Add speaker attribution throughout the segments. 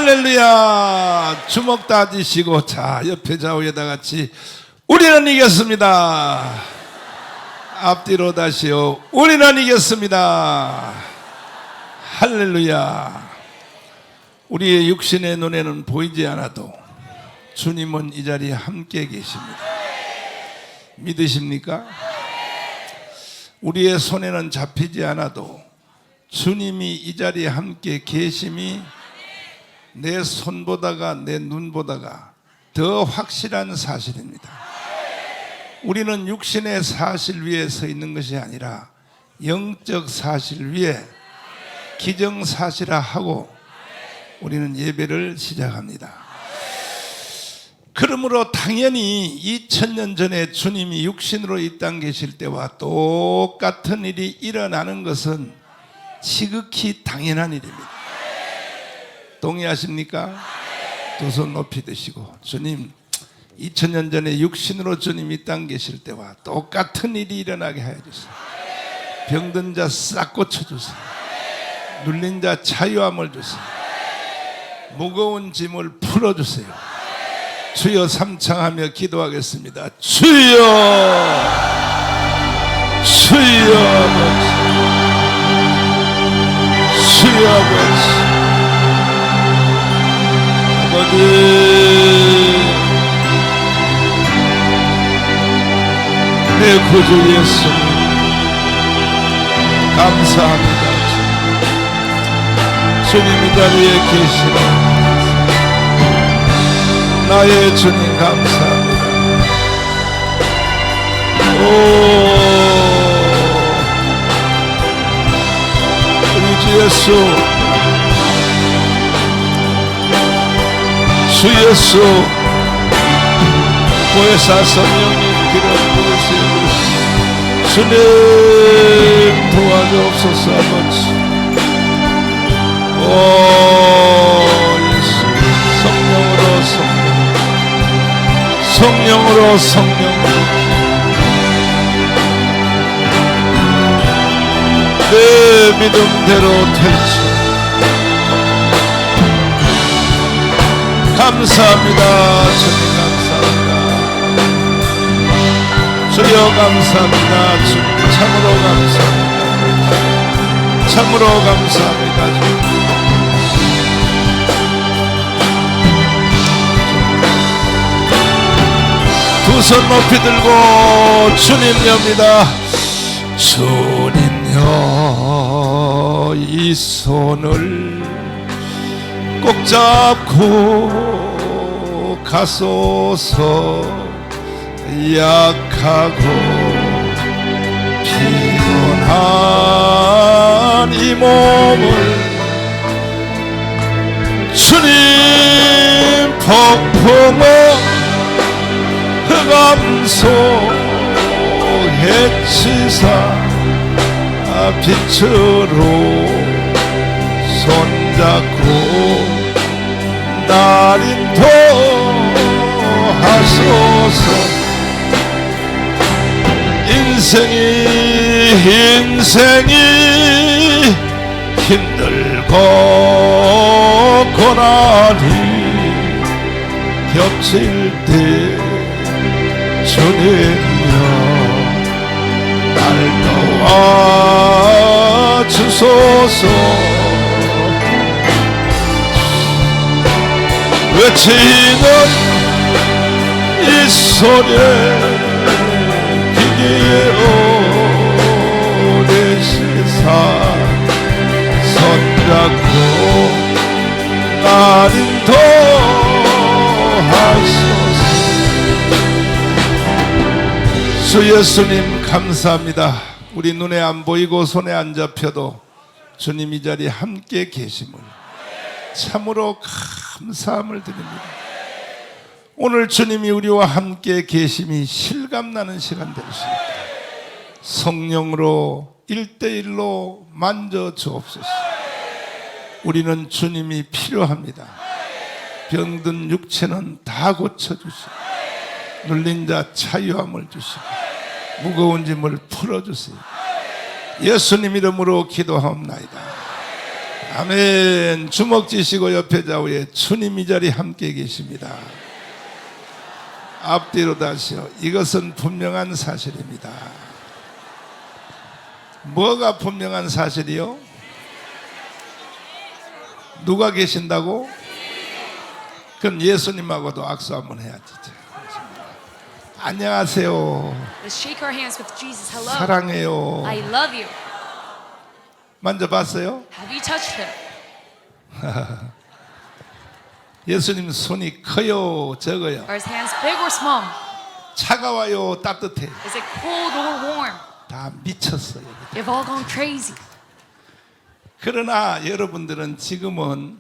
Speaker 1: 할렐루야. 주먹 다지시고, 자, 옆에 좌우에다 같이 우리는 이겼습니다. 앞뒤로 다시요. 우리는 이겼습니다. 할렐루야. 우리의 육신의 눈에는 보이지 않아도 주님은 이 자리에 함께 계십니다. 믿으십니까? 우리의 손에는 잡히지 않아도 주님이 이 자리에 함께 계심이 내 손보다가 내 눈보다가 더 확실한 사실입니다. 우리는 육신의 사실 위에 서 있는 것이 아니라 영적 사실 위에 기정사실화하고 우리는 예배를 시작합니다. 그러므로 당연히 2000년 전에 주님이 육신으로 이 땅 계실 때와 똑같은 일이 일어나는 것은 지극히 당연한 일입니다. 동의하십니까? 두 손 높이 드시고, 주님, 2000년 전에 육신으로 주님 이 땅 계실 때와 똑같은 일이 일어나게 하여 주세요. 병든 자 싹 고쳐주세요. 눌린 자 자유함을 주세요. 무거운 짐을 풀어주세요. 주여 삼창하며 기도하겠습니다. 주여, 주여 아버지, 주여 아버지, 아버지, 내 구주 예수님 감사합니다. 주님 이 자리에 계시라. 나의 주님 감사합니다. 우리 주 예수, 주 예수, 보혜사 성령님 기름 부으시고 주님 도와주옵소서. 아버지, 예수, 성령으로 성령으로 성령으로 내 믿음대로 되지. 감사합니다. 주님 감사합니다. 주여 감사합니다. 주님 참으로 감사합니다. 참으로 감사합니다. 주님. 두 손 높이 들고 주님여입니다. 주님여, 이 손을 꼭 잡고 가소서. 약하고 피곤한 이 몸을 주님 폭풍을 흑암속에 치사 빛으로 손잡고 날 인도하소서. 인생이 힘들고 고난이 겹칠 때 주님여, 날 도와주소서. 외치는 이 소리 기기에 오래 세상 손잡고 날 인도하소서. 주 예수님 감사합니다. 우리 눈에 안 보이고 손에 안 잡혀도 주님 이 자리에 함께 계심을 참으로 감사함을 드립니다. 오늘 주님이 우리와 함께 계심이 실감나는 시간 될 수 있다. 성령으로 1대1로 만져 주옵소서. 우리는 주님이 필요합니다. 병든 육체는 다 고쳐주시고 눌린 자 자유함을 주시고 무거운 짐을 풀어주세요. 예수님 이름으로 기도하옵나이다. 아멘. 주먹 쥐시고 옆에 좌우에 주님 이 자리 함께 계십니다. 앞뒤로 다시요. 이것은 분명한 사실입니다. 뭐가 분명한 사실이요? 누가 계신다고? 그럼 예수님하고도 악수 한번 해야지. 안녕하세요.
Speaker 2: Let's shake our hands with Jesus. Hello.
Speaker 1: 사랑해요.
Speaker 2: I love you.
Speaker 1: 만져봤어요?
Speaker 2: Have you touched him?
Speaker 1: 예수님 손이 커요, 적어요?
Speaker 2: Are his hands big or small?
Speaker 1: 차가워요, 따뜻해요?
Speaker 2: Is it cold or warm?
Speaker 1: 다 미쳤어요.
Speaker 2: They've all gone crazy.
Speaker 1: 그러나 여러분들은 지금은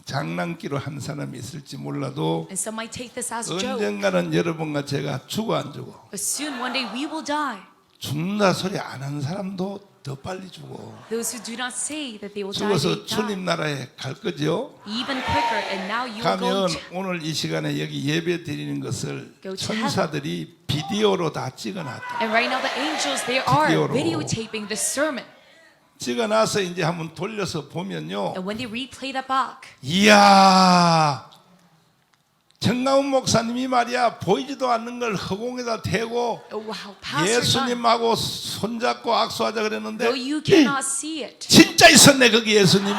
Speaker 1: 장난기로 한 사람이 있을지 몰라도
Speaker 2: And some might take this as a joke.
Speaker 1: 언젠가는 여러분과 제가 죽어 안 죽어?
Speaker 2: But soon, one day, we will die.
Speaker 1: 죽는다 소리 안 하는 사람도 더 빨리 죽어.
Speaker 2: Those who do not say that they will die,
Speaker 1: 죽어서
Speaker 2: they
Speaker 1: 주님
Speaker 2: die.
Speaker 1: 나라에 갈 거죠.
Speaker 2: Even quicker, and now you will
Speaker 1: 가면
Speaker 2: go to
Speaker 1: 오늘 이 시간에 여기 예배 드리는 것을
Speaker 2: Go to
Speaker 1: 천사들이 비디오로 다 찍어놨다.
Speaker 2: And right now, the angels, they are
Speaker 1: 비디오로.
Speaker 2: videotaping the sermon.
Speaker 1: 찍어놔서 이제 한번 돌려서 보면요.
Speaker 2: And when they replay that back,
Speaker 1: 이야, 정가훈 목사님이 말이야 보이지도 않는 걸 허공에다 대고
Speaker 2: oh wow, Pastor John,
Speaker 1: 예수님하고 손잡고 악수하자 그랬는데
Speaker 2: though you cannot see it,
Speaker 1: 진짜 있었네 거기 예수님이.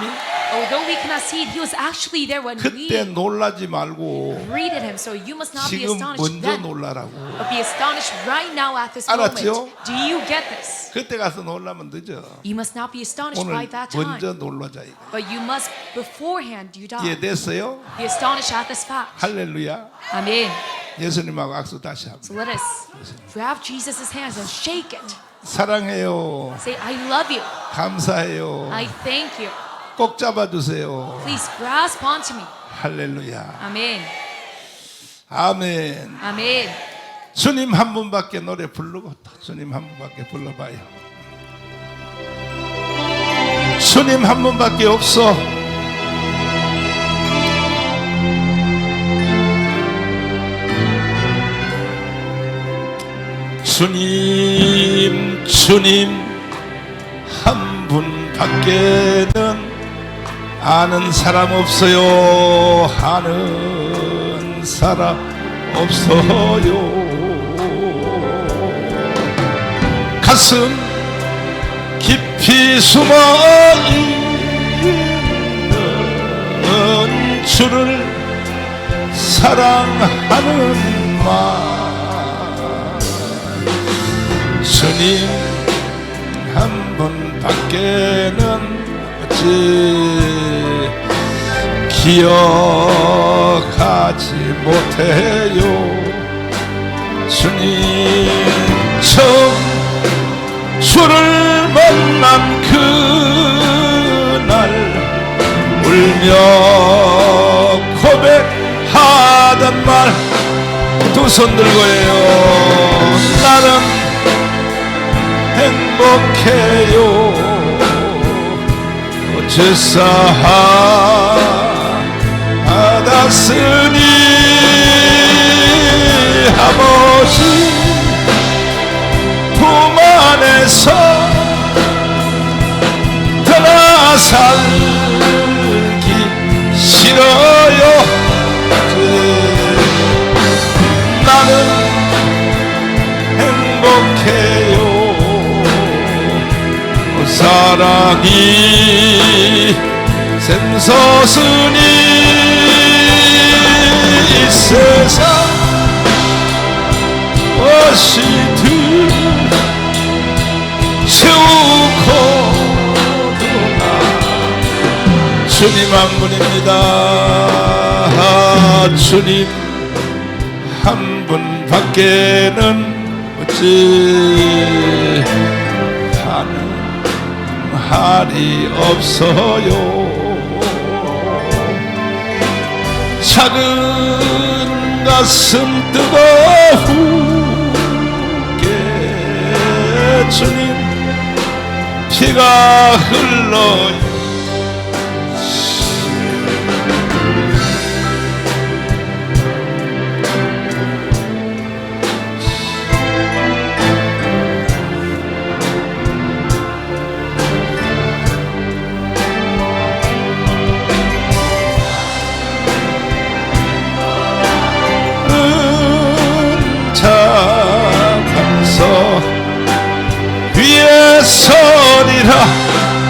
Speaker 2: although we cannot see it, he was actually there when
Speaker 1: 그때
Speaker 2: we
Speaker 1: 놀라지 말고
Speaker 2: greeted him. So you must not be
Speaker 1: 지금
Speaker 2: astonished
Speaker 1: 먼저
Speaker 2: then,
Speaker 1: 놀라라고.
Speaker 2: but be astonished right now at this
Speaker 1: 알았죠?
Speaker 2: moment. Do you get this?
Speaker 1: 그때 가서 놀라면 늦어.
Speaker 2: You must not be astonished by
Speaker 1: 오늘
Speaker 2: that time,
Speaker 1: 먼저 놀라자 이거.
Speaker 2: but you must beforehand you die.
Speaker 1: 이해됐어요?
Speaker 2: Be astonished at this fact.
Speaker 1: 할렐루야.
Speaker 2: Amen.
Speaker 1: 예수님하고 악수 다시 합니다.
Speaker 2: So let us grab Jesus' hands and shake it.
Speaker 1: 사랑해요.
Speaker 2: Say, I love you.
Speaker 1: 감사해요.
Speaker 2: I thank you.
Speaker 1: 꼭 잡아주세요.
Speaker 2: Please grasp onto me.
Speaker 1: 할렐루야.
Speaker 2: Amen.
Speaker 1: 아멘.
Speaker 2: Amen.
Speaker 1: 주님 한 분밖에 노래 부르고 또 주님 한 분밖에 불러봐요. 주님 한 분밖에 없어. 주님, 주님 한 분밖에는 아는 사람 없어요. 아는 사람 없어요. 가슴 깊이 숨어 있는 주를 사랑하는 마음. 주님 한 분밖에는 어찌 기억하지 못해요. 주님 처음 주를 만난 그날 울며 고백하던 말 두 손 들고요. 나는 행복해요. 어째서 받았으니 아버지 품 안에서 떠나 살기 싫어요. 나는 행복해요. 사랑이 샘솟으니 이 세상 무엇이든 채우고도나 주님 한 분입니다. 주님 한 분밖에는 어찌 할이 없어요. 작은 가슴 뜨거우게 주님 피가 흘러요. 서리라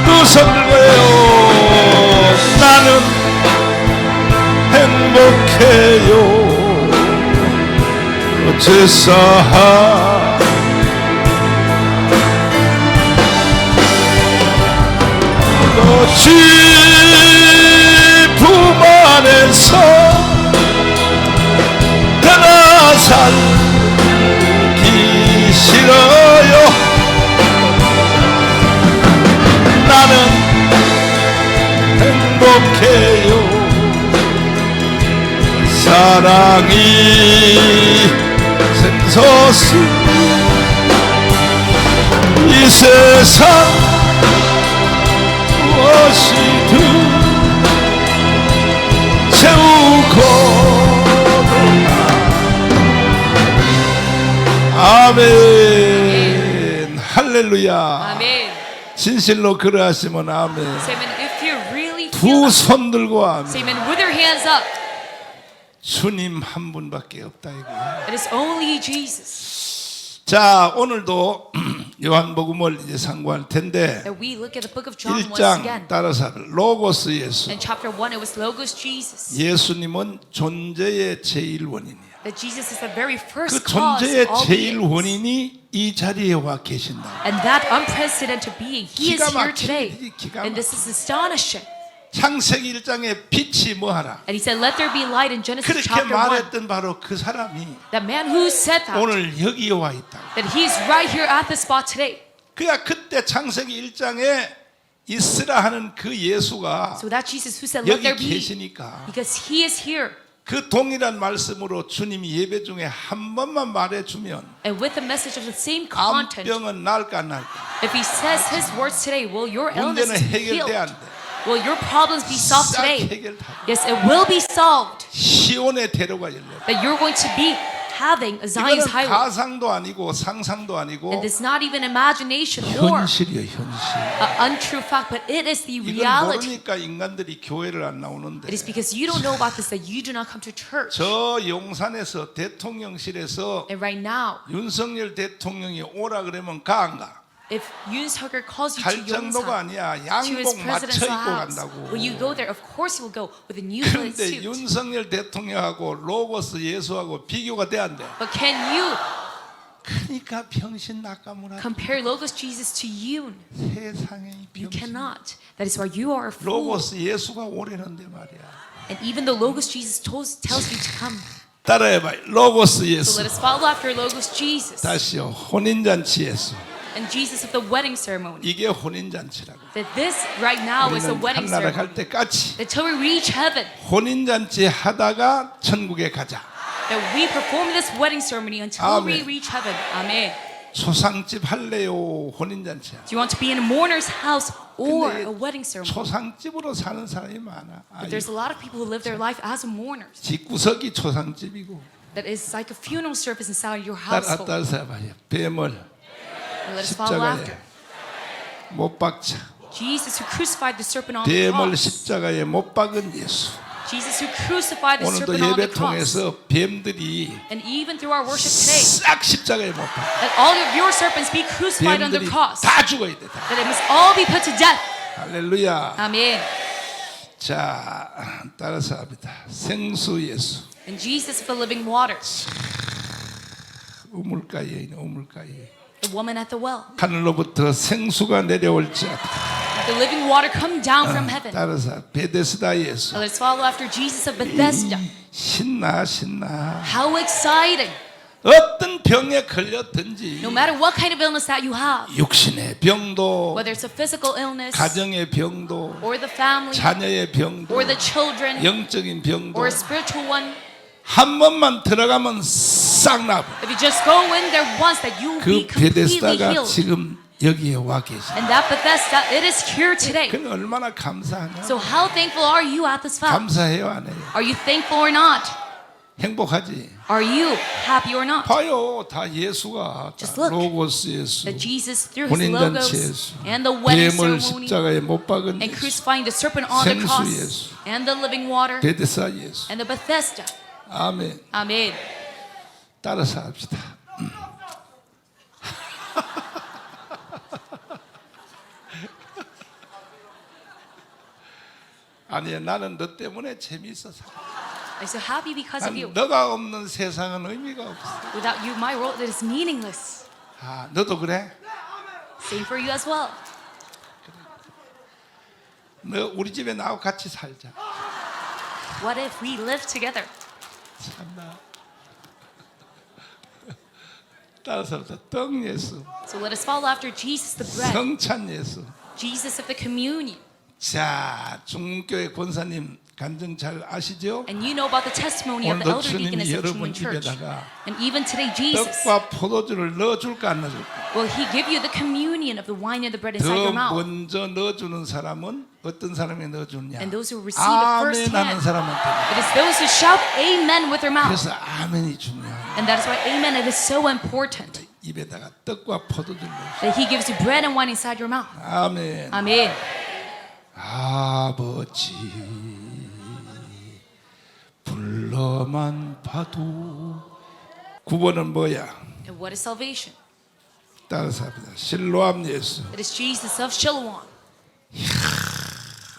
Speaker 1: 두 손 들고요. 나는 행복해요. 제사 지품 안에서 떠나 살기 싫어요. 나는 행복해요. 사랑이 샘솟은 이 세상 무엇이든 채우고 아멘. 할렐루야.
Speaker 2: Amen.
Speaker 1: 진실로 그러하시면 아멘.
Speaker 2: Say amen if you really feel
Speaker 1: 두
Speaker 2: that.
Speaker 1: 손 들고 아멘.
Speaker 2: Say amen with your hands up.
Speaker 1: 주님 한 분밖에 없다 이거야.
Speaker 2: It is only Jesus.
Speaker 1: 자, 오늘도 요한복음을 이제 상고할 텐데
Speaker 2: That we look at the book of John once again.
Speaker 1: 1장 따라서 로고스 예수.
Speaker 2: In chapter 1 it was Logos Jesus.
Speaker 1: 예수님은 존재의 제일 원인이야.
Speaker 2: That Jesus is the very
Speaker 1: 그
Speaker 2: first cause
Speaker 1: 존재의
Speaker 2: of all
Speaker 1: 제일
Speaker 2: beings.
Speaker 1: 원인이 이 자리에 와 계신다.
Speaker 2: And that unprecedented being, He is
Speaker 1: 기가
Speaker 2: here
Speaker 1: 막히네,
Speaker 2: today.
Speaker 1: 기가
Speaker 2: And this is astonishing.
Speaker 1: 창세기 1장에 빛이 뭐하라.
Speaker 2: And He said, let there be light in Genesis
Speaker 1: 그렇게
Speaker 2: chapter 1.
Speaker 1: 말했던 바로 그 사람이
Speaker 2: That man who said that,
Speaker 1: 오늘 여기에 와 있다.
Speaker 2: that He is right here at the spot today.
Speaker 1: 그야 그때 창세기 1장에 있으라 하는 그 예수가
Speaker 2: So that Jesus who said, let
Speaker 1: 여기
Speaker 2: there be,
Speaker 1: 계시니까
Speaker 2: because He is here.
Speaker 1: 그 동일한 말씀으로 주님이 예배 중에 한 번만 말해주면
Speaker 2: And with the message of the same content,
Speaker 1: 암병은 날까 안 날까.
Speaker 2: if He says His words today, will your illness
Speaker 1: 문제는
Speaker 2: be healed?
Speaker 1: 해결돼야 안 돼.
Speaker 2: Will your problems be solved
Speaker 1: 싹
Speaker 2: today?
Speaker 1: 해결돼.
Speaker 2: Yes, it will be solved.
Speaker 1: 시온의 대로가 열려.
Speaker 2: That you're going to be having a Zion's
Speaker 1: 이거는
Speaker 2: highway.
Speaker 1: 가상도 아니고 상상도 아니고
Speaker 2: And it's not even imagination or
Speaker 1: 현실이에요, 현실.
Speaker 2: an untrue fact, but it is the
Speaker 1: 이걸
Speaker 2: reality.
Speaker 1: 모르니까 인간들이 교회를 안 나오는데
Speaker 2: It is because you don't know about this that you do not come to church.
Speaker 1: 저 용산에서 대통령실에서
Speaker 2: And right now,
Speaker 1: 윤석열 대통령이 오라 그러면 가 안 가?
Speaker 2: if Yoon Suk-yeol calls you
Speaker 1: 갈
Speaker 2: to
Speaker 1: 정도가
Speaker 2: Yongsan,
Speaker 1: 아니야.
Speaker 2: to his
Speaker 1: 양복
Speaker 2: president's
Speaker 1: 맞춰 입고
Speaker 2: house,
Speaker 1: 간다고.
Speaker 2: will you go there? Of course you will go with a new lit
Speaker 1: 그런데
Speaker 2: suit.
Speaker 1: 윤석열 대통령하고 로고스 예수하고 비교가 돼 안 돼?
Speaker 2: But can you
Speaker 1: 그러니까 병신 낙가무라.
Speaker 2: compare Logos Jesus to Yoon?
Speaker 1: 세상에
Speaker 2: You
Speaker 1: 병신.
Speaker 2: cannot. That is why you are a fool.
Speaker 1: 로고스 예수가 오래는데 말이야.
Speaker 2: And even though Logos Jesus tells you to come.
Speaker 1: 따라해봐. 로고스
Speaker 2: So
Speaker 1: 예수.
Speaker 2: let us follow after Logos Jesus.
Speaker 1: 다시요. 혼인잔치 예수.
Speaker 2: And Jesus of the wedding ceremony.
Speaker 1: 이게 혼인잔치라고.
Speaker 2: That this right now is a
Speaker 1: 우리는
Speaker 2: wedding
Speaker 1: 한나라
Speaker 2: ceremony.
Speaker 1: 갈 때까지
Speaker 2: Until we reach heaven.
Speaker 1: 혼인잔치 하다가 천국에 가자.
Speaker 2: That we perform this wedding ceremony until we
Speaker 1: 아멘.
Speaker 2: reach heaven. Amen.
Speaker 1: 초상집 할래요. 혼인잔치야.
Speaker 2: Do you want to be in a mourner's house or
Speaker 1: 근데
Speaker 2: a wedding ceremony?
Speaker 1: 초상집으로 사는 사람이 많아.
Speaker 2: But there's a lot of people who live their life as mourners.
Speaker 1: 집구석이 초상집이고.
Speaker 2: That is like a funeral service inside your household.
Speaker 1: 따라서 봐요. 뱀을
Speaker 2: And let us follow
Speaker 1: 십자가에
Speaker 2: after.
Speaker 1: 못 박자.
Speaker 2: Jesus who crucified the serpent on the
Speaker 1: 뱀을
Speaker 2: cross.
Speaker 1: 십자가에 못 박은 예수.
Speaker 2: Jesus who crucified the
Speaker 1: 오늘도
Speaker 2: serpent on the
Speaker 1: 예배
Speaker 2: cross.
Speaker 1: 통해서 뱀들이
Speaker 2: And even through our worship today,
Speaker 1: 싹 십자가에 못 박아.
Speaker 2: that all of your serpents be crucified on the
Speaker 1: 뱀들이
Speaker 2: cross.
Speaker 1: 다 죽어야 돼. 다.
Speaker 2: That it must all be put to death.
Speaker 1: 할렐루야.
Speaker 2: Amen.
Speaker 1: 자, 따라서 합니다. 생수 예수.
Speaker 2: And Jesus of the living waters,
Speaker 1: 우물가에 있는 우물가에
Speaker 2: the woman at the well,
Speaker 1: 하늘로부터 생수가 내려올지어다.
Speaker 2: the living water come down from heaven.
Speaker 1: 따라서 베데스다 예수.
Speaker 2: Now let's follow after Jesus of Bethesda.
Speaker 1: 신나 신나.
Speaker 2: How exciting!
Speaker 1: 어떤 병에 걸렸든지
Speaker 2: No matter what kind of illness that you have,
Speaker 1: 육신의 병도
Speaker 2: whether it's a physical illness,
Speaker 1: 가정의 병도
Speaker 2: or the family,
Speaker 1: 자녀의 병도
Speaker 2: or the children,
Speaker 1: 영적인 병도
Speaker 2: or a spiritual one,
Speaker 1: 한 번만 들어가면 싹 나버.
Speaker 2: if you just go in there once, that you will
Speaker 1: 그
Speaker 2: be completely
Speaker 1: 베데스다가
Speaker 2: healed.
Speaker 1: 지금 여기에 와 계시.
Speaker 2: And that Bethesda, it is here today.
Speaker 1: 그는 얼마나 감사하냐.
Speaker 2: So how thankful are you at this fact?
Speaker 1: 감사해요 안 해요?
Speaker 2: Are you thankful or not?
Speaker 1: 행복하지.
Speaker 2: Are you happy or not?
Speaker 1: 봐요, 다 예수가
Speaker 2: Just look.
Speaker 1: 로고스 예수,
Speaker 2: That Jesus, through his
Speaker 1: 혼인잔치
Speaker 2: logos
Speaker 1: 예수,
Speaker 2: and the wedding
Speaker 1: 뱀을
Speaker 2: ceremony
Speaker 1: 십자가에 못 박은
Speaker 2: and
Speaker 1: 예수,
Speaker 2: crucifying the serpent on the
Speaker 1: 생수
Speaker 2: cross
Speaker 1: 예수.
Speaker 2: and the living water
Speaker 1: 베데스다 예수.
Speaker 2: and the Bethesda.
Speaker 1: 아멘.
Speaker 2: Amen.
Speaker 1: 따라서 합시다. 아니야, 나는 너 때문에 재미있어서.
Speaker 2: I'm so happy because of you.
Speaker 1: 너가 없는 세상은 의미가 없어.
Speaker 2: Without you, my world is meaningless.
Speaker 1: 아, 너도 그래?
Speaker 2: Same for you as well.
Speaker 1: 너 우리 집에 나하고 같이 살자.
Speaker 2: What if we live together?
Speaker 1: 참나. 따라서 떡 예수,
Speaker 2: So let us follow after Jesus the bread,
Speaker 1: 성찬 예수.
Speaker 2: Jesus of the communion.
Speaker 1: 자, 중교회 권사님 간증 잘 아시죠?
Speaker 2: And you know about the testimony of the
Speaker 1: 오늘도
Speaker 2: elder deaconess
Speaker 1: 주님이
Speaker 2: of
Speaker 1: 여러분
Speaker 2: Truman Church.
Speaker 1: 입에다가
Speaker 2: And even today, Jesus,
Speaker 1: 떡과 포도주를 넣어줄까 안 넣어줄까?
Speaker 2: will He give you the communion of the wine and the bread inside
Speaker 1: 더
Speaker 2: your mouth?
Speaker 1: 먼저 넣어주는 사람은 어떤 사람이 넣어주냐?
Speaker 2: And those who receive it
Speaker 1: 아멘 하는
Speaker 2: firsthand.
Speaker 1: 사람한테.
Speaker 2: It is those who shout amen with their mouth.
Speaker 1: 그래서 아멘이 중요해요.
Speaker 2: And that is why amen, it is so important
Speaker 1: 입에다가 떡과 포도주를 넣어주세요.
Speaker 2: that He gives you bread and wine inside your mouth.
Speaker 1: 아멘.
Speaker 2: Amen.
Speaker 1: 아버지 불러만 봐도 9번은 뭐야?
Speaker 2: And what is salvation?
Speaker 1: 따라서 합니다. 실로암 예수.
Speaker 2: It is Jesus of Siloam.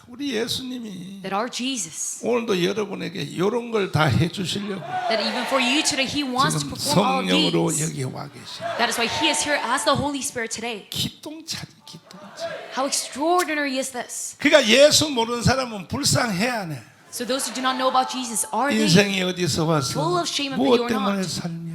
Speaker 1: 우리 예수님이
Speaker 2: That our Jesus,
Speaker 1: 오늘도 여러분에게 이런 걸 다 해주시려고
Speaker 2: that even for you today, He wants to
Speaker 1: 지금
Speaker 2: perform all of
Speaker 1: 성령으로
Speaker 2: these.
Speaker 1: 여기 와 계십니다.
Speaker 2: That is why He is here as the Holy Spirit today.
Speaker 1: 기똥차지 기똥차.
Speaker 2: How extraordinary is this?
Speaker 1: 그러니까 예수 모르는 사람은 불쌍해야 해.
Speaker 2: So those who do not know about Jesus, are they?
Speaker 1: 인생이 어디서 와서
Speaker 2: Full of shame and
Speaker 1: 무엇
Speaker 2: pity or
Speaker 1: 때문에
Speaker 2: not?
Speaker 1: 살며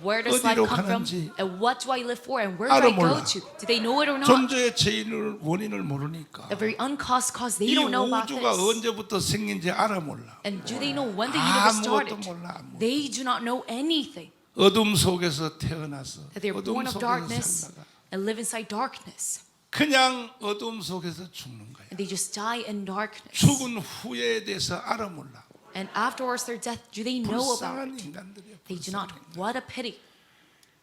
Speaker 2: Where does life
Speaker 1: 어디로
Speaker 2: come from?
Speaker 1: 가는지
Speaker 2: And what do I live for? And where do
Speaker 1: 알아
Speaker 2: I go
Speaker 1: 몰라.
Speaker 2: to? Do they know it or not?
Speaker 1: 존재의 제인을 원인을 모르니까
Speaker 2: The very uncaused cause, they
Speaker 1: 이
Speaker 2: don't know about
Speaker 1: 우주가
Speaker 2: this.
Speaker 1: 언제부터 생긴지 알아 몰라.
Speaker 2: And do they know when the universe
Speaker 1: 아무것도
Speaker 2: started?
Speaker 1: 몰라. 아무것도.
Speaker 2: They do not know anything.
Speaker 1: 어둠 속에서 태어나서
Speaker 2: That they are
Speaker 1: 어둠
Speaker 2: born of
Speaker 1: 속에서
Speaker 2: darkness
Speaker 1: 살다가
Speaker 2: and live inside darkness.
Speaker 1: 그냥 어둠 속에서 죽는 거야.
Speaker 2: And they just die in darkness.
Speaker 1: 죽은 후에 대해서 알아 몰라.
Speaker 2: And afterwards their death, do they know about
Speaker 1: 불쌍한
Speaker 2: it?
Speaker 1: 인간들이야.
Speaker 2: They do not. What a pity.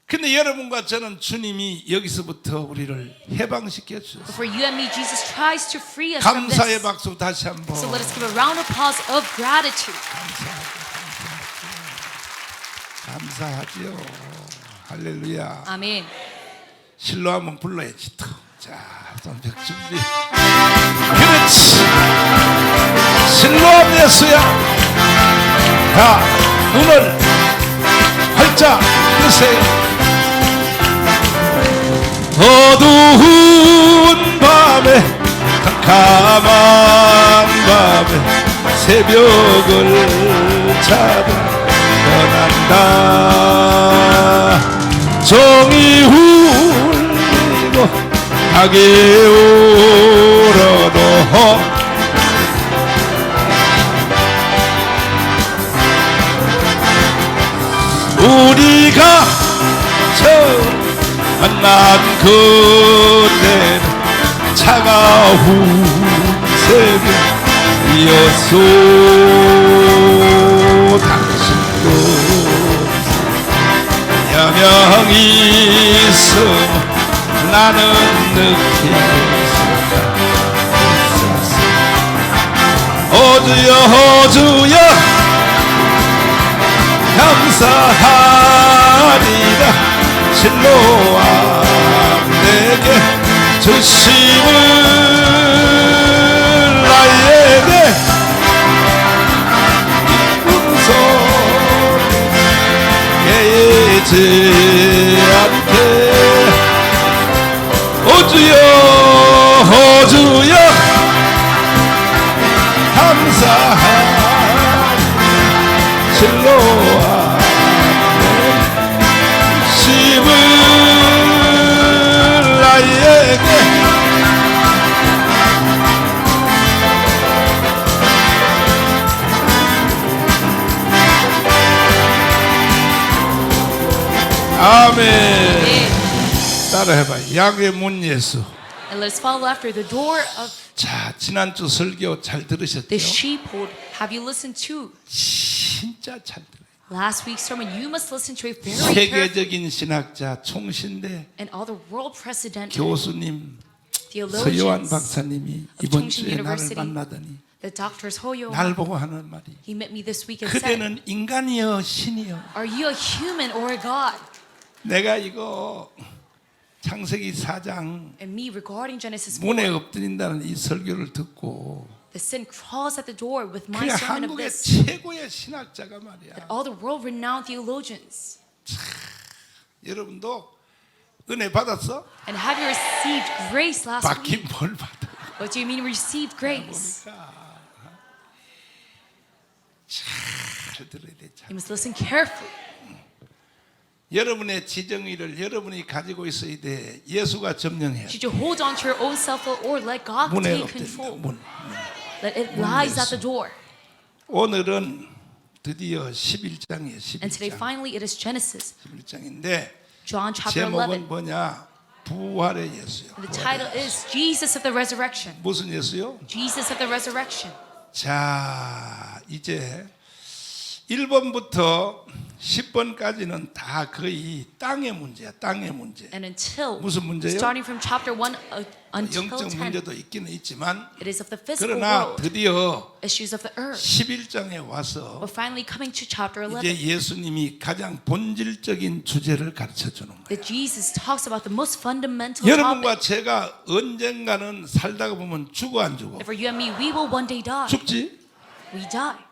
Speaker 1: 근데 여러분과 저는 주님이 여기서부터 우리를 해방시켜 주셨어요.
Speaker 2: But for you and me, Jesus tries to free us from
Speaker 1: 감사의
Speaker 2: this.
Speaker 1: 박수 다시 한번.
Speaker 2: So let us give a round of applause of gratitude.
Speaker 1: 감사하지요. 할렐루야.
Speaker 2: Amen.
Speaker 1: 실로 한번 불러야지 또. 자, 손뼉 준비. 그렇지. 실로암 예수야. 자, 눈을 활짝 뜨세요. 어두운 밤에 캄캄한 밤에 새벽을 찾아 떠난다. 종이 울리고 닭이 울어도 우리가 처음 만난 그때는 차가운 새벽이었소. 당신도 여명이 있음 나는 느낄 수 있었어. 어주여 감사하리라. 실로암 내게 주심을 나에게 기쁜 소리 깨지 않게. 어주여 감사하리. 실로암 주심을 나에게 아멘. 따라해봐. 약의 문 예수.
Speaker 2: And let us follow after the door of
Speaker 1: 자, 지난주 설교 잘 들으셨죠?
Speaker 2: the sheepfold. Have you listened to
Speaker 1: 진짜 잘 들어요.
Speaker 2: last week's sermon? You must listen to it very carefully.
Speaker 1: 세계적인 신학자 총신대
Speaker 2: And all the world precedent
Speaker 1: 교수님 서요한
Speaker 2: theologians,
Speaker 1: 박사님이
Speaker 2: of
Speaker 1: 이번
Speaker 2: Chongsin
Speaker 1: 주에 나를
Speaker 2: University,
Speaker 1: 만나더니
Speaker 2: the doctors Hoyo,
Speaker 1: 날 보고 하는 말이
Speaker 2: he met me this week and said,
Speaker 1: 그대는 인간이여 신이여.
Speaker 2: are you a human or a god?
Speaker 1: 내가 이거 창세기 4장
Speaker 2: And me regarding Genesis 4,
Speaker 1: 문에 엎드린다는 이 설교를 듣고
Speaker 2: The sin crawls at the door with my
Speaker 1: 그
Speaker 2: sermon of
Speaker 1: 한국의
Speaker 2: this.
Speaker 1: 최고의 신학자가 말이야.
Speaker 2: All the world-renowned theologians.
Speaker 1: 여러분도 은혜 받았어?
Speaker 2: And have you received grace last week?
Speaker 1: 받긴 뭘 받아?
Speaker 2: What do you mean received grace?
Speaker 1: 잘 들어야 돼. 참.
Speaker 2: You must listen carefully.
Speaker 1: 여러분의 지정의를 여러분이 가지고 있어야 돼. 예수가 점령해.
Speaker 2: Should you hold on to your own self or let God
Speaker 1: 문에
Speaker 2: take
Speaker 1: 엎드린다.
Speaker 2: control?
Speaker 1: 문.
Speaker 2: Let it lies at the door.
Speaker 1: 오늘은 드디어 11장이에요.
Speaker 2: And today
Speaker 1: 11장.
Speaker 2: finally it is Genesis.
Speaker 1: 11장인데
Speaker 2: John chapter 11.
Speaker 1: 제목은 뭐냐? 부활의 예수요.
Speaker 2: And the title is Jesus of the Resurrection.
Speaker 1: 무슨 예수요?
Speaker 2: Jesus of the Resurrection.
Speaker 1: 자, 이제 1번부터 10번까지는 다 거의 땅의 문제야. 땅의 문제.
Speaker 2: And until,
Speaker 1: 무슨 문제요?
Speaker 2: starting from chapter 1 until
Speaker 1: 영적
Speaker 2: 10,
Speaker 1: 문제도 있기는 있지만
Speaker 2: it is of the physical
Speaker 1: 그러나
Speaker 2: world,
Speaker 1: 드디어
Speaker 2: issues of the earth.
Speaker 1: 11장에 와서
Speaker 2: But finally coming to chapter 11,
Speaker 1: 이제 예수님이 가장 본질적인 주제를 가르쳐 주는 거예요.
Speaker 2: that Jesus talks about the most fundamental
Speaker 1: 여러분과
Speaker 2: topic.
Speaker 1: 제가 언젠가는 살다가 보면 죽어 안 죽어?
Speaker 2: And for you and me, we will one day die.
Speaker 1: 죽지?
Speaker 2: We die.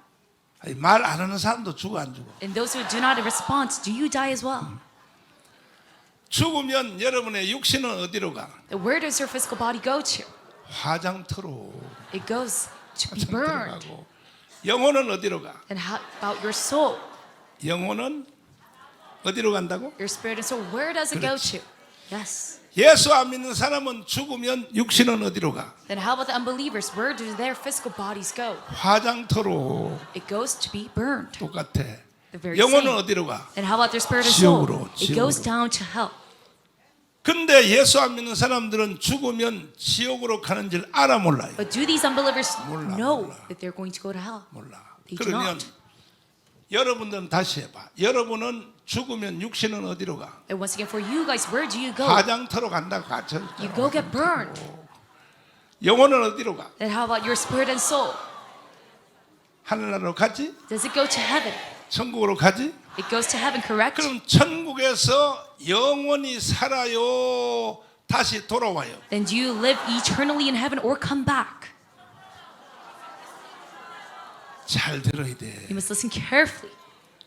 Speaker 1: 말 안 하는 사람도 죽어 안 죽어?
Speaker 2: And those who do not respond, do you die as well?
Speaker 1: 죽으면 여러분의 육신은 어디로 가?
Speaker 2: And where does your physical body go to?
Speaker 1: 화장터로
Speaker 2: It goes to be
Speaker 1: 화장터로
Speaker 2: burned.
Speaker 1: 가고 영혼은 어디로 가?
Speaker 2: And how about your soul?
Speaker 1: 영혼은 어디로 간다고?
Speaker 2: Your spirit and soul, where does it go
Speaker 1: 그렇지.
Speaker 2: to? Yes.
Speaker 1: 예수 안 믿는 사람은 죽으면 육신은 어디로 가?
Speaker 2: Then how about the unbelievers? Where do their physical bodies go?
Speaker 1: 화장터로
Speaker 2: It goes to be burned.
Speaker 1: 똑같아.
Speaker 2: The very
Speaker 1: 영혼은
Speaker 2: same.
Speaker 1: 어디로 가?
Speaker 2: And how about their spirit and soul?
Speaker 1: 지옥으로,
Speaker 2: It goes
Speaker 1: 지옥으로.
Speaker 2: down to hell.
Speaker 1: 근데 예수 안 믿는 사람들은 죽으면 지옥으로 가는 줄 알아 몰라요?
Speaker 2: But do these unbelievers
Speaker 1: 몰라,
Speaker 2: know
Speaker 1: 몰라.
Speaker 2: that they're going to go to hell?
Speaker 1: 몰라.
Speaker 2: They do
Speaker 1: 그러면
Speaker 2: not.
Speaker 1: 여러분들은 다시 해봐. 여러분은 죽으면 육신은 어디로 가?
Speaker 2: And once again, for you guys, where do you go?
Speaker 1: 화장터로 간다고 가죠.
Speaker 2: You go get burned.
Speaker 1: 영혼은 어디로 가?
Speaker 2: And how about your spirit and soul?
Speaker 1: 하늘나라로 가지?
Speaker 2: Does it go to heaven?
Speaker 1: 천국으로 가지?
Speaker 2: It goes to heaven, correct?
Speaker 1: 그럼 천국에서 영원히 살아요? 다시 돌아와요?
Speaker 2: Then do you live eternally in heaven or come back?
Speaker 1: 잘 들어야 돼.
Speaker 2: You must listen carefully.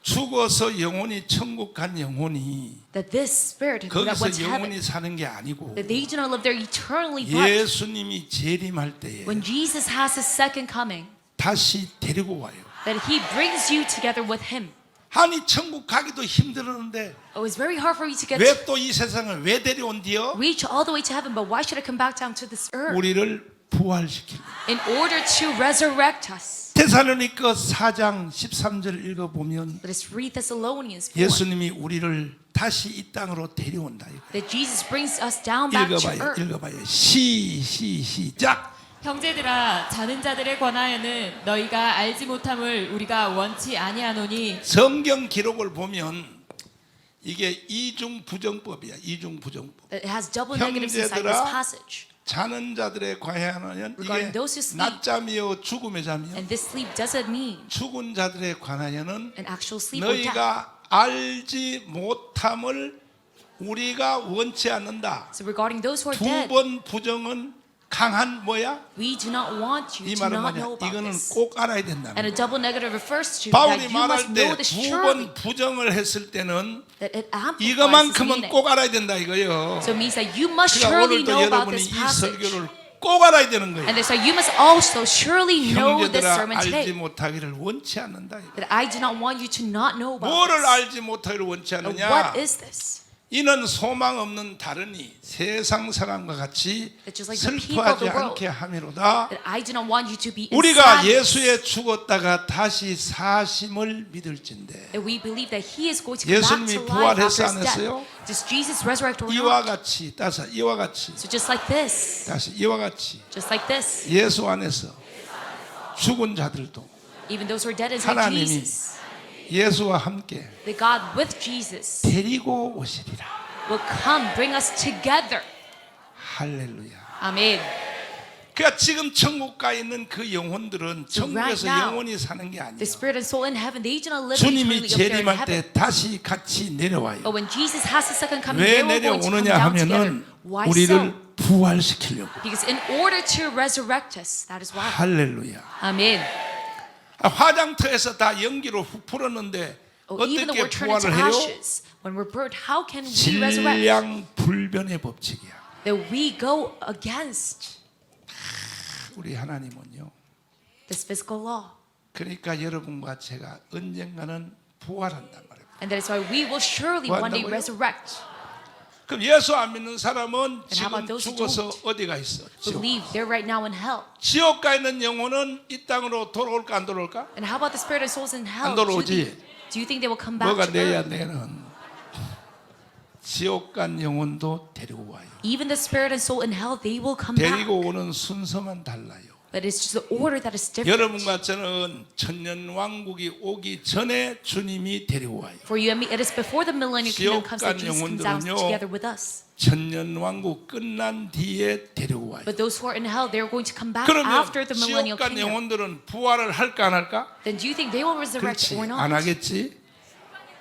Speaker 1: 죽어서 영원히 천국 간 영혼이
Speaker 2: That this spirit that went
Speaker 1: 거기서
Speaker 2: to heaven,
Speaker 1: 영원히 사는 게 아니고
Speaker 2: that they do not live there eternally, but
Speaker 1: 예수님이 재림할 때에
Speaker 2: when Jesus has his second coming,
Speaker 1: 다시 데리고 와요.
Speaker 2: that he brings you together with him.
Speaker 1: 아니 천국 가기도 힘들었는데
Speaker 2: It was very hard for you to get to
Speaker 1: 왜 또 이 세상을 왜 데려온디요?
Speaker 2: reach all the way to heaven, but why should I come back down to this earth?
Speaker 1: 우리를 부활시키는.
Speaker 2: In order to resurrect us.
Speaker 1: 데살로니가 4장 13절 읽어보면
Speaker 2: Let us read Thessalonians 4.
Speaker 1: 예수님이 우리를 다시 이 땅으로 데려온다. 이거.
Speaker 2: That Jesus brings us down back to
Speaker 1: 읽어봐요.
Speaker 2: earth.
Speaker 1: 읽어봐요. 시작.
Speaker 3: 형제들아 자는 자들에 관하여는 너희가 알지 못함을 우리가 원치 아니하노니
Speaker 1: 성경 기록을 보면 이게 이중부정법이야. 이중부정법.
Speaker 2: It has double negatives inside this
Speaker 1: 형제들아,
Speaker 2: passage.
Speaker 1: 자는 자들의 관하여는
Speaker 2: Regarding
Speaker 1: 이게
Speaker 2: those who sleep.
Speaker 1: 낮잠이요 죽음의 잠이요.
Speaker 2: And this sleep doesn't mean
Speaker 1: 죽은 자들의 관하여는
Speaker 2: an actual sleep or death.
Speaker 1: 너희가 알지 못함을 우리가 원치 않는다.
Speaker 2: So regarding those who are
Speaker 1: 두
Speaker 2: dead,
Speaker 1: 번 부정은 강한 뭐야?
Speaker 2: we do not want you
Speaker 1: 이
Speaker 2: to
Speaker 1: 말은
Speaker 2: not
Speaker 1: 뭐냐?
Speaker 2: know about
Speaker 1: 이거는
Speaker 2: this.
Speaker 1: 꼭 알아야 된다.
Speaker 2: And a double negative refers to
Speaker 1: 바울이
Speaker 2: that you must
Speaker 1: 말할
Speaker 2: know
Speaker 1: 때
Speaker 2: this
Speaker 1: 두
Speaker 2: surely,
Speaker 1: 번 부정을 했을 때는
Speaker 2: that it amplifies this
Speaker 1: 이거만큼은
Speaker 2: meaning.
Speaker 1: 꼭 알아야 된다 이거요.
Speaker 2: So it means that you must
Speaker 1: 그러니까
Speaker 2: surely
Speaker 1: 오늘도
Speaker 2: know about
Speaker 1: 여러분이
Speaker 2: this
Speaker 1: 이
Speaker 2: passage.
Speaker 1: 설교를 꼭 알아야 되는 거예요.
Speaker 2: And so you must also surely know this
Speaker 1: 형제들아
Speaker 2: sermon
Speaker 1: 알지
Speaker 2: today.
Speaker 1: 못하기를 원치 않는다. 이거.
Speaker 2: That I do not want you to not know about
Speaker 1: 뭐를
Speaker 2: this.
Speaker 1: 알지 못하기를 원치
Speaker 2: But
Speaker 1: 않느냐?
Speaker 2: what is this?
Speaker 1: 이는 소망 없는 다르니 세상 사람과 같이
Speaker 2: That just like the people of
Speaker 1: 슬퍼하지
Speaker 2: the world,
Speaker 1: 않게 함이로다.
Speaker 2: That I do not want you to be in
Speaker 1: 우리가
Speaker 2: sadness.
Speaker 1: 예수에 죽었다가 다시 사심을 믿을진대.
Speaker 2: That we believe that He is going to come back
Speaker 1: 예수님이
Speaker 2: to life
Speaker 1: 부활했어,
Speaker 2: after
Speaker 1: 안
Speaker 2: His
Speaker 1: 했어요?
Speaker 2: death. Does Jesus resurrect or
Speaker 1: 이와
Speaker 2: not?
Speaker 1: 같이 따서 이와 같이
Speaker 2: So just like this,
Speaker 1: 다시 이와 같이
Speaker 2: just like this,
Speaker 1: 예수 안에서 죽은 자들도
Speaker 2: even those who are dead in
Speaker 1: 하나님이
Speaker 2: Jesus,
Speaker 1: 예수와 함께
Speaker 2: that God with Jesus
Speaker 1: 데리고 오시리라.
Speaker 2: will come, bring us together.
Speaker 1: 할렐루야.
Speaker 2: Amen.
Speaker 1: 그러니까 지금 천국 가 있는 그 영혼들은
Speaker 2: So right
Speaker 1: 천국에서
Speaker 2: now,
Speaker 1: 영원히 사는 게 아니에요.
Speaker 2: The spirit and soul in heaven, they do not live
Speaker 1: 주님이
Speaker 2: eternally up there in
Speaker 1: 재림할
Speaker 2: heaven.
Speaker 1: 때 다시 같이 내려와요.
Speaker 2: But when Jesus has His second coming,
Speaker 1: 왜
Speaker 2: they will going to come
Speaker 1: 내려오느냐
Speaker 2: down together.
Speaker 1: 하면은
Speaker 2: Why
Speaker 1: 우리를
Speaker 2: so?
Speaker 1: 부활시키려고.
Speaker 2: Because in order to resurrect us, that is why.
Speaker 1: 할렐루야.
Speaker 2: Amen.
Speaker 1: 화장터에서 다 연기로 훅 풀었는데
Speaker 2: Even though
Speaker 1: 어떻게
Speaker 2: we're turned into
Speaker 1: 부활을 해요?
Speaker 2: ashes, when we're burnt, how can we resurrect?
Speaker 1: 질량 불변의 법칙이야.
Speaker 2: That we go against
Speaker 1: 우리 하나님은요.
Speaker 2: this physical law.
Speaker 1: 그러니까 여러분과 제가 언젠가는 부활한단 말이에요.
Speaker 2: And that is why we will surely one day
Speaker 1: 한다고요?
Speaker 2: resurrect.
Speaker 1: 그럼 예수 안 믿는 사람은
Speaker 2: how
Speaker 1: 지금
Speaker 2: about those who
Speaker 1: 죽어서
Speaker 2: don't?
Speaker 1: 어디가 있어? 지옥.
Speaker 2: Believe they're right now in hell.
Speaker 1: 지옥 가 있는 영혼은 이 땅으로 돌아올까 안 돌아올까?
Speaker 2: And how about the spirit and souls in hell?
Speaker 1: 안 돌아오지.
Speaker 2: Do you think they will come back
Speaker 1: 뭐가
Speaker 2: to
Speaker 1: 내야
Speaker 2: earth?
Speaker 1: 내는 지옥 간 영혼도 데리고 와요.
Speaker 2: Even the spirit and soul in hell, they will come back.
Speaker 1: 데리고 오는 순서만 달라요.
Speaker 2: But it's just the order that is different.
Speaker 1: 여러분과 저는 천년 왕국이 오기 전에 주님이 데리고 와요.
Speaker 2: For you and me, it is before the millennial kingdom
Speaker 1: 지옥
Speaker 2: comes
Speaker 1: 간
Speaker 2: that Jesus comes down
Speaker 1: 영혼들은요,
Speaker 2: together with us.
Speaker 1: 천년 왕국 끝난 뒤에 데리고 와요.
Speaker 2: But those who are in hell, they're going to come back
Speaker 1: 그러면
Speaker 2: after the
Speaker 1: 지옥
Speaker 2: millennial
Speaker 1: 간
Speaker 2: kingdom.
Speaker 1: 영혼들은 부활을 할까 안 할까?
Speaker 2: Then do you think they will resurrect
Speaker 1: 그렇지.
Speaker 2: or not?
Speaker 1: 안 하겠지.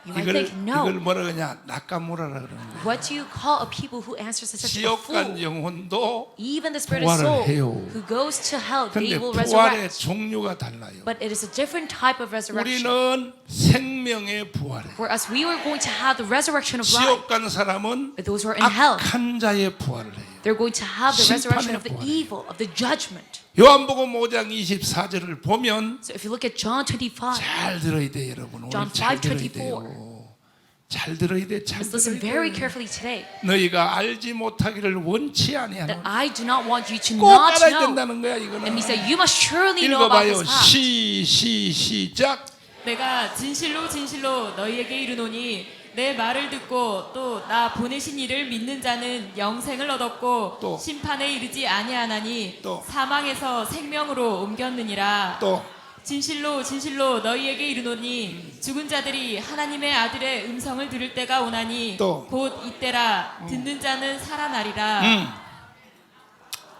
Speaker 2: You might think
Speaker 1: 이걸
Speaker 2: no.
Speaker 1: 뭐라 그러냐? 낙가무라라 그러는 거예요.
Speaker 2: What do you call a people who answers to such a
Speaker 1: 지옥 간
Speaker 2: fool?
Speaker 1: 영혼도
Speaker 2: Even the spirit and
Speaker 1: 부활을
Speaker 2: soul
Speaker 1: 해요.
Speaker 2: who goes to hell,
Speaker 1: 근데
Speaker 2: they will
Speaker 1: 부활의
Speaker 2: resurrect.
Speaker 1: 종류가 달라요.
Speaker 2: But it is a different type of resurrection.
Speaker 1: 우리는 생명의 부활에.
Speaker 2: Whereas we were going to have the resurrection of life.
Speaker 1: 지옥 간 사람은
Speaker 2: But those who are in hell,
Speaker 1: 악한 자의 부활을 해요.
Speaker 2: they're going to have the resurrection of the
Speaker 1: 심판의
Speaker 2: evil, of the judgment.
Speaker 1: 요한복음 5장 24절을 보면
Speaker 2: So if you look at John 25,
Speaker 1: 잘 들어야 돼 여러분. 오늘
Speaker 2: John
Speaker 1: 잘 들어야
Speaker 2: 5:24.
Speaker 1: 돼요. 잘 들어야 돼. 잘
Speaker 2: let's listen
Speaker 1: 들어야
Speaker 2: very
Speaker 1: 돼.
Speaker 2: carefully today.
Speaker 1: 너희가 알지 못하기를 원치
Speaker 2: That
Speaker 1: 아니하노니
Speaker 2: I do not want you to
Speaker 1: 꼭
Speaker 2: not
Speaker 1: 알아야
Speaker 2: know.
Speaker 1: 된다는 거야 이거는.
Speaker 2: And he said, you must surely know about
Speaker 1: 읽어봐요.
Speaker 2: this fact.
Speaker 1: 시작.
Speaker 3: 내가 진실로 진실로 너희에게 이르노니 내 말을 듣고 또 나 보내신 이를 믿는 자는 영생을 얻었고
Speaker 1: 또.
Speaker 3: 심판에 이르지 아니하나니
Speaker 1: 또.
Speaker 3: 사망에서 생명으로 옮겼느니라.
Speaker 1: 또
Speaker 3: 진실로 진실로 너희에게 이르노니 죽은 자들이 하나님의 아들의 음성을 들을 때가 오나니
Speaker 1: 또.
Speaker 3: 곧 이때라. 듣는 자는 살아나리라.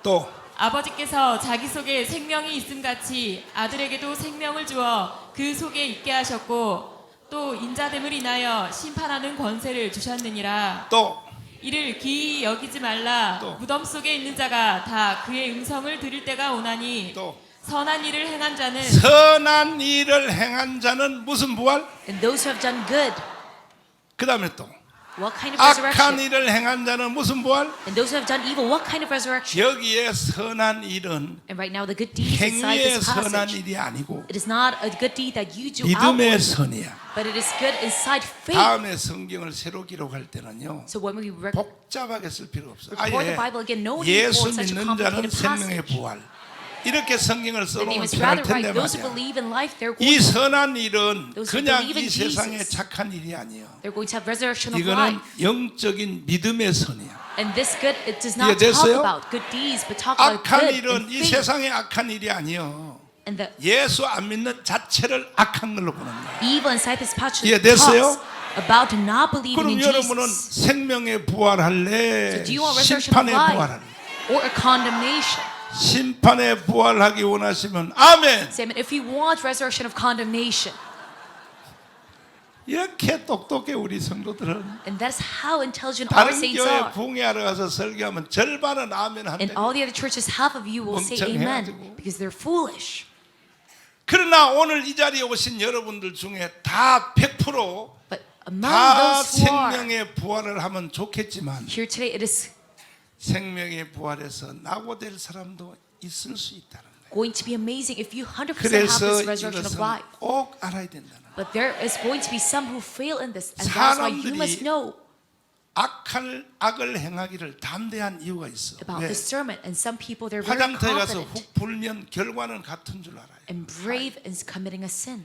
Speaker 1: 또
Speaker 3: 아버지께서 자기 속에 생명이 있음같이 아들에게도 생명을 주어 그 속에 있게 하셨고 또 인자됨을 인하여 심판하는 권세를 주셨느니라.
Speaker 1: 또
Speaker 3: 이를 기이 여기지 말라.
Speaker 1: 또.
Speaker 3: 무덤 속에 있는 자가 다 그의 음성을 들을 때가 오나니
Speaker 1: 또.
Speaker 3: 선한 일을 행한 자는
Speaker 1: 선한 일을 행한 자는 무슨 부활?
Speaker 2: And those who have done good,
Speaker 1: 그 다음에 또
Speaker 2: what kind of
Speaker 1: 악한
Speaker 2: resurrection?
Speaker 1: 일을 행한 자는 무슨 부활?
Speaker 2: And those who have done evil, what kind of resurrection?
Speaker 1: 여기에 선한 일은
Speaker 2: And right now, the good deeds inside
Speaker 1: 행위의
Speaker 2: this
Speaker 1: 선한
Speaker 2: passage,
Speaker 1: 일이 아니고
Speaker 2: it is not a good deed that you do
Speaker 1: 믿음의
Speaker 2: outwardly,
Speaker 1: 선이야.
Speaker 2: but it is good inside faith.
Speaker 1: 다음에 성경을 새로 기록할 때는요
Speaker 2: So when we
Speaker 1: 복잡하게 쓸 필요 없어.
Speaker 2: record
Speaker 1: 아예
Speaker 2: the Bible again, no need
Speaker 1: 예수
Speaker 2: for such a
Speaker 1: 믿는 자는
Speaker 2: complicated
Speaker 1: 생명의
Speaker 2: passage.
Speaker 1: 부활 이렇게 성경을
Speaker 2: The name
Speaker 1: 써놓으면
Speaker 2: is
Speaker 1: 편할
Speaker 2: rather
Speaker 1: 텐데
Speaker 2: right. Those who
Speaker 1: 말이야.
Speaker 2: believe in life, they're
Speaker 1: 이
Speaker 2: going,
Speaker 1: 선한 일은
Speaker 2: Those who
Speaker 1: 그냥
Speaker 2: believe
Speaker 1: 이
Speaker 2: in
Speaker 1: 세상의
Speaker 2: Jesus.
Speaker 1: 착한 일이 아니에요.
Speaker 2: they're going to have resurrection of
Speaker 1: 이거는
Speaker 2: life.
Speaker 1: 영적인 믿음의 선이야.
Speaker 2: And this good, it does not talk
Speaker 1: 이해됐어요?
Speaker 2: about good deeds, but talk about
Speaker 1: 악한
Speaker 2: good
Speaker 1: 일은
Speaker 2: and
Speaker 1: 이
Speaker 2: faith.
Speaker 1: 세상의 악한 일이 아니에요.
Speaker 2: And the
Speaker 1: 예수 안 믿는 자체를 악한 걸로 보는 거예요.
Speaker 2: evil inside this passage
Speaker 1: 이해됐어요?
Speaker 2: talks about not believing
Speaker 1: 그럼
Speaker 2: in
Speaker 1: 여러분은
Speaker 2: Jesus.
Speaker 1: 생명의 부활할래?
Speaker 2: So do you want resurrection of
Speaker 1: 심판의
Speaker 2: life
Speaker 1: 부활할래?
Speaker 2: or a condemnation?
Speaker 1: 심판의 부활하기 원하시면 아멘.
Speaker 2: Say amen. If you want resurrection of condemnation,
Speaker 1: 이렇게 똑똑해 우리 성도들은.
Speaker 2: and that's how intelligent our
Speaker 1: 다른
Speaker 2: saints
Speaker 1: 교회
Speaker 2: are.
Speaker 1: 붕괴하러 가서 설교하면 절반은 아멘
Speaker 2: And
Speaker 1: 한다.
Speaker 2: all the other churches, half of you will say
Speaker 1: 멍청해가지고.
Speaker 2: amen because they're foolish.
Speaker 1: 그러나 오늘 이 자리에 오신 여러분들 중에 다 100%
Speaker 2: But among
Speaker 1: 다
Speaker 2: those who are
Speaker 1: 생명의 부활을 하면 좋겠지만
Speaker 2: here today, it is
Speaker 1: 생명의 부활에서 낙오될 사람도 있을 수 있다는 거예요.
Speaker 2: going to be amazing if you 100% have
Speaker 1: 그래서
Speaker 2: this resurrection of
Speaker 1: 이것은
Speaker 2: life.
Speaker 1: 꼭 알아야 된다는 거예요.
Speaker 2: But there is going to be some who fail in this, and that's why you
Speaker 1: 사람들이
Speaker 2: must know
Speaker 1: 악을 행하기를 담대한 이유가 있어.
Speaker 2: about
Speaker 1: 왜?
Speaker 2: discernment. And some people, they're very
Speaker 1: 화장터에 가서
Speaker 2: confident
Speaker 1: 훅 불면 결과는 같은 줄 알아요.
Speaker 2: and brave in committing a sin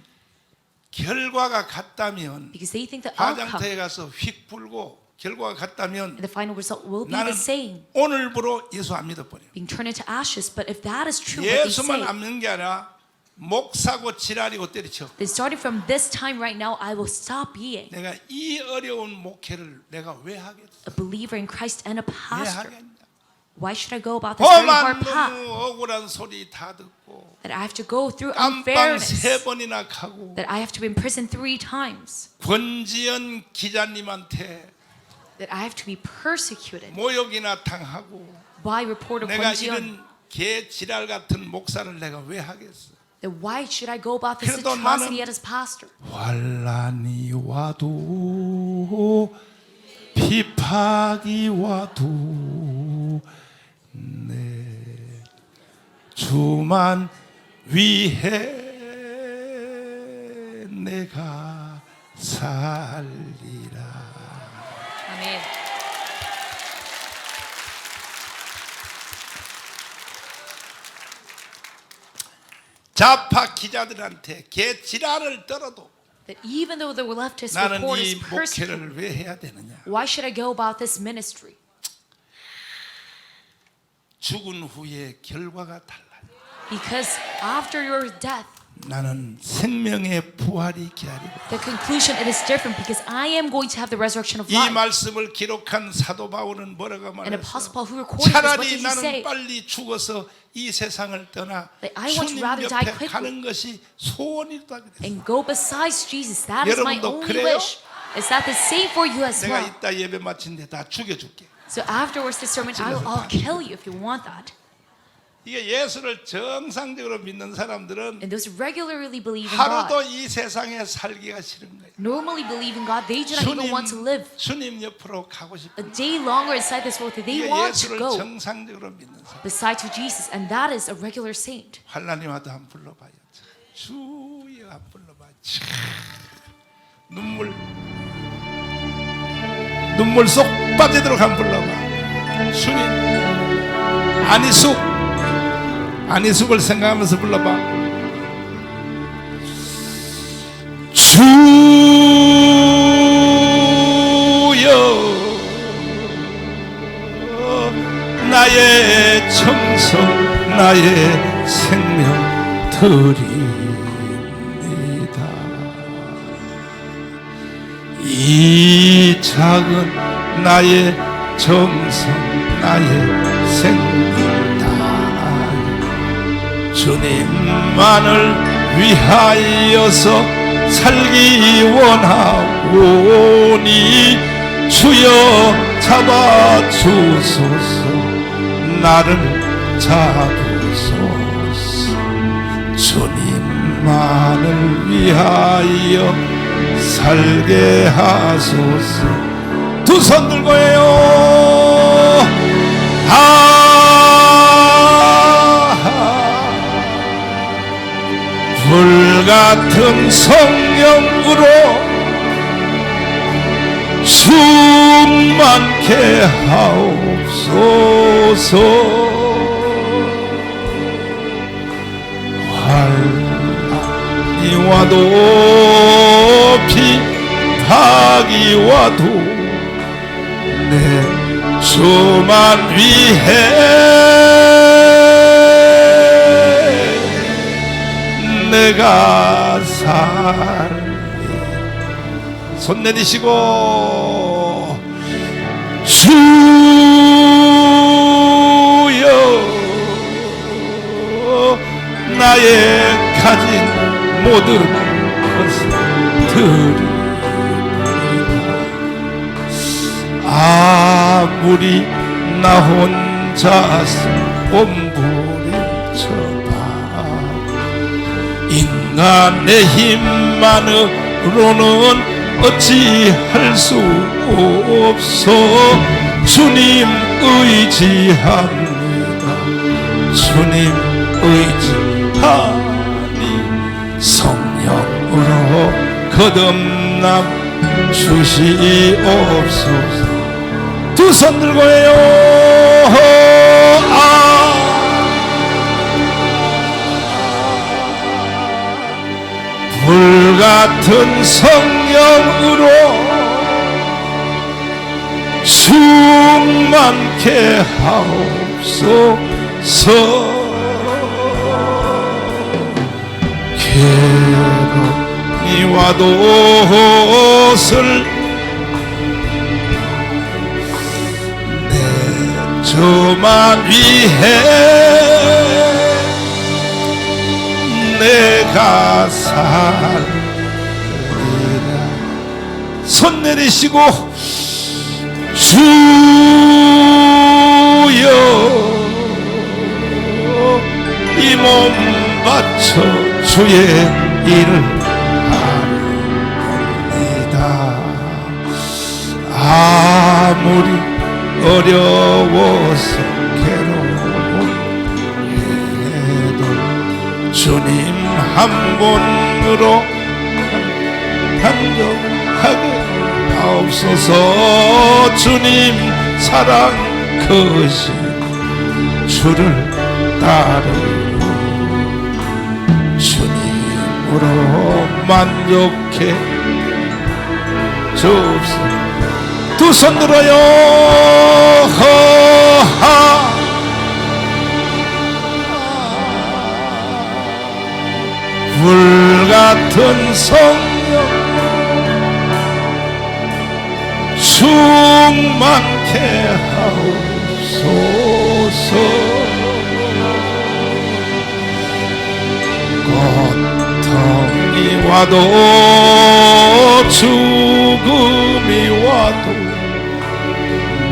Speaker 1: 결과가 같다면
Speaker 2: because they think the outcome
Speaker 1: 화장터에 가서 휙 불고 결과가 같다면
Speaker 2: and the final result will be
Speaker 1: 나는
Speaker 2: the same,
Speaker 1: 오늘부로 예수 안 믿어버려.
Speaker 2: being turned into ashes. But if that is true, what they
Speaker 1: 예수만
Speaker 2: say,
Speaker 1: 안 믿는 게 아니라 목 사고 지랄이고 때리쳐.
Speaker 2: then starting from this time right now, I will stop being
Speaker 1: 내가 이 어려운 목회를 내가 왜 하겠어?
Speaker 2: a believer in Christ and a
Speaker 1: 왜
Speaker 2: pastor.
Speaker 1: 하겠냐?
Speaker 2: Why should I go about this very
Speaker 1: 험한
Speaker 2: hard path
Speaker 1: 너무 억울한 소리 다 듣고
Speaker 2: that I have to go through
Speaker 1: 깜빵
Speaker 2: unfairness,
Speaker 1: 3번이나 가고
Speaker 2: that I have to be in prison 3 times?
Speaker 1: 권지연 기자님한테
Speaker 2: that I have to be persecuted
Speaker 1: 모욕이나 당하고
Speaker 2: by report of
Speaker 1: 내가
Speaker 2: Kwon-jion,
Speaker 1: 이런 개 지랄 같은 목사를 내가 왜 하겠어?
Speaker 2: then why should I go about this
Speaker 1: 그래도
Speaker 2: atrocity
Speaker 1: 나는
Speaker 2: as pastor?
Speaker 1: 환난이 와도 비박이 와도 내 주만 위해 내가 살리라.
Speaker 2: Amen.
Speaker 1: 좌파 기자들한테 개 지랄을 떨어도
Speaker 2: That even though the leftist
Speaker 1: 나는
Speaker 2: reporters
Speaker 1: 이
Speaker 2: persecute,
Speaker 1: 목회를 왜 해야 되느냐?
Speaker 2: why should I go about this ministry?
Speaker 1: 죽은 후에 결과가 달라요.
Speaker 2: Because after your death,
Speaker 1: 나는 생명의 부활이 기다리고
Speaker 2: the conclusion it is different because I am going to have the resurrection of
Speaker 1: 이
Speaker 2: life.
Speaker 1: 말씀을 기록한 사도 바울은 뭐라고
Speaker 2: And Apostle
Speaker 1: 말했어?
Speaker 2: Paul who recorded this, what
Speaker 1: 차라리
Speaker 2: did he
Speaker 1: 나는
Speaker 2: say?
Speaker 1: 빨리 죽어서 이 세상을 떠나
Speaker 2: That I want to
Speaker 1: 주님
Speaker 2: rather die
Speaker 1: 옆에
Speaker 2: quickly
Speaker 1: 가는 것이 소원이다 그랬어.
Speaker 2: and go besides Jesus. That is my
Speaker 1: 여러분도
Speaker 2: only
Speaker 1: 그래요?
Speaker 2: wish. Is that the same for you as
Speaker 1: 내가
Speaker 2: well?
Speaker 1: 이따 예배 마친데 다 죽여줄게.
Speaker 2: So afterwards this sermon, I'll kill you if you want that.
Speaker 1: 이게 예수를 정상적으로 믿는 사람들은
Speaker 2: And those who regularly believe in God,
Speaker 1: 하루도 이 세상에 살기가 싫은 거예요.
Speaker 2: normally believe in God, they do not even want to live
Speaker 1: 주님 옆으로 가고
Speaker 2: a
Speaker 1: 싶어.
Speaker 2: day longer inside this world. They
Speaker 1: 이게
Speaker 2: want to
Speaker 1: 예수를
Speaker 2: go
Speaker 1: 정상적으로 믿는 사람.
Speaker 2: beside to Jesus, and that is a regular saint.
Speaker 1: 환난이 와도 한 불러봐요. 주여 한 불러봐. 참. 눈물 쏙 빠지도록 한 불러봐. 주님 안희숙을 생각하면서 불러봐. 주여 나의 정성 나의 생명 드립니다. 이 작은 나의 정성 나의 생명 다 주님만을 위하여서 살기 원하오니 주여 잡아주소서 나를 잡으소서 주님만을 위하여 살게 하소서. 두 손 들고 해요. 불같은 성령으로 충만케 하옵소서. 환난이 와도 비박이 와도 내 주만 위해 내가 살리. 손 내리시고 주여 나의 가진 모든 것을 드립니다. 아무리 나 혼자서 몸부림쳐봐 인간의 힘만으로는 어찌할 수 없어. 주님 의지합니다. 주님 의지하니 성령으로 거듭남 주시옵소서. 두 손 들고 해요. 불같은 성령으로 충만케 하옵소서. 괴로움이 와도 슬 내 주만 위해 내가 살리라. 손 내리시고 주여 이 몸 바쳐 주의 일을 합니다. 아무리 어려워서 괴로워해도 주님 한 분으로 단정하게 하옵소서. 주님 사랑 크신 주를 따르고 주님으로 만족해 주옵소서. 두 손 들어요. 허하. 불같은 성령 충만케 하옵소서. 고통이 와도 죽음이 와도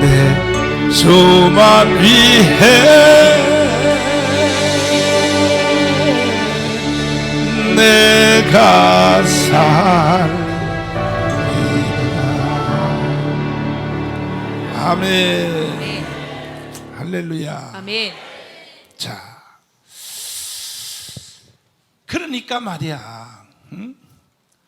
Speaker 1: 내 주만 위해 내가 살리라. 아멘. 할렐루야.
Speaker 2: Amen.
Speaker 1: 자, 그러니까 말이야, 응?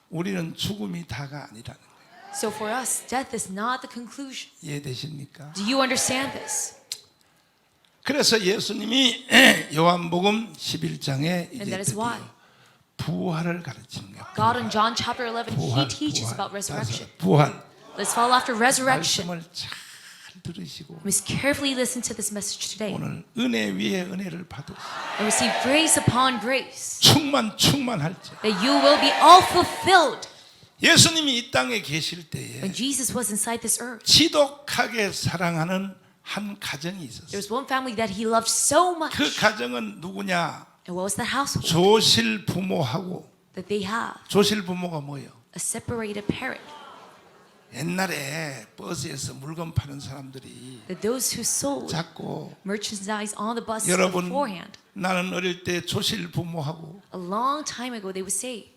Speaker 1: 우리는 죽음이 다가 아니라는 거예요.
Speaker 2: So for us, death is not the conclusion.
Speaker 1: 이해되십니까?
Speaker 2: Do you understand this?
Speaker 1: 그래서 예수님이 요한복음 11장에
Speaker 2: And
Speaker 1: 이제
Speaker 2: that is why
Speaker 1: 드디어 부활을 가르치는 거예요.
Speaker 2: God in John chapter 11, He
Speaker 1: 부활,
Speaker 2: teaches
Speaker 1: 부활.
Speaker 2: about resurrection.
Speaker 1: 부활.
Speaker 2: Let's follow after resurrection.
Speaker 1: 말씀을 잘 들으시고
Speaker 2: We must carefully listen to this message today
Speaker 1: 오늘 은혜 위에 은혜를 받으시고
Speaker 2: and receive grace upon grace,
Speaker 1: 충만할지.
Speaker 2: that you will be all fulfilled.
Speaker 1: 예수님이 이 땅에 계실 때에
Speaker 2: When Jesus was inside this earth,
Speaker 1: 지독하게 사랑하는 한 가정이
Speaker 2: there
Speaker 1: 있었어요.
Speaker 2: was one family that He loved so much.
Speaker 1: 그 가정은 누구냐?
Speaker 2: And what was that household?
Speaker 1: 조실 부모하고,
Speaker 2: That they have
Speaker 1: 조실 부모가 뭐예요?
Speaker 2: a separated parent.
Speaker 1: 옛날에 버스에서 물건 파는 사람들이
Speaker 2: That those who sold
Speaker 1: 자꾸
Speaker 2: merchandise on the bus
Speaker 1: 여러분,
Speaker 2: beforehand,
Speaker 1: 나는 어릴 때 조실 부모하고
Speaker 2: a long time ago, they would say,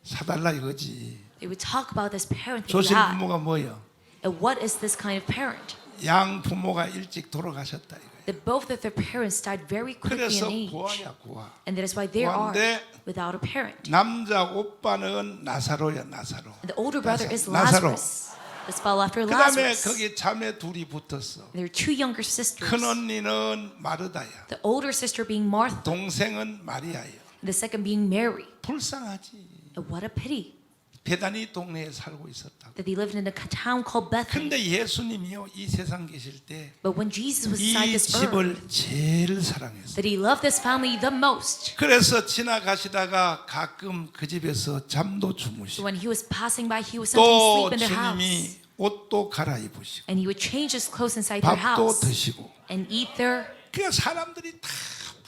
Speaker 1: 사달라 이거지.
Speaker 2: they would talk about this parent that
Speaker 1: 조실
Speaker 2: you had.
Speaker 1: 부모가 뭐예요?
Speaker 2: And what is this kind of parent?
Speaker 1: 양 부모가 일찍 돌아가셨다 이거예요.
Speaker 2: That both of their parents died very quickly
Speaker 1: 그래서
Speaker 2: in age.
Speaker 1: 고아야 고아.
Speaker 2: And that is why they are
Speaker 1: 고아인데
Speaker 2: without a parent.
Speaker 1: 남자 오빠는 나사로야 나사로.
Speaker 2: And the older brother is
Speaker 1: 나사로.
Speaker 2: Lazarus. Let's follow after
Speaker 1: 그 다음에
Speaker 2: Lazarus.
Speaker 1: 거기 자매 둘이 붙었어.
Speaker 2: There are two younger sisters.
Speaker 1: 큰 언니는 마르다야.
Speaker 2: The older sister being Martha,
Speaker 1: 동생은 마리아예요.
Speaker 2: and the second being Mary.
Speaker 1: 불쌍하지.
Speaker 2: And what a pity
Speaker 1: 베다니 동네에 살고 있었다고.
Speaker 2: that they lived in a town called Bethany.
Speaker 1: 근데 예수님이요 이 세상 계실 때
Speaker 2: But when Jesus was inside
Speaker 1: 이
Speaker 2: this earth,
Speaker 1: 집을 제일 사랑했어요.
Speaker 2: that He loved this family the most.
Speaker 1: 그래서 지나가시다가 가끔 그 집에서 잠도
Speaker 2: So
Speaker 1: 주무시고
Speaker 2: when He was passing by, He would sometimes
Speaker 1: 또
Speaker 2: sleep in their house.
Speaker 1: 주님이 옷도 갈아입으시고
Speaker 2: And He would change His clothes inside their
Speaker 1: 밥도
Speaker 2: house
Speaker 1: 드시고
Speaker 2: and eat there.
Speaker 1: 그 사람들이 다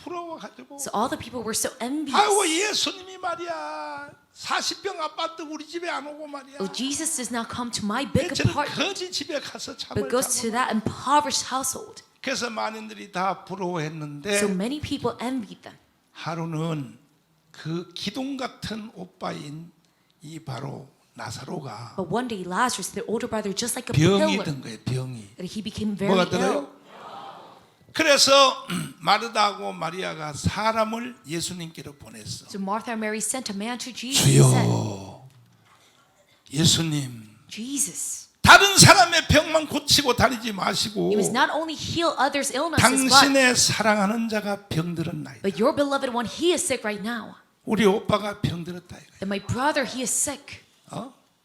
Speaker 1: 부러워가지고
Speaker 2: So all the people were so envious.
Speaker 1: 아이고 예수님이 말이야 40평 아파트 우리 집에 안 오고 말이야
Speaker 2: Oh, Jesus does not come to my big
Speaker 1: 저는
Speaker 2: apartment,
Speaker 1: 거지 집에 가서 잠을
Speaker 2: but goes to
Speaker 1: 자고
Speaker 2: that impoverished household.
Speaker 1: 그래서 많은들이 다 부러워했는데
Speaker 2: So many people envied them.
Speaker 1: 하루는 그 기둥 같은 오빠인 이 바로 나사로가
Speaker 2: But one day, Lazarus, their older brother, just like a
Speaker 1: 병이
Speaker 2: pillar,
Speaker 1: 든 거예요 병이
Speaker 2: that he became very
Speaker 1: 뭐가
Speaker 2: ill.
Speaker 1: 들어요? 그래서 마르다하고 마리아가 사람을 예수님께로 보냈어.
Speaker 2: So Martha and Mary sent a man to Jesus and said,
Speaker 1: 주여, 예수님,
Speaker 2: Jesus,
Speaker 1: 다른 사람의 병만 고치고 다니지 마시고
Speaker 2: you must not only heal others' illnesses, but,
Speaker 1: 당신의 사랑하는 자가 병들은 나이다.
Speaker 2: but your beloved one, he is sick right now.
Speaker 1: 우리 오빠가 병들었다 이거야.
Speaker 2: And my brother, he is sick.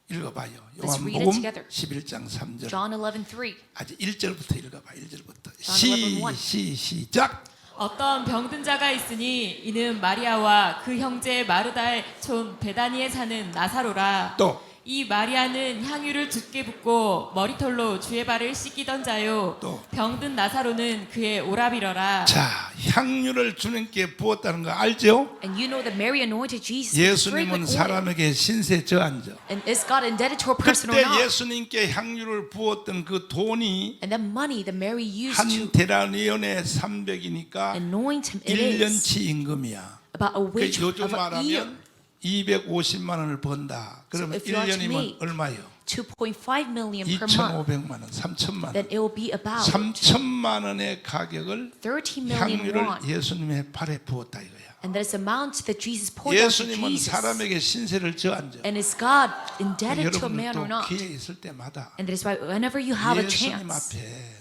Speaker 1: 읽어봐요.
Speaker 2: Let's read it
Speaker 1: 요한복음
Speaker 2: together.
Speaker 1: 11장 3절.
Speaker 2: John 11:3.
Speaker 1: 아직 1절부터 읽어봐. 1절부터.
Speaker 2: John 11:1.
Speaker 1: 시작.
Speaker 3: 어떤 병든 자가 있으니 이는 마리아와 그 형제 마르다의 촌 베다니에 사는 나사로라.
Speaker 1: 또
Speaker 3: 이 마리아는 향유를 두께 붓고 머리털로 주의 발을 씻기던 자요.
Speaker 1: 또.
Speaker 3: 병든 나사로는 그의 오라비러라.
Speaker 1: 자, 향유를 주님께 부었다는 거 알죠?
Speaker 2: And you know that Mary anointed Jesus with
Speaker 1: 예수님은
Speaker 2: fragrant oil.
Speaker 1: 사람에게 신세 저안죠.
Speaker 2: And is God indebted to a person or
Speaker 1: 그때
Speaker 2: not?
Speaker 1: 예수님께 향유를 부었던 그 돈이
Speaker 2: And that money that Mary used
Speaker 1: 한
Speaker 2: to
Speaker 1: 데나리온에 300이니까
Speaker 2: anoint him, it is
Speaker 1: 1년치 임금이야.
Speaker 2: about a
Speaker 1: 그
Speaker 2: wage
Speaker 1: 요즘
Speaker 2: of a year.
Speaker 1: 말하면 250만 원을 번다. 그러면
Speaker 2: if you are to
Speaker 1: 1년이면
Speaker 2: make
Speaker 1: 얼마요?
Speaker 2: 2.5 million per month.
Speaker 1: 2,500만 원, 3천만
Speaker 2: Then
Speaker 1: 원.
Speaker 2: it will be about
Speaker 1: 3천만 원의 가격을
Speaker 2: 30 million
Speaker 1: 향유를
Speaker 2: won.
Speaker 1: 예수님의 발에 부었다 이거야.
Speaker 2: And that is the amount that Jesus poured out to
Speaker 1: 예수님은
Speaker 2: Jesus.
Speaker 1: 사람에게 신세를 져안죠.
Speaker 2: And is God indebted to a man or
Speaker 1: 여러분들도
Speaker 2: not?
Speaker 1: 기회 있을 때마다
Speaker 2: And that is why whenever you have a
Speaker 1: 예수님
Speaker 2: chance,
Speaker 1: 앞에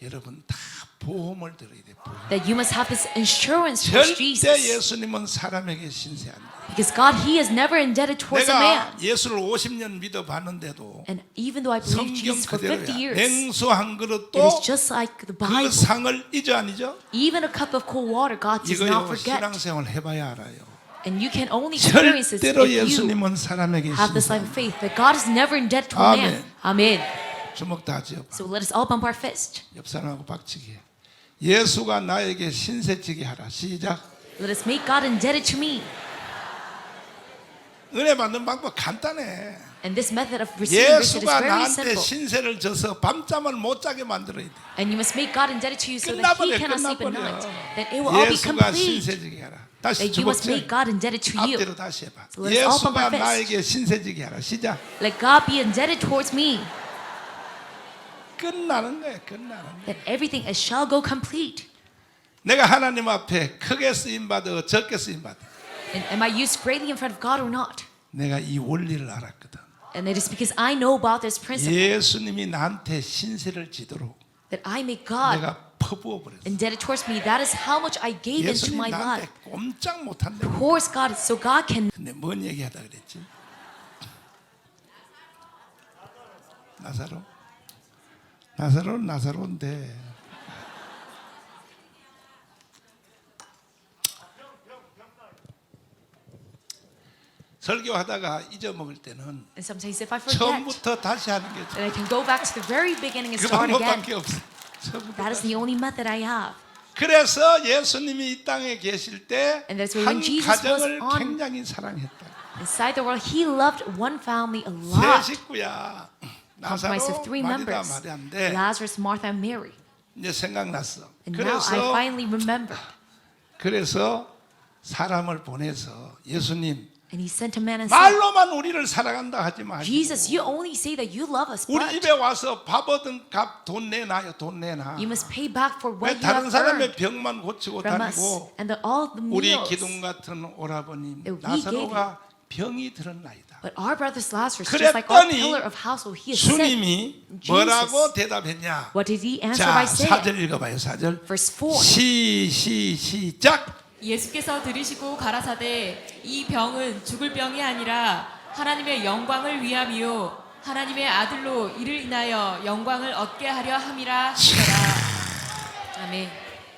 Speaker 1: 여러분 다 보험을 들어야 돼. 보험.
Speaker 2: that you must have this insurance for
Speaker 1: 절대
Speaker 2: Jesus.
Speaker 1: 예수님은 사람에게 신세 안 돼.
Speaker 2: Because God, He is never indebted towards a man.
Speaker 1: 내가 예수를 50년 믿어봤는데도
Speaker 2: And even though I believe
Speaker 1: 성경
Speaker 2: Jesus for 50
Speaker 1: 그대로야.
Speaker 2: years,
Speaker 1: 냉수 한 그릇도
Speaker 2: it is just like the
Speaker 1: 그
Speaker 2: Bible.
Speaker 1: 상을 잊어 아니죠?
Speaker 2: Even a cup of cold water, God does not
Speaker 1: 이거요
Speaker 2: forget.
Speaker 1: 신앙생활 해봐야 알아요.
Speaker 2: And you can only experience this
Speaker 1: 절대로
Speaker 2: if you
Speaker 1: 예수님은 사람에게
Speaker 2: have this
Speaker 1: 신세
Speaker 2: life
Speaker 1: 안
Speaker 2: of
Speaker 1: 돼.
Speaker 2: faith. That God is never indebted to a man. Amen.
Speaker 1: 주먹 다 지어.
Speaker 2: So let us all bump our fist.
Speaker 1: 옆 사람하고 박치기. 예수가 나에게 신세지게 하라. 시작.
Speaker 2: Let us make God indebted to me.
Speaker 1: 은혜 받는 방법 간단해.
Speaker 2: And this method of receiving grace is
Speaker 1: 예수가
Speaker 2: very
Speaker 1: 나한테
Speaker 2: simple.
Speaker 1: 신세를 져서 밤잠을 못 자게 만들어야 돼.
Speaker 2: And you must make God indebted to you so that He
Speaker 1: 끝나버려,
Speaker 2: cannot sleep at
Speaker 1: 끝나버려.
Speaker 2: night. That it will all be
Speaker 1: 예수가
Speaker 2: complete.
Speaker 1: 신세지게 하라. 다시
Speaker 2: That you must make
Speaker 1: 주먹질.
Speaker 2: God indebted to you.
Speaker 1: 앞뒤로 다시 해봐.
Speaker 2: So let us all bump
Speaker 1: 예수가
Speaker 2: our fist.
Speaker 1: 나에게 신세지게 하라. 시작.
Speaker 2: Let God be indebted towards me.
Speaker 1: 끝나는 거야. 끝나는 거야.
Speaker 2: That everything it shall go complete.
Speaker 1: 내가 하나님 앞에 크게 쓰임 받아 적게 쓰임 받아.
Speaker 2: And am I used greatly in front of God or not?
Speaker 1: 내가 이 원리를 알았거든.
Speaker 2: And it is because I know about this principle
Speaker 1: 예수님이 나한테 신세를 지도록
Speaker 2: that I make God
Speaker 1: 내가 퍼부어 버렸어.
Speaker 2: indebted towards me. That is how much I gave into
Speaker 1: 예수님
Speaker 2: my
Speaker 1: 나한테
Speaker 2: life.
Speaker 1: 꼼짝 못한다.
Speaker 2: Towards God, so God can.
Speaker 1: 근데 뭔 얘기하다 그랬지? 나사로인데 설교하다가 잊어먹을 때는
Speaker 2: And sometimes if I forget,
Speaker 1: 처음부터 다시 하는 게
Speaker 2: then I can go back to the very beginning and
Speaker 1: 그
Speaker 2: start again.
Speaker 1: 방법밖에 없어. 처음부터
Speaker 2: That is
Speaker 1: 다시.
Speaker 2: the only method I have.
Speaker 1: 그래서 예수님이 이 땅에 계실 때
Speaker 2: And that's why
Speaker 1: 한
Speaker 2: when Jesus was
Speaker 1: 가정을
Speaker 2: on-
Speaker 1: 굉장히 사랑했다.
Speaker 2: Inside the world, He loved one family a
Speaker 1: 세
Speaker 2: lot.
Speaker 1: 식구야.
Speaker 2: Comprised
Speaker 1: 나사로,
Speaker 2: of three
Speaker 1: 마리다,
Speaker 2: members:
Speaker 1: 마리아인데
Speaker 2: Lazarus, Martha, and Mary.
Speaker 1: 이제 생각났어.
Speaker 2: And now I
Speaker 1: 그래서
Speaker 2: finally remembered.
Speaker 1: 사람을 보내서 예수님
Speaker 2: And He sent a man and said,
Speaker 1: 말로만 우리를 사랑한다 하지 마시고
Speaker 2: Jesus, you only say that you love us,
Speaker 1: 우리
Speaker 2: but
Speaker 1: 집에 와서 밥 얻은 값 돈 내놔요. 돈 내놔.
Speaker 2: you must pay back for
Speaker 1: 왜
Speaker 2: what you
Speaker 1: 다른
Speaker 2: have
Speaker 1: 사람의
Speaker 2: earned
Speaker 1: 병만 고치고
Speaker 2: from us.
Speaker 1: 다니고
Speaker 2: And all the
Speaker 1: 우리
Speaker 2: meals.
Speaker 1: 기둥 같은 오라버님
Speaker 2: that we
Speaker 1: 나사로가 병이 들었나이다.
Speaker 2: But our brothers Lazarus, just like our
Speaker 1: 그랬더니
Speaker 2: pillar of household, he is sick.
Speaker 1: 주님이 뭐라고 대답했냐?
Speaker 2: What did he answer
Speaker 1: 자,
Speaker 2: by saying?
Speaker 1: 4절 읽어봐요. 4절.
Speaker 2: Verse 4.
Speaker 1: 시작.
Speaker 3: 예수께서 들으시고 가라사대 이 병은 죽을 병이 아니라 하나님의 영광을 위함이요 하나님의 아들로 이를 인하여 영광을 얻게 하려 함이라 하더라.
Speaker 2: Amen.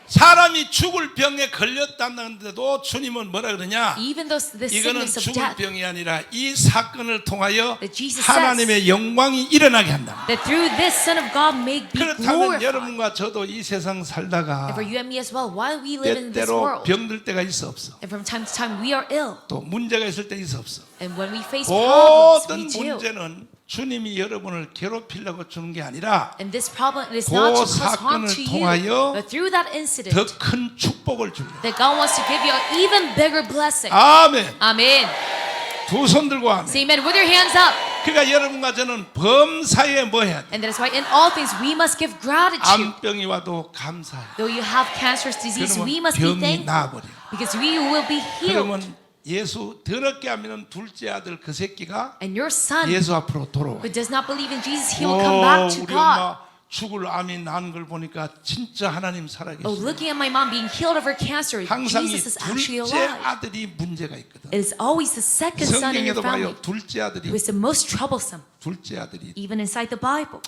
Speaker 1: 사람이 죽을 병에 걸렸다는데도 주님은 뭐라 그러냐?
Speaker 2: Even though the
Speaker 1: 이거는
Speaker 2: sickness of
Speaker 1: 죽을
Speaker 2: death,
Speaker 1: 병이 아니라 이 사건을 통하여
Speaker 2: That Jesus
Speaker 1: 하나님의 영광이 일어나게 한다.
Speaker 2: that through this Son of God may be
Speaker 1: 그렇다면
Speaker 2: glorified.
Speaker 1: 여러분과 저도 이 세상 살다가
Speaker 2: And for you and me as well, while we live in this
Speaker 1: 때때로
Speaker 2: world,
Speaker 1: 병들 때가 있어 없어.
Speaker 2: and from time to time we are ill,
Speaker 1: 또 문제가 있을 때 있어 없어.
Speaker 2: and when we face problems,
Speaker 1: 모든
Speaker 2: we do.
Speaker 1: 문제는 주님이 여러분을 괴롭히려고 주는 게 아니라
Speaker 2: And this problem is
Speaker 1: 그
Speaker 2: not to cause harm
Speaker 1: 사건을
Speaker 2: to you,
Speaker 1: 통하여
Speaker 2: but through that incident,
Speaker 1: 더 큰 축복을 주려.
Speaker 2: that God wants to give you an even bigger blessing.
Speaker 1: 아멘.
Speaker 2: Amen.
Speaker 1: 두 손 들고 아멘.
Speaker 2: Say amen with your hands up.
Speaker 1: 그러니까 여러분과 저는 범사에 뭐 해야 돼?
Speaker 2: And that is why in all things we must give gratitude.
Speaker 1: 암병이 와도 감사해.
Speaker 2: Though you have cancerous disease, we
Speaker 1: 그러면
Speaker 2: must be
Speaker 1: 병이
Speaker 2: thankful
Speaker 1: 나아버려.
Speaker 2: because we will be healed.
Speaker 1: 그러면 예수 더럽게 하면 둘째 아들 그 새끼가
Speaker 2: And your son
Speaker 1: 예수 앞으로 돌아와.
Speaker 2: who does not believe in Jesus, he will come back to
Speaker 1: 우리
Speaker 2: God.
Speaker 1: 엄마 죽을 암이 난 걸 보니까 진짜 하나님
Speaker 2: Oh,
Speaker 1: 살아계시네.
Speaker 2: looking at my mom being healed of her cancer,
Speaker 1: 항상 이
Speaker 2: Jesus is actually
Speaker 1: 둘째
Speaker 2: alive.
Speaker 1: 아들이 문제가 있거든.
Speaker 2: It is always the second son in your
Speaker 1: 성경에도
Speaker 2: family
Speaker 1: 봐요. 둘째 아들이
Speaker 2: who is the most troublesome,
Speaker 1: 둘째 아들이
Speaker 2: even inside the Bible.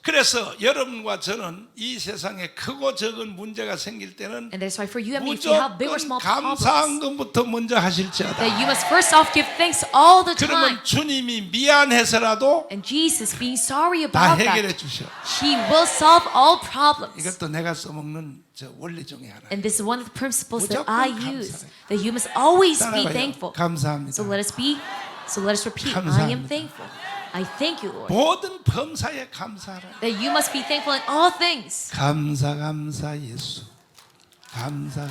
Speaker 1: 그래서 여러분과 저는 이 세상에 크고 작은 문제가 생길 때는
Speaker 2: And that's why for you and me, if you have big or
Speaker 1: 무조건
Speaker 2: small
Speaker 1: 감사한
Speaker 2: problems,
Speaker 1: 것부터 먼저 하실지어다.
Speaker 2: that you must first off give thanks all the time.
Speaker 1: 그러면 주님이 미안해서라도
Speaker 2: And Jesus, being sorry
Speaker 1: 다
Speaker 2: about
Speaker 1: 해결해
Speaker 2: that,
Speaker 1: 주셔.
Speaker 2: He will solve all problems.
Speaker 1: 이것도 내가 써먹는 저 원리 중에 하나.
Speaker 2: And this is one of the principles that
Speaker 1: 무조건
Speaker 2: I use, that you must always be thankful.
Speaker 1: 감사합니다.
Speaker 2: So let us repeat, I am
Speaker 1: 감사합니다.
Speaker 2: thankful. I thank you, Lord.
Speaker 1: 모든 범사에 감사하라.
Speaker 2: That you must be thankful in all things.
Speaker 1: 감사 예수. 감사.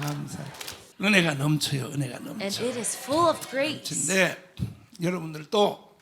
Speaker 1: 은혜가 넘쳐요. 은혜가
Speaker 2: And
Speaker 1: 넘쳐.
Speaker 2: it is full of grace.
Speaker 1: 근데 여러분들도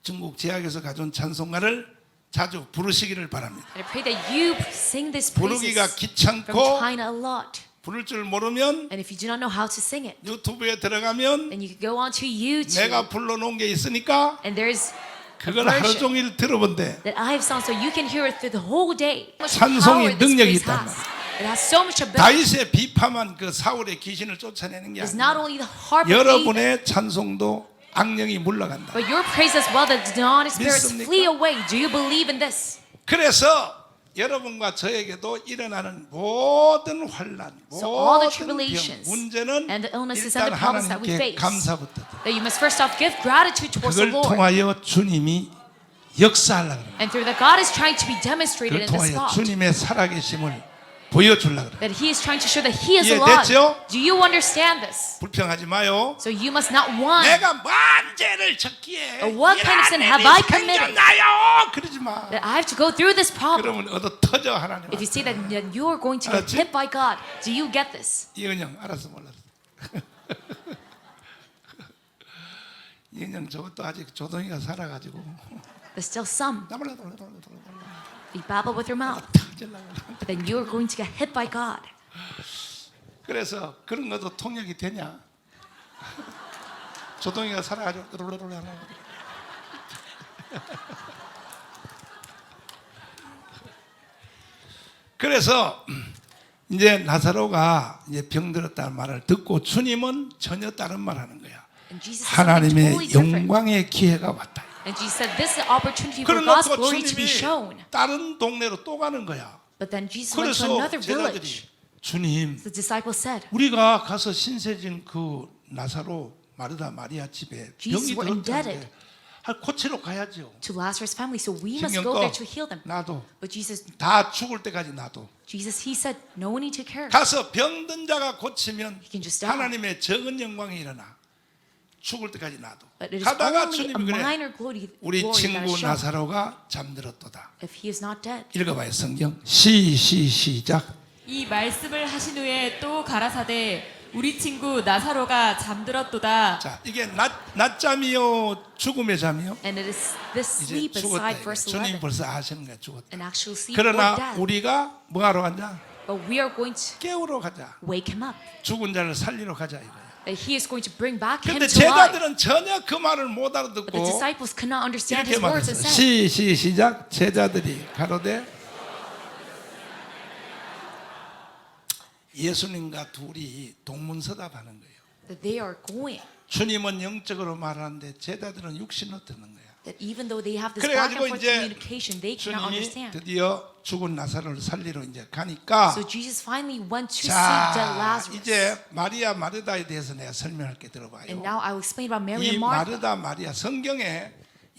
Speaker 1: 중국 지역에서 가져온 찬송가를 자주 부르시기를 바랍니다.
Speaker 2: And I pray that you sing this
Speaker 1: 부르기가
Speaker 2: praises
Speaker 1: 귀찮고
Speaker 2: from China a lot.
Speaker 1: 부를 줄 모르면
Speaker 2: And if you do not know how to sing it,
Speaker 1: 유튜브에 들어가면
Speaker 2: then you can go onto YouTube.
Speaker 1: 내가 불러놓은 게 있으니까
Speaker 2: And there's a
Speaker 1: 그걸 하루
Speaker 2: version
Speaker 1: 종일 들어본대.
Speaker 2: that I have sung, so you can hear it through the whole day. How much
Speaker 1: 찬송이
Speaker 2: power this
Speaker 1: 능력이
Speaker 2: praise
Speaker 1: 있단
Speaker 2: has.
Speaker 1: 말이야.
Speaker 2: It has so much ability.
Speaker 1: 다윗의 비파만 그 사울의 귀신을 쫓아내는 게
Speaker 2: It's not
Speaker 1: 아니야.
Speaker 2: only the harp of David,
Speaker 1: 여러분의 찬송도 악령이 물러간다.
Speaker 2: but your praise as well, that the demonic spirits
Speaker 1: 믿습니까?
Speaker 2: flee away. Do you believe in this?
Speaker 1: 그래서 여러분과 저에게도 일어나는 모든 환란,
Speaker 2: So all the
Speaker 1: 모든 병,
Speaker 2: tribulations
Speaker 1: 문제는
Speaker 2: and the illnesses and
Speaker 1: 일단
Speaker 2: the problems that we
Speaker 1: 하나님께
Speaker 2: face,
Speaker 1: 감사부터.
Speaker 2: that you must first off give gratitude towards the
Speaker 1: 그걸
Speaker 2: Lord.
Speaker 1: 통하여 주님이 역사하려고 합니다.
Speaker 2: And through that, God is trying to be demonstrated
Speaker 1: 그걸
Speaker 2: in the
Speaker 1: 통하여
Speaker 2: spot.
Speaker 1: 주님의 살아계심을 보여주려고 합니다.
Speaker 2: That He is trying to show that He is alive.
Speaker 1: 이해됐죠?
Speaker 2: Do you understand this?
Speaker 1: 불평하지 마요.
Speaker 2: So you must not want.
Speaker 1: 내가 뭔 죄를 졌기에
Speaker 2: What kind of sin have I committed?
Speaker 1: 생겼나요? 그러지 마.
Speaker 2: That I have to go through this problem.
Speaker 1: 그러면 얻어 터져 하나님.
Speaker 2: If you say that you are going to get
Speaker 1: 알았지?
Speaker 2: hit by God, do you get this?
Speaker 1: 이은영 알았어 몰랐어. 이은영 저것도 아직 조동이가 살아가지고
Speaker 2: There's still some.
Speaker 1: 나 몰라.
Speaker 2: You babble with your mouth,
Speaker 1: 터질라고.
Speaker 2: but then you are going to get hit by God.
Speaker 1: 그래서 그런 것도 통역이 되냐? 조동이가 살아가지고 그래서 이제 나사로가 이제 병들었다는 말을 듣고 주님은 전혀 다른 말 하는 거야.
Speaker 2: And Jesus said something
Speaker 1: 하나님의
Speaker 2: totally different.
Speaker 1: 영광의 기회가 왔다.
Speaker 2: And Jesus said, this is an opportunity for God's
Speaker 1: 그래놓고
Speaker 2: glory to be shown.
Speaker 1: 주님이 다른 동네로 또 가는 거야.
Speaker 2: But then Jesus went to
Speaker 1: 그래서
Speaker 2: another
Speaker 1: 제자들이
Speaker 2: village.
Speaker 1: 주님
Speaker 2: The disciples said,
Speaker 1: 우리가 가서 신세진 그 나사로 마르다 마리아 집에
Speaker 2: Jesus
Speaker 1: 병이
Speaker 2: were indebted.
Speaker 1: 들었다는데 고치러 가야죠.
Speaker 2: to Lazarus' family, so we must
Speaker 1: 신경
Speaker 2: go
Speaker 1: 꺼.
Speaker 2: there to heal them.
Speaker 1: 나도
Speaker 2: But Jesus,
Speaker 1: 다 죽을 때까지 나도
Speaker 2: he said, no one need to care.
Speaker 1: 가서 병든 자가 고치면
Speaker 2: He can just die.
Speaker 1: 하나님의 적은 영광이 일어나. 죽을 때까지 나도.
Speaker 2: But it is
Speaker 1: 가다가
Speaker 2: only a
Speaker 1: 주님이 그래.
Speaker 2: minor glory
Speaker 1: 우리
Speaker 2: that
Speaker 1: 친구
Speaker 2: is shown
Speaker 1: 나사로가 잠들었도다.
Speaker 2: if he is not dead.
Speaker 1: 읽어봐요 성경. 시작.
Speaker 3: 이 말씀을 하신 후에 또 가라사대 우리 친구 나사로가 잠들었도다.
Speaker 1: 자 이게 낮잠이요 죽음의 잠이요.
Speaker 2: And it is this
Speaker 1: 이제
Speaker 2: sleep
Speaker 1: 죽었다.
Speaker 2: aside
Speaker 1: 이거야.
Speaker 2: verse
Speaker 1: 주님
Speaker 2: 11.
Speaker 1: 벌써 아시는 거야 죽었다.
Speaker 2: An actual sleep or
Speaker 1: 그러나
Speaker 2: death.
Speaker 1: 우리가 뭐하러 가냐?
Speaker 2: But we are going to
Speaker 1: 깨우러 가자.
Speaker 2: wake him up.
Speaker 1: 죽은 자를 살리러 가자 이거야.
Speaker 2: That he is going to bring back him
Speaker 1: 그런데
Speaker 2: to life.
Speaker 1: 제자들은 전혀 그 말을 못
Speaker 2: But the
Speaker 1: 알아듣고
Speaker 2: disciples could not understand
Speaker 1: 이렇게
Speaker 2: his words
Speaker 1: 말했어.
Speaker 2: and said,
Speaker 1: 시작. 제자들이 가로되 예수님과 둘이 동문서답하는 거예요.
Speaker 2: that they are going.
Speaker 1: 주님은 영적으로 말하는데 제자들은 육신으로 듣는 거야.
Speaker 2: That even though they have this back and
Speaker 1: 그래가지고
Speaker 2: forth
Speaker 1: 이제
Speaker 2: communication, they cannot
Speaker 1: 주님이
Speaker 2: understand.
Speaker 1: 드디어 죽은 나사로를 살리러 이제 가니까
Speaker 2: So Jesus finally went to see
Speaker 1: 자
Speaker 2: dead Lazarus.
Speaker 1: 이제 마리아 마르다에 대해서 내가 설명할 게 들어봐요.
Speaker 2: And now I will explain about Mary
Speaker 1: 이
Speaker 2: and Martha.
Speaker 1: 마르다 마리아 성경에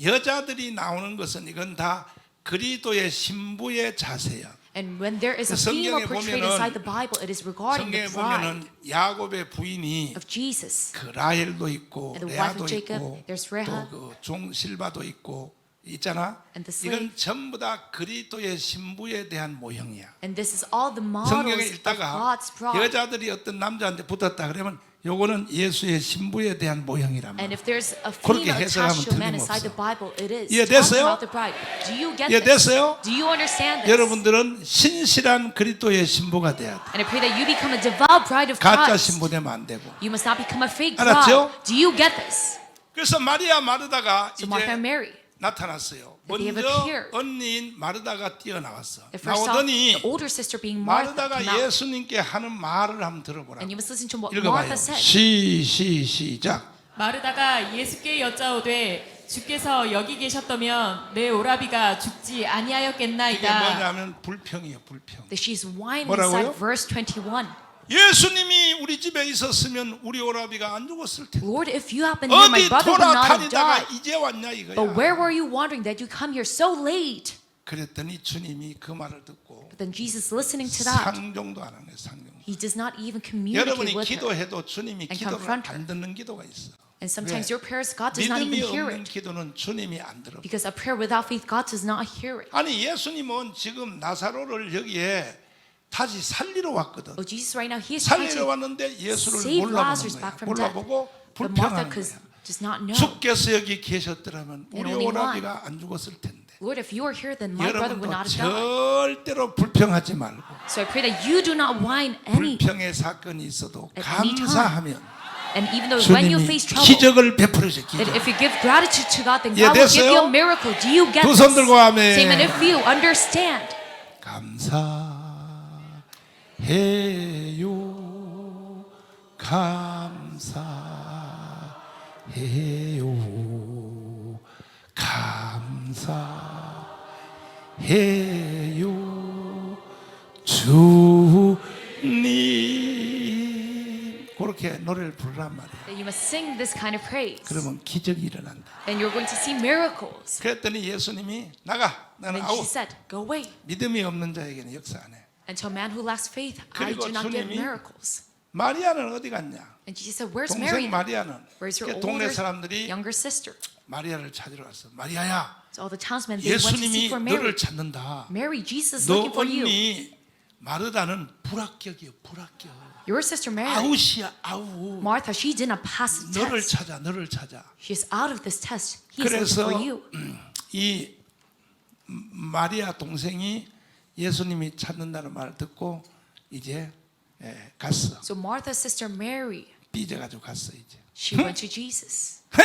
Speaker 1: 여자들이 나오는 것은 이건 다 그리스도의 신부의 자세야.
Speaker 2: And when there is a
Speaker 1: 성경에
Speaker 2: female portrayed
Speaker 1: 보면은
Speaker 2: inside the Bible, it is regarding
Speaker 1: 성경에
Speaker 2: the bride
Speaker 1: 보면은 야곱의 부인이
Speaker 2: of Jesus.
Speaker 1: 그 라헬도 있고
Speaker 2: And the wife
Speaker 1: 레아도
Speaker 2: of Jacob,
Speaker 1: 있고
Speaker 2: there's Rahab.
Speaker 1: 또그종 실바도 있고 있잖아.
Speaker 2: And the
Speaker 1: 이건
Speaker 2: slave.
Speaker 1: 전부 다 그리스도의 신부에 대한 모형이야.
Speaker 2: And this is all the
Speaker 1: 성경에
Speaker 2: models of
Speaker 1: 읽다가
Speaker 2: God's bride.
Speaker 1: 여자들이 어떤 남자한테 붙었다 그러면 요거는 예수의 신부에 대한 모형이란
Speaker 2: And
Speaker 1: 말이야.
Speaker 2: if there's a
Speaker 1: 그렇게
Speaker 2: female
Speaker 1: 해석하면
Speaker 2: attached to a man inside
Speaker 1: 틀림없어.
Speaker 2: the Bible, it is
Speaker 1: 이해됐어요?
Speaker 2: talking about the bride. Do you get this?
Speaker 1: 이해됐어요?
Speaker 2: Do you understand this?
Speaker 1: 여러분들은 신실한 그리스도의 신부가 돼야 돼.
Speaker 2: And I pray that you become a devout bride of
Speaker 1: 가짜
Speaker 2: Christ.
Speaker 1: 신부 되면 안 되고.
Speaker 2: You must not become a fake
Speaker 1: 알았죠?
Speaker 2: bride. Do you get this?
Speaker 1: 그래서 마리아 마르다가
Speaker 2: So Martha and
Speaker 1: 이제
Speaker 2: Mary,
Speaker 1: 나타났어요.
Speaker 2: That they have
Speaker 1: 먼저
Speaker 2: appeared.
Speaker 1: 언니인 마르다가 뛰어나왔어.
Speaker 2: the first saw
Speaker 1: 나오더니
Speaker 2: the older sister being Martha
Speaker 1: 마르다가
Speaker 2: came out.
Speaker 1: 예수님께 하는 말을 한번 들어보라.
Speaker 2: And you must listen to what
Speaker 1: 읽어봐요.
Speaker 2: Martha said.
Speaker 1: 시작.
Speaker 3: 마르다가 예수께 여짜오되 주께서 여기 계셨다면 내 오라비가 죽지
Speaker 1: 이게
Speaker 3: 아니하였겠나이다.
Speaker 1: 뭐냐면 불평이에요, 불평.
Speaker 2: That she's whining
Speaker 1: 뭐라고요?
Speaker 2: inside verse 21.
Speaker 1: 예수님이 우리 집에 있었으면 우리 오라비가 안 죽었을 텐데.
Speaker 2: Lord, if you had been here, my
Speaker 1: 어디
Speaker 2: brother would not have
Speaker 1: 돌아다니다가
Speaker 2: died.
Speaker 1: 이제 왔냐
Speaker 2: But where
Speaker 1: 이거야.
Speaker 2: were you wandering that you come here so late?
Speaker 1: 그랬더니 주님이 그 말을 듣고
Speaker 2: But then Jesus, listening to that,
Speaker 1: 상종도 안 하네, 상종.
Speaker 2: he does not even communicate
Speaker 1: 여러분이
Speaker 2: with her.
Speaker 1: 기도해도 주님이
Speaker 2: and
Speaker 1: 기도를
Speaker 2: confront her.
Speaker 1: 안 듣는 기도가 있어.
Speaker 2: And sometimes
Speaker 1: 왜?
Speaker 2: your prayers, God does not
Speaker 1: 믿음이
Speaker 2: even hear
Speaker 1: 없는
Speaker 2: it.
Speaker 1: 기도는 주님이 안 들어.
Speaker 2: Because a prayer without faith, God does not hear it.
Speaker 1: 아니 예수님은 지금 나사로를 여기에 다시 살리러 왔거든.
Speaker 2: Oh, Jesus right now, he is trying
Speaker 1: 살리러
Speaker 2: to
Speaker 1: 왔는데 예수를
Speaker 2: save
Speaker 1: 몰라보는
Speaker 2: Lazarus
Speaker 1: 거야.
Speaker 2: back from death.
Speaker 1: 몰라보고
Speaker 2: But Martha
Speaker 1: 불평하는 거야.
Speaker 2: does not know.
Speaker 1: 주께서 여기 계셨더라면 우리
Speaker 2: only
Speaker 1: 오라비가 안 죽었을 텐데.
Speaker 2: Lord, if you were here, then my brother would
Speaker 1: 여러분도
Speaker 2: not have died.
Speaker 1: 절대로 불평하지 말고
Speaker 2: So I pray that you do not whine any.
Speaker 1: 불평의 사건이 있어도
Speaker 2: At any time.
Speaker 1: 감사하면
Speaker 2: And even though when you
Speaker 1: 주님이
Speaker 2: face trouble,
Speaker 1: 기적을 베풀으셔.
Speaker 2: that
Speaker 1: 기적.
Speaker 2: if you give gratitude to God, then
Speaker 1: 예,
Speaker 2: God will give you
Speaker 1: 됐어요?
Speaker 2: a miracle. Do you get
Speaker 1: 두
Speaker 2: this?
Speaker 1: 손 들고 아멘.
Speaker 2: Same, and if you understand,
Speaker 1: 감사해요, 감사해요, 감사해요, 주님. 그렇게 노래를 부르란 말이야.
Speaker 2: that you must sing this kind of praise.
Speaker 1: 그러면 기적이 일어난다.
Speaker 2: Then you're going to see miracles.
Speaker 1: 그랬더니 예수님이 나가, 나는
Speaker 2: And
Speaker 1: 아웃.
Speaker 2: she said, go away.
Speaker 1: 믿음이 없는 자에게는 역사 안 해.
Speaker 2: And to a man who lacks faith, I
Speaker 1: 그리고
Speaker 2: do not give
Speaker 1: 주님이
Speaker 2: miracles.
Speaker 1: 마리아는 어디 갔냐?
Speaker 2: And Jesus said, where's Mary?
Speaker 1: 동생 마리아는
Speaker 2: Where's your
Speaker 1: 그 동네
Speaker 2: older,
Speaker 1: 사람들이
Speaker 2: younger sister?
Speaker 1: 마리아를 찾으러 왔어. 마리아야,
Speaker 2: So all the townsmen, they went to
Speaker 1: 예수님이
Speaker 2: seek for Mary.
Speaker 1: 너를 찾는다.
Speaker 2: Mary, Jesus is
Speaker 1: 너
Speaker 2: looking for you.
Speaker 1: 언니 마르다는 불합격이요, 불합격.
Speaker 2: Your sister Mary,
Speaker 1: 아웃이야, 아웃.
Speaker 2: Martha, she did not pass the
Speaker 1: 너를
Speaker 2: test.
Speaker 1: 찾아, 너를 찾아.
Speaker 2: She's out of this test. He's looking
Speaker 1: 그래서
Speaker 2: for you.
Speaker 1: 이 마리아 동생이 예수님이 찾는다는 말을 듣고 이제 갔어.
Speaker 2: So Martha's sister Mary,
Speaker 1: 삐져가지고 갔어 이제.
Speaker 2: she went to Jesus.
Speaker 1: 헤!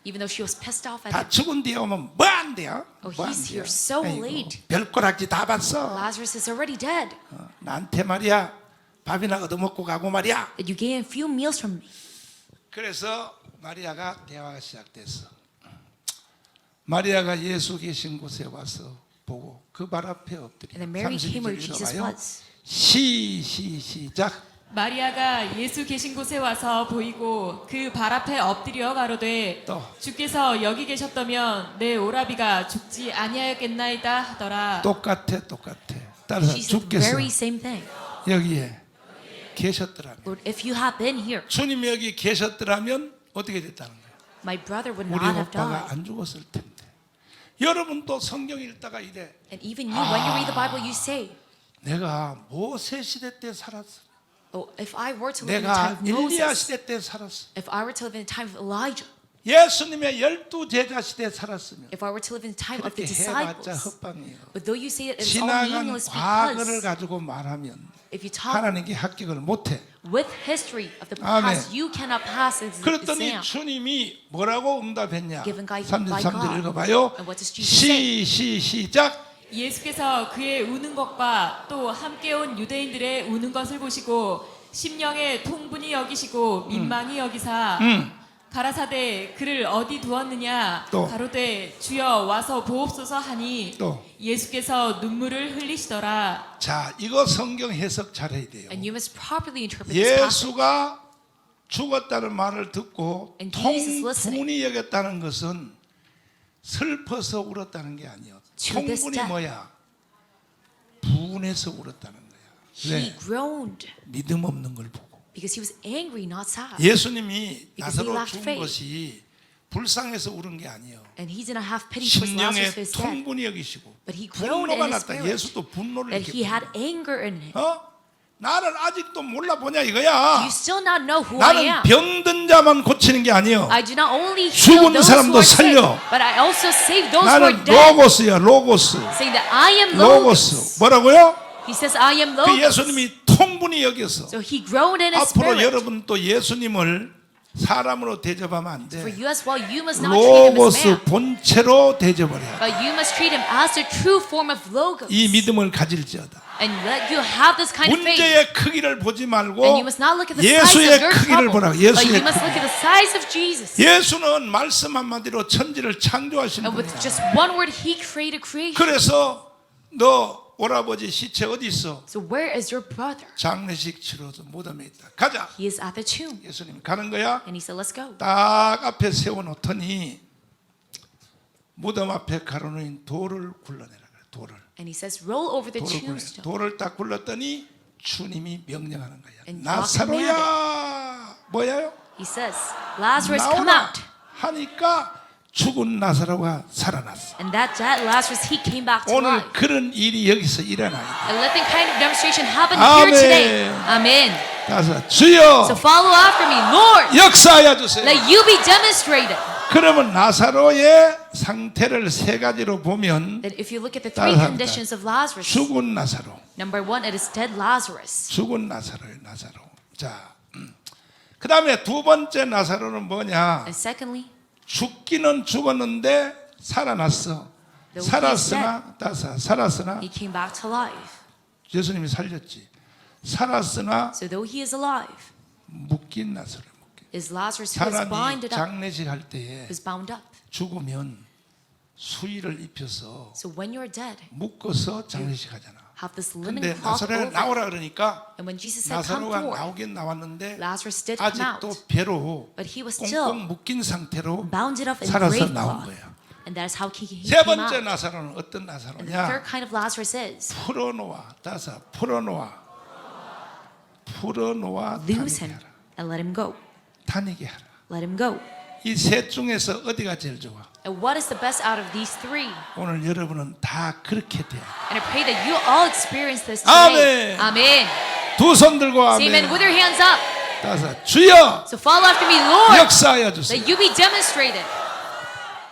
Speaker 2: Even though she was pissed off at
Speaker 1: 다
Speaker 2: him.
Speaker 1: 죽은 뒤에 오면 뭐 안 돼요?
Speaker 2: Oh,
Speaker 1: 뭐 안
Speaker 2: he's
Speaker 1: 돼요?
Speaker 2: here so
Speaker 1: 아이고,
Speaker 2: late.
Speaker 1: 별꼬락지 다 봤어.
Speaker 2: Lazarus is already dead.
Speaker 1: 나한테 말이야 밥이나 얻어먹고 가고 말이야.
Speaker 2: That you gained a few meals from me.
Speaker 1: 그래서 마리아가 대화가 시작됐어. 마리아가 예수 계신 곳에 와서 보고 그 발 앞에 엎드려.
Speaker 2: And then Mary came where
Speaker 1: 32절
Speaker 2: Jesus
Speaker 1: 읽어봐요.
Speaker 2: was.
Speaker 1: 시작.
Speaker 3: 마리아가 예수 계신 곳에 와서 보이고 그 발 앞에 엎드려 가로되
Speaker 1: 또.
Speaker 3: 주께서 여기 계셨다면 내 오라비가 죽지 아니하였겠나이다 하더라.
Speaker 1: 똑같아. 따라서
Speaker 2: She said the
Speaker 1: 주께서
Speaker 2: very same thing.
Speaker 1: 여기에 계셨더라면,
Speaker 2: Lord, if you had been here,
Speaker 1: 주님이 여기 계셨더라면 어떻게 됐다는 거예요?
Speaker 2: my brother would
Speaker 1: 우리
Speaker 2: not have
Speaker 1: 오빠가
Speaker 2: died.
Speaker 1: 안 죽었을 텐데. 여러분도 성경 읽다가 이래.
Speaker 2: And even you, when you read the Bible, you say,
Speaker 1: 내가 모세 시대 때 살았어.
Speaker 2: oh, if I were to live in the time
Speaker 1: 내가
Speaker 2: of
Speaker 1: 엘리야
Speaker 2: Moses,
Speaker 1: 시대 때 살았어.
Speaker 2: if I were to live in the time of Elijah,
Speaker 1: 예수님의 12 제자 시대 살았으면
Speaker 2: if I were to live in the time of
Speaker 1: 그렇게
Speaker 2: the
Speaker 1: 해봤자
Speaker 2: disciples,
Speaker 1: 헛방이에요.
Speaker 2: but though you say it, it's all
Speaker 1: 지나간
Speaker 2: meaningless
Speaker 1: 과거를
Speaker 2: because
Speaker 1: 가지고 말하면
Speaker 2: if you talk
Speaker 1: 하나님께 합격을 못해.
Speaker 2: with history of the
Speaker 1: 아멘.
Speaker 2: past, you cannot pass the
Speaker 1: 그랬더니
Speaker 2: exam.
Speaker 1: 주님이 뭐라고 응답했냐?
Speaker 2: Given by
Speaker 1: 33절
Speaker 2: God.
Speaker 1: 읽어봐요.
Speaker 2: And what does Jesus say?
Speaker 1: 시작.
Speaker 3: 예수께서 그의 우는 것과 또 함께 온 유대인들의 우는 것을 보시고 심령에 통분히 여기시고 민망히 여기사 가라사대 그를 어디 두었느냐
Speaker 1: 또.
Speaker 3: 가로되 주여 와서 보옵소서 하니
Speaker 1: 또.
Speaker 3: 예수께서 눈물을 흘리시더라.
Speaker 1: 자, 이거 성경 해석 잘해야 돼요.
Speaker 2: And you must properly interpret this passage.
Speaker 1: 예수가 죽었다는 말을 듣고
Speaker 2: And Jesus listening.
Speaker 1: 통분히 여겼다는 것은 슬퍼서 울었다는 게 아니에요.
Speaker 2: To this
Speaker 1: 통분이
Speaker 2: death.
Speaker 1: 뭐야? 분해서 울었다는 거야.
Speaker 2: He
Speaker 1: 왜?
Speaker 2: groaned
Speaker 1: 믿음 없는 걸 보고.
Speaker 2: because he was angry, not sad.
Speaker 1: 예수님이
Speaker 2: Because he
Speaker 1: 나사로
Speaker 2: lacked
Speaker 1: 죽은
Speaker 2: faith.
Speaker 1: 것이 불쌍해서 울은 게 아니에요.
Speaker 2: And he did not have pity towards
Speaker 1: 심령에
Speaker 2: Lazarus who is dead,
Speaker 1: 통분이 여기시고
Speaker 2: but he groaned
Speaker 1: 분노가
Speaker 2: in his
Speaker 1: 났다.
Speaker 2: spirit
Speaker 1: 예수도 분노를
Speaker 2: that he
Speaker 1: 이렇게
Speaker 2: had anger in him.
Speaker 1: 나를 아직도 몰라보냐
Speaker 2: Do
Speaker 1: 이거야.
Speaker 2: you still not know who I
Speaker 1: 나는
Speaker 2: am?
Speaker 1: 병든 자만 고치는 게 아니에요.
Speaker 2: I do not only heal
Speaker 1: 죽은
Speaker 2: those who
Speaker 1: 사람도
Speaker 2: are sick,
Speaker 1: 살려.
Speaker 2: but I also save those who are
Speaker 1: 나는
Speaker 2: dead.
Speaker 1: 로고스야, 로고스.
Speaker 2: Saying that I am
Speaker 1: 로고스.
Speaker 2: Logos.
Speaker 1: 뭐라고요?
Speaker 2: He says I am
Speaker 1: 그
Speaker 2: Logos.
Speaker 1: 예수님이 통분히 여겨서
Speaker 2: So he groaned in his
Speaker 1: 앞으로
Speaker 2: spirit.
Speaker 1: 여러분 또 예수님을 사람으로 대접하면 안
Speaker 2: For
Speaker 1: 돼.
Speaker 2: you as well, you must not treat him as
Speaker 1: 로고스
Speaker 2: man,
Speaker 1: 본체로 대접을 해.
Speaker 2: but you must treat him as the true form of logos.
Speaker 1: 이 믿음을 가질지어다.
Speaker 2: And let you have this kind of faith.
Speaker 1: 문제의 크기를 보지 말고
Speaker 2: And you must not look at the size
Speaker 1: 예수의
Speaker 2: of your
Speaker 1: 크기를
Speaker 2: trouble,
Speaker 1: 보라고.
Speaker 2: but
Speaker 1: 예수의
Speaker 2: you must look at the size of Jesus.
Speaker 1: 예수는 말씀 한마디로 천지를 창조하신
Speaker 2: And with
Speaker 1: 분이야.
Speaker 2: just one word, He created creation.
Speaker 1: 그래서 너 오라버지 시체 어디 있어?
Speaker 2: So where is your brother?
Speaker 1: 장례식 치러서 무덤에 있다. 가자.
Speaker 2: He is at the tomb.
Speaker 1: 예수님 가는 거야.
Speaker 2: And He said, let's go.
Speaker 1: 딱 앞에 세워놓더니 무덤 앞에 가로놓인 돌을 굴러내라. 돌을.
Speaker 2: And He says, roll over the
Speaker 1: 돌을 굴러.
Speaker 2: tombstone.
Speaker 1: 돌을 딱 굴렀더니 주님이 명령하는 거야.
Speaker 2: And God
Speaker 1: 나사로야. 뭐야요?
Speaker 2: He says, Lazarus, come
Speaker 1: 나오라
Speaker 2: out.
Speaker 1: 하니까 죽은 나사로가 살아났어.
Speaker 2: And that dead Lazarus, he came back to
Speaker 1: 오늘
Speaker 2: life.
Speaker 1: 그런 일이 여기서 일어나요.
Speaker 2: And let that kind of demonstration happen
Speaker 1: Amen.
Speaker 2: here today. Amen.
Speaker 1: 가서 주여
Speaker 2: So follow after me, Lord.
Speaker 1: 역사하여 주세요.
Speaker 2: Let you be demonstrated.
Speaker 1: 그러면 나사로의 상태를 세 가지로 보면
Speaker 2: That if you look at the three
Speaker 1: 따라합니다.
Speaker 2: conditions of Lazarus,
Speaker 1: 죽은 나사로,
Speaker 2: number one, it is dead Lazarus.
Speaker 1: 죽은 나사로예요. 나사로. 자, 그 다음에 두 번째 나사로는 뭐냐?
Speaker 2: And secondly,
Speaker 1: 죽기는 죽었는데 살아났어.
Speaker 2: The
Speaker 1: 살았으나 살았으나
Speaker 2: he came back to life.
Speaker 1: 예수님이 살렸지. 살았으나
Speaker 2: So though he is alive,
Speaker 1: 묶인 나사로.
Speaker 2: is Lazarus who is
Speaker 1: 사람이
Speaker 2: binded up,
Speaker 1: 장례식 할 때에
Speaker 2: is bound up.
Speaker 1: 죽으면 수의를 입혀서
Speaker 2: So when you're dead,
Speaker 1: 묶어서 장례식 하잖아.
Speaker 2: have this linen
Speaker 1: 근데
Speaker 2: cloth
Speaker 1: 나사로가
Speaker 2: over.
Speaker 1: 나오라 그러니까
Speaker 2: And when Jesus said, come
Speaker 1: 나사로가
Speaker 2: forward,
Speaker 1: 나오긴 나왔는데
Speaker 2: Lazarus did come out.
Speaker 1: 아직도 배로
Speaker 2: But he was still
Speaker 1: 꽁꽁 묶인 상태로
Speaker 2: bounded up in
Speaker 1: 살아서
Speaker 2: grave
Speaker 1: 나온
Speaker 2: cloth.
Speaker 1: 거야.
Speaker 2: And that is how he
Speaker 1: 세
Speaker 2: came
Speaker 1: 번째
Speaker 2: out.
Speaker 1: 나사로는 어떤
Speaker 2: And the third
Speaker 1: 나사로냐?
Speaker 2: kind of Lazarus is
Speaker 1: 풀어놓아. 풀어놓아
Speaker 2: lose
Speaker 1: 다니게
Speaker 2: him
Speaker 1: 하라.
Speaker 2: and let him go.
Speaker 1: 다니게 하라.
Speaker 2: Let him go.
Speaker 1: 이 셋 중에서 어디가 제일 좋아?
Speaker 2: And what is the best out of these three?
Speaker 1: 오늘 여러분은 다 그렇게 돼요.
Speaker 2: And I pray that you all experience this today.
Speaker 1: 아멘.
Speaker 2: Amen.
Speaker 1: 두 손 들고
Speaker 2: Say amen
Speaker 1: 아멘.
Speaker 2: with your hands up.
Speaker 1: 다섯. 주여
Speaker 2: So follow after me, Lord.
Speaker 1: 역사하여 주세요.
Speaker 2: Let you be demonstrated.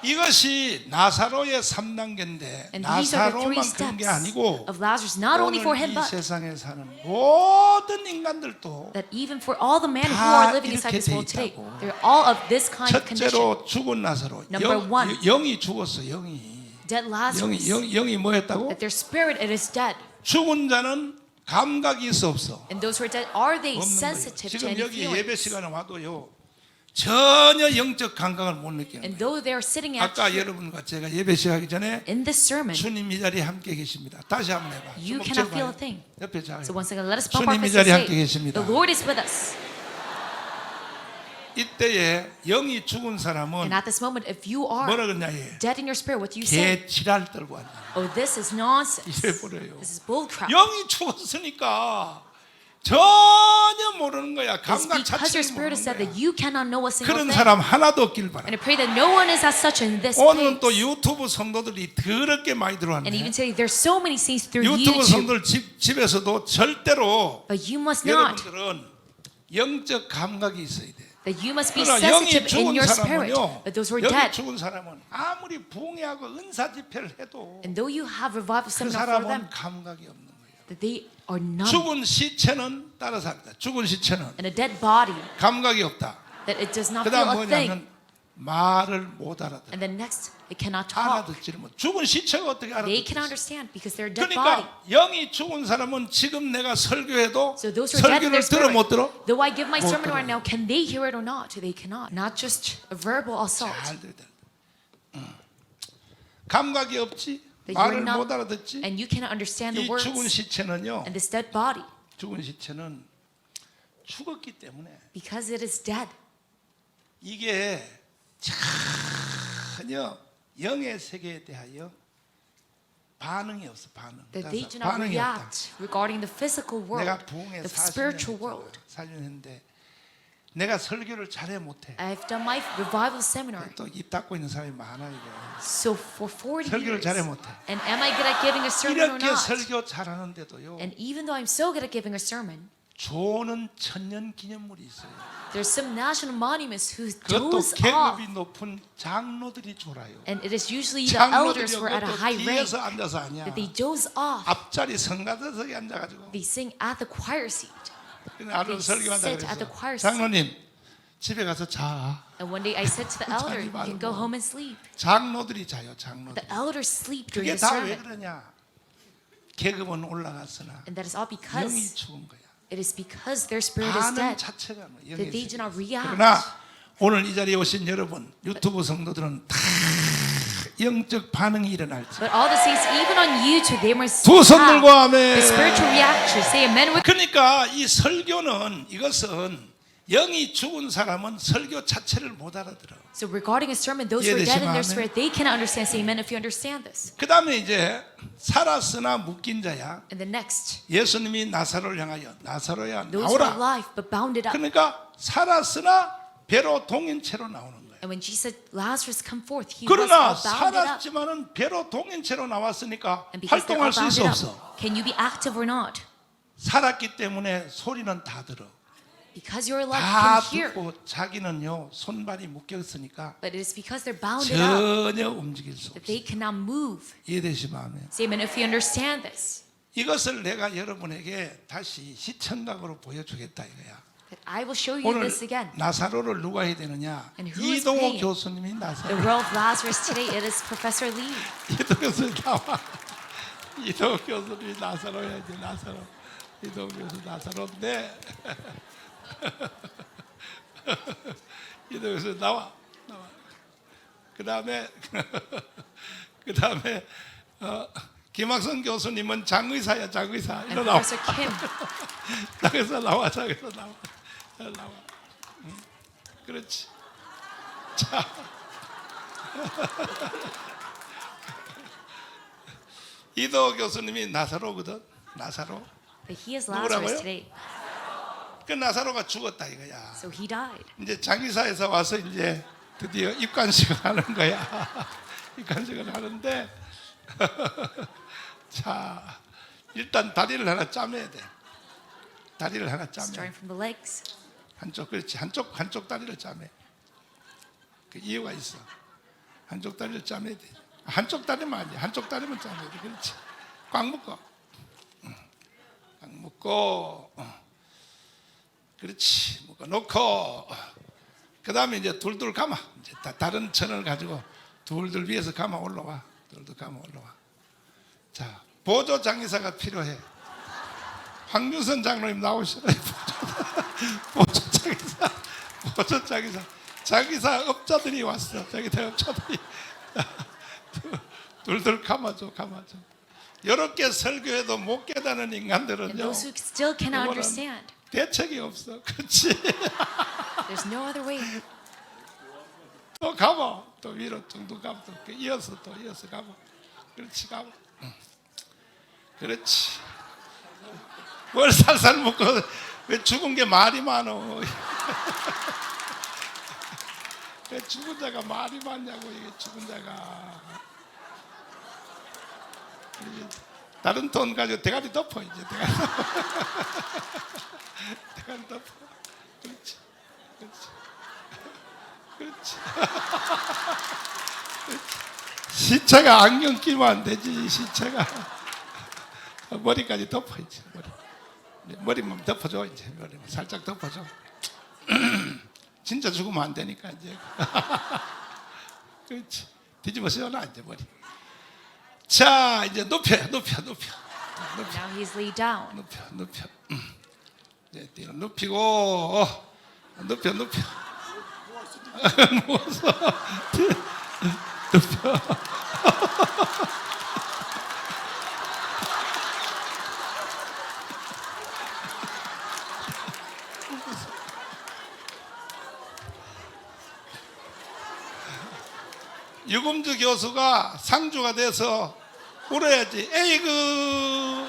Speaker 1: 이것이 나사로의 3단계인데
Speaker 2: And these are the three
Speaker 1: 나사로만 그런 게
Speaker 2: steps
Speaker 1: 아니고
Speaker 2: of Lazarus, not only for
Speaker 1: 오늘
Speaker 2: him,
Speaker 1: 이
Speaker 2: but
Speaker 1: 세상에 사는 모든 인간들도
Speaker 2: that even for all the men who
Speaker 1: 다
Speaker 2: are living inside
Speaker 1: 이렇게
Speaker 2: this
Speaker 1: 돼
Speaker 2: world today,
Speaker 1: 있다고.
Speaker 2: they're all of this kind of condition.
Speaker 1: 첫째로 죽은 나사로
Speaker 2: Number one.
Speaker 1: 영이 죽었어. 영이
Speaker 2: Dead Lazarus.
Speaker 1: 영이 뭐였다고?
Speaker 2: That their spirit it is dead.
Speaker 1: 죽은 자는 감각이 있어 없어?
Speaker 2: And those who are dead, are they
Speaker 1: 없는 거예요.
Speaker 2: sensitive to
Speaker 1: 지금
Speaker 2: any
Speaker 1: 여기 예배
Speaker 2: feelings?
Speaker 1: 시간에 와도요 전혀 영적 감각을 못 느끼는
Speaker 2: And
Speaker 1: 거예요.
Speaker 2: though they're sitting at
Speaker 1: 아까 여러분과 제가 예배 시작하기 전에
Speaker 2: in this sermon,
Speaker 1: 주님 이 자리에 함께 계십니다. 다시 한번 해봐.
Speaker 2: You
Speaker 1: 주먹
Speaker 2: cannot
Speaker 1: 쥐고
Speaker 2: feel
Speaker 1: 봐요.
Speaker 2: a thing.
Speaker 1: 옆에 자.
Speaker 2: so once again, let us bump our
Speaker 1: 주님 이
Speaker 2: fists and
Speaker 1: 자리에 함께
Speaker 2: say,
Speaker 1: 계십니다.
Speaker 2: the Lord is with us.
Speaker 1: 이때에 영이 죽은
Speaker 2: And
Speaker 1: 사람은
Speaker 2: at this moment, if you are
Speaker 1: 뭐라 그러냐 얘.
Speaker 2: dead in your spirit, what do you say?
Speaker 1: 개 지랄 떨고 왔냐.
Speaker 2: Oh, this is nonsense.
Speaker 1: 이래 버려요.
Speaker 2: This is bullcrap.
Speaker 1: 영이 죽었으니까 전혀 모르는 거야.
Speaker 2: It's
Speaker 1: 감각
Speaker 2: because your
Speaker 1: 자체를
Speaker 2: spirit is
Speaker 1: 모르는
Speaker 2: said
Speaker 1: 거야.
Speaker 2: that you cannot know a single
Speaker 1: 그런
Speaker 2: thing.
Speaker 1: 사람 하나도 없길
Speaker 2: And
Speaker 1: 바라.
Speaker 2: I pray that no one is as such in this
Speaker 1: 오늘은 또
Speaker 2: place.
Speaker 1: 유튜브 성도들이 더럽게 많이
Speaker 2: And even
Speaker 1: 들어왔네.
Speaker 2: today, there's so many things through
Speaker 1: 유튜브
Speaker 2: YouTube.
Speaker 1: 성도들 집에서도 절대로
Speaker 2: But you must not.
Speaker 1: 여러분들은 영적 감각이 있어야 돼.
Speaker 2: That you must be
Speaker 1: 그러나 영이
Speaker 2: sensitive in
Speaker 1: 죽은
Speaker 2: your spirit.
Speaker 1: 사람은요.
Speaker 2: But those who are
Speaker 1: 영이
Speaker 2: dead,
Speaker 1: 죽은 사람은 아무리 부흥회하고 은사 집회를 해도
Speaker 2: and though you have revival
Speaker 1: 그
Speaker 2: seminar for them,
Speaker 1: 사람은 감각이 없는 거예요.
Speaker 2: that they are numb.
Speaker 1: 죽은 시체는 따라서 합니다. 죽은 시체는
Speaker 2: And a dead body,
Speaker 1: 감각이 없다.
Speaker 2: that it does not feel
Speaker 1: 그다음
Speaker 2: a thing.
Speaker 1: 뭐냐면 말을 못 알아들어.
Speaker 2: And then next, it cannot talk.
Speaker 1: 알아듣지를 못. 죽은 시체가 어떻게
Speaker 2: They can
Speaker 1: 알아듣겠어?
Speaker 2: understand because they're a dead body.
Speaker 1: 그러니까 영이 죽은 사람은 지금 내가 설교해도
Speaker 2: So those who are dead in
Speaker 1: 설교를
Speaker 2: their
Speaker 1: 들어 못
Speaker 2: spirit,
Speaker 1: 들어?
Speaker 2: though I give my
Speaker 1: 못
Speaker 2: sermon
Speaker 1: 들어요.
Speaker 2: right now, can they hear it or not? They cannot. Not just a verbal assault.
Speaker 1: 잘 들어. 감각이 없지.
Speaker 2: That you are
Speaker 1: 말을
Speaker 2: not,
Speaker 1: 못 알아듣지.
Speaker 2: and you cannot understand the
Speaker 1: 이
Speaker 2: words.
Speaker 1: 죽은 시체는요.
Speaker 2: And this dead body,
Speaker 1: 죽은 시체는 죽었기 때문에
Speaker 2: because it is dead,
Speaker 1: 이게 전혀 영의 세계에 대하여 반응이 없어. 반응.
Speaker 2: that they do
Speaker 1: 따라서
Speaker 2: not
Speaker 1: 반응이 없다.
Speaker 2: react regarding the physical world,
Speaker 1: 내가 부흥에
Speaker 2: the spiritual world.
Speaker 1: 4년 했는데 내가 설교를 잘해 못해.
Speaker 2: I've done my revival seminar.
Speaker 1: 또 입 닫고 있는 사람이 많아 이게.
Speaker 2: So for 40
Speaker 1: 설교를
Speaker 2: years,
Speaker 1: 잘해 못해.
Speaker 2: and am I good at giving a sermon or
Speaker 1: 이렇게
Speaker 2: not?
Speaker 1: 설교 잘하는데도요.
Speaker 2: And even though I'm so good at giving a sermon,
Speaker 1: 조는 천년 기념물이 있어요.
Speaker 2: there's some national monuments who
Speaker 1: 그것도
Speaker 2: doze off,
Speaker 1: 계급이 높은 장로들이 졸아요.
Speaker 2: and it is usually the elders who are at a high rank
Speaker 1: 뒤에서 앉아서 아니야.
Speaker 2: that they doze off.
Speaker 1: 앞자리 성가대석에 앉아가지고
Speaker 2: They sing at the choir seat.
Speaker 1: 아주
Speaker 2: They
Speaker 1: 설교한다
Speaker 2: sit at the choir
Speaker 1: 그랬어.
Speaker 2: seat.
Speaker 1: 장로님 집에 가서 자.
Speaker 2: And one day I said to the elder,
Speaker 1: 자지
Speaker 2: you can go
Speaker 1: 말고.
Speaker 2: home and sleep.
Speaker 1: 장로들이 자요. 장로들.
Speaker 2: The elders sleep during
Speaker 1: 그게
Speaker 2: the
Speaker 1: 다 왜
Speaker 2: sermon.
Speaker 1: 그러냐? 계급은 올라갔으나
Speaker 2: And that is all
Speaker 1: 영이
Speaker 2: because
Speaker 1: 죽은 거야.
Speaker 2: it is because their spirit is
Speaker 1: 반응
Speaker 2: dead.
Speaker 1: 자체가 뭐
Speaker 2: That they
Speaker 1: 영이
Speaker 2: do not react.
Speaker 1: 그러나 오늘 이 자리에 오신 여러분 유튜브 성도들은 다 영적 반응이 일어날지.
Speaker 2: But all the saints, even on YouTube, they must
Speaker 1: 두 손
Speaker 2: have
Speaker 1: 들고 아멘.
Speaker 2: the spiritual reaction. Say amen with.
Speaker 1: 그러니까 이 설교는 이것은 영이 죽은 사람은 설교 자체를 못 알아들어.
Speaker 2: So regarding a sermon, those who are dead in their spirit, they cannot understand. Say amen if you understand this.
Speaker 1: 그 다음에 이제 살았으나 묶인 자야.
Speaker 2: And the next,
Speaker 1: 예수님이 나사로를 향하여 나사로야
Speaker 2: those who are
Speaker 1: 나오라.
Speaker 2: alive but bounded up.
Speaker 1: 그러니까 살았으나 배로 동인채로 나오는 거예요.
Speaker 2: And when Jesus said, Lazarus, come forth, he was
Speaker 1: 그러나
Speaker 2: all bounded up.
Speaker 1: 살았지만은 배로 동인채로 나왔으니까
Speaker 2: And because they're all
Speaker 1: 활동할 수 있어
Speaker 2: bounded
Speaker 1: 없어.
Speaker 2: up, can you be active or not?
Speaker 1: 살았기 때문에 소리는 다 들어.
Speaker 2: Because you're alive,
Speaker 1: 다
Speaker 2: you can hear.
Speaker 1: 듣고 자기는요 손발이 묶여 있으니까
Speaker 2: But it is because they're bounded up
Speaker 1: 전혀 움직일 수
Speaker 2: that
Speaker 1: 없어.
Speaker 2: they cannot move.
Speaker 1: 이해되시면 아멘.
Speaker 2: Say amen if you understand this.
Speaker 1: 이것을 내가 여러분에게 다시 시청각으로 보여주겠다 이거야.
Speaker 2: That I will show you
Speaker 1: 오늘
Speaker 2: this again.
Speaker 1: 나사로를 누가 해야 되느냐?
Speaker 2: And who is
Speaker 1: 이동호
Speaker 2: paying?
Speaker 1: 교수님이
Speaker 2: The
Speaker 1: 나사로.
Speaker 2: role of Lazarus today, it is Professor Lee.
Speaker 1: 이동호 교수 나와. 이동호 교수님이 나사로야 이제 나사로. 이동호 교수 나사로인데 이동호 교수 나와. 그 다음에 김학성 교수님은 장의사야 장의사.
Speaker 2: And
Speaker 1: 일로 나와.
Speaker 2: Professor Kim.
Speaker 1: 장에서 나와 장에서 나와. 나와. 그렇지. 자. 이도 교수님이 나사로거든. 나사로.
Speaker 2: But he is
Speaker 1: 누구라고요?
Speaker 2: Lazarus today.
Speaker 1: 그 나사로가 죽었다 이거야.
Speaker 2: So he died.
Speaker 1: 이제 장의사에서 와서 이제 드디어 입관식을 하는 거야. 입관식을 하는데 자 일단 다리를 하나 짜매야 돼. 다리를 하나 짜매.
Speaker 2: Starting from the legs.
Speaker 1: 한쪽 그렇지 한쪽 다리를 짜매. 그 이유가 있어. 한쪽 다리를 짜매야 돼. 한쪽 다리만 아니야. 한쪽 다리만 짜매야 돼. 그렇지. 꽉 묶어. 꽉 묶고. 그렇지. 묶어 놓고. 그 다음에 이제 둘둘 감아. 이제 다른 천을 가지고 둘둘 위에서 감아 올라와. 둘둘 감아 올라와. 자 보조 장의사가 필요해. 황준선 장로님 나오시라. 보조 장의사, 보조 장의사, 장의사 업자들이 왔어. 장의사 업자들이 둘둘 감아줘, 감아줘. 이렇게 설교해도 못 깨닫는
Speaker 2: And
Speaker 1: 인간들은요.
Speaker 2: those who still cannot
Speaker 1: 이거는
Speaker 2: understand.
Speaker 1: 대책이 없어. 그렇지.
Speaker 2: There's no other way.
Speaker 1: 또 감아, 또 위로 정도 감아, 또 이어서 감아. 그렇지, 감아. 그렇지. 뭘 살살 먹고 왜 죽은 게 말이 많어? 왜 죽은 자가 말이 많냐고 이게 죽은 자가. 다른 돈 가지고 대가리 덮어 이제 대가리. 대가리 덮어. 그렇지, 그렇지, 그렇지. 시체가 안경 끼면 안 되지. 시체가 머리까지 덮어 이제 머리만 덮어줘 이제 머리만 살짝 덮어줘. 진짜 죽으면 안 되니까 이제. 그렇지. 뒤집어 씌워놔 이제 머리. 자 이제 높여.
Speaker 2: Now he's laid down.
Speaker 1: 높여. 이제 뒤로 눕히고 높여. 누워서 높여. 유금주 교수가 상주가 돼서 울어야지. 에이그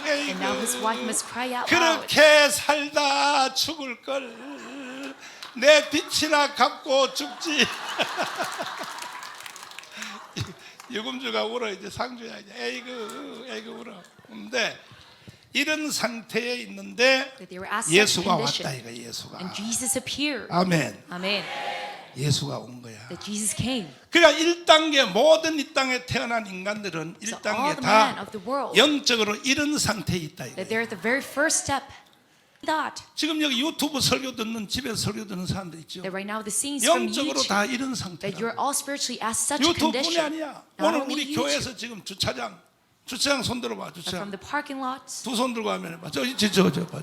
Speaker 2: And now his wife must cry out loud.
Speaker 1: 그렇게 살다 죽을 걸 내 빛이나 갚고 죽지. 유금주가 울어 이제 상주야 이제 에이그 울어. 근데 이런 상태에 있는데
Speaker 2: That they were at such
Speaker 1: 예수가
Speaker 2: condition.
Speaker 1: 왔다 이거 예수가.
Speaker 2: And Jesus appeared.
Speaker 1: 아멘.
Speaker 2: Amen.
Speaker 1: 예수가 온 거야.
Speaker 2: That Jesus came.
Speaker 1: 그러니까 1단계 모든 이 땅에 태어난 인간들은
Speaker 2: So all
Speaker 1: 1단계
Speaker 2: the men
Speaker 1: 다
Speaker 2: of the world,
Speaker 1: 영적으로 이런 상태에 있다
Speaker 2: that
Speaker 1: 이거예요.
Speaker 2: they're at the very first step. that.
Speaker 1: 지금 여기 유튜브 설교 듣는 집에서 설교 듣는 사람들 있죠.
Speaker 2: That right now the scenes from
Speaker 1: 영적으로
Speaker 2: YouTube,
Speaker 1: 다 이런
Speaker 2: that
Speaker 1: 상태다.
Speaker 2: you're all spiritually at such a
Speaker 1: 유튜브뿐이
Speaker 2: condition.
Speaker 1: 아니야.
Speaker 2: Not
Speaker 1: 오늘
Speaker 2: only
Speaker 1: 우리
Speaker 2: YouTube,
Speaker 1: 교회에서 지금 주차장 손 들어봐.
Speaker 2: but
Speaker 1: 주차장
Speaker 2: from the parking lots,
Speaker 1: 두 손 들고 하면 봐. 봐.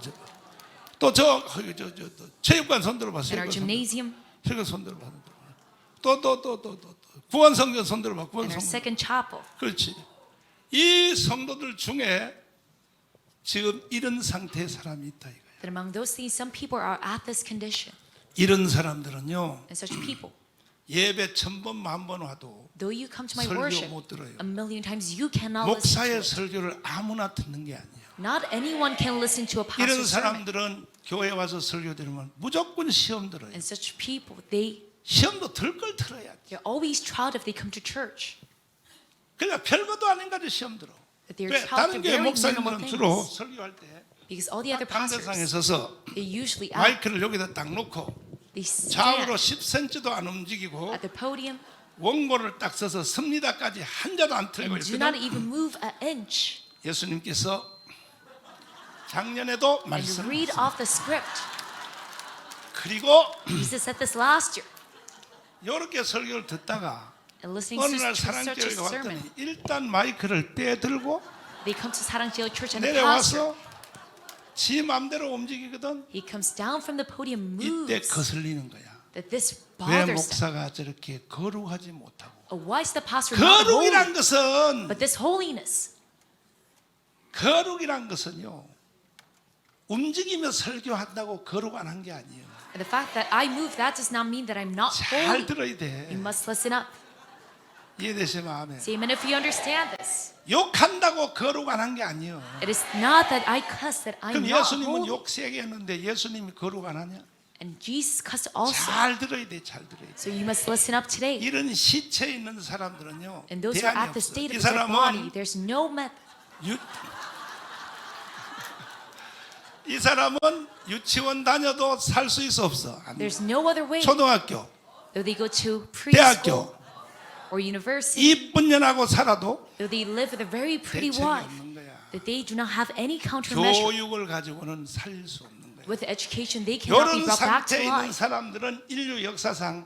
Speaker 1: 또저 체육관 손 들어봐.
Speaker 2: in our gymnasium,
Speaker 1: 체육관 손 들어봐. 또 구원 성전 손 들어봐. 구원
Speaker 2: in our
Speaker 1: 성전.
Speaker 2: second chapel.
Speaker 1: 그렇지. 이 성도들 중에 지금 이런 상태의 사람이 있다 이거야.
Speaker 2: That among those things, some people are at this condition.
Speaker 1: 이런 사람들은요.
Speaker 2: And such people,
Speaker 1: 예배 1000번 만번 와도
Speaker 2: though you come to my
Speaker 1: 설교
Speaker 2: worship
Speaker 1: 못 들어요.
Speaker 2: a million times, you cannot listen to
Speaker 1: 목사의
Speaker 2: it.
Speaker 1: 설교를 아무나 듣는 게 아니에요.
Speaker 2: Not anyone can listen to a
Speaker 1: 이런
Speaker 2: pastor's sermon.
Speaker 1: 사람들은 교회 와서 설교 들으면 무조건 시험 들어요.
Speaker 2: And such people, they
Speaker 1: 시험도 들 걸 들어야지.
Speaker 2: they're always tried if they come to church.
Speaker 1: 그러니까 별것도 아닌 가지고 시험 들어.
Speaker 2: That they're
Speaker 1: 왜?
Speaker 2: tried
Speaker 1: 다른
Speaker 2: for
Speaker 1: 교회
Speaker 2: very
Speaker 1: 목사님들은
Speaker 2: minimal
Speaker 1: 주로
Speaker 2: things.
Speaker 1: 설교할 때
Speaker 2: Because all the other
Speaker 1: 강대상에
Speaker 2: pastors,
Speaker 1: 서서
Speaker 2: they usually out,
Speaker 1: 마이크를 여기다 딱 놓고
Speaker 2: they
Speaker 1: 좌우로
Speaker 2: stand
Speaker 1: 10cm도 안 움직이고
Speaker 2: at the podium
Speaker 1: 원고를 딱 써서 섭니다까지 한 자도 안 틀고
Speaker 2: and do not
Speaker 1: 있거든.
Speaker 2: even move an inch
Speaker 1: 예수님께서 작년에도
Speaker 2: and
Speaker 1: 말씀.
Speaker 2: read off the script.
Speaker 1: 그리고
Speaker 2: Jesus said this last year.
Speaker 1: 이렇게 설교를 듣다가
Speaker 2: And listening
Speaker 1: 어느
Speaker 2: to
Speaker 1: 날
Speaker 2: such a
Speaker 1: 사랑교회가
Speaker 2: sermon,
Speaker 1: 왔더니 일단 마이크를 빼들고
Speaker 2: they come to Sarangjeo Church and the pastor,
Speaker 1: 내려와서 지 맘대로 움직이거든.
Speaker 2: he comes down from the podium,
Speaker 1: 이때
Speaker 2: moves.
Speaker 1: 거슬리는 거야.
Speaker 2: That this
Speaker 1: 왜
Speaker 2: bothers them.
Speaker 1: 목사가 저렇게 거룩하지 못하고?
Speaker 2: Why is the pastor not holy?
Speaker 1: 거룩이란 것은
Speaker 2: But this holiness,
Speaker 1: 거룩이란 것은요. 움직이며 설교한다고 거룩 안 한 게 아니에요.
Speaker 2: and the fact that I move, that does not mean that I'm not
Speaker 1: 잘
Speaker 2: holy.
Speaker 1: 들어야 돼.
Speaker 2: You must listen up.
Speaker 1: 이해되시면 아멘.
Speaker 2: Say amen if you understand this.
Speaker 1: 욕한다고 거룩 안 한 게 아니에요.
Speaker 2: It is not that I cuss that I'm
Speaker 1: 그럼
Speaker 2: not
Speaker 1: 예수님은
Speaker 2: holy.
Speaker 1: 욕 세게 했는데 예수님이 거룩 안 하냐?
Speaker 2: And Jesus cussed also.
Speaker 1: 잘 들어야 돼, 잘 들어야 돼.
Speaker 2: So you must listen up today.
Speaker 1: 이런 시체에 있는 사람들은요.
Speaker 2: And those who are
Speaker 1: 대안이
Speaker 2: at the
Speaker 1: 없어.
Speaker 2: state
Speaker 1: 이
Speaker 2: of the dead
Speaker 1: 사람은
Speaker 2: body, there's no method.
Speaker 1: 이 사람은 유치원 다녀도 살 수 있어 없어? 안 돼.
Speaker 2: There's no other way.
Speaker 1: 초등학교,
Speaker 2: Though they go to
Speaker 1: 대학교
Speaker 2: preschool or university,
Speaker 1: 이쁜 년하고 살아도
Speaker 2: though they live with a very pretty
Speaker 1: 대책이
Speaker 2: wife,
Speaker 1: 없는 거야.
Speaker 2: that they do not have any countermeasure.
Speaker 1: 교육을 가지고는 살릴 수 없는 거야.
Speaker 2: With education, they cannot be
Speaker 1: 이런
Speaker 2: brought back to
Speaker 1: 상태에 있는
Speaker 2: life.
Speaker 1: 사람들은 인류 역사상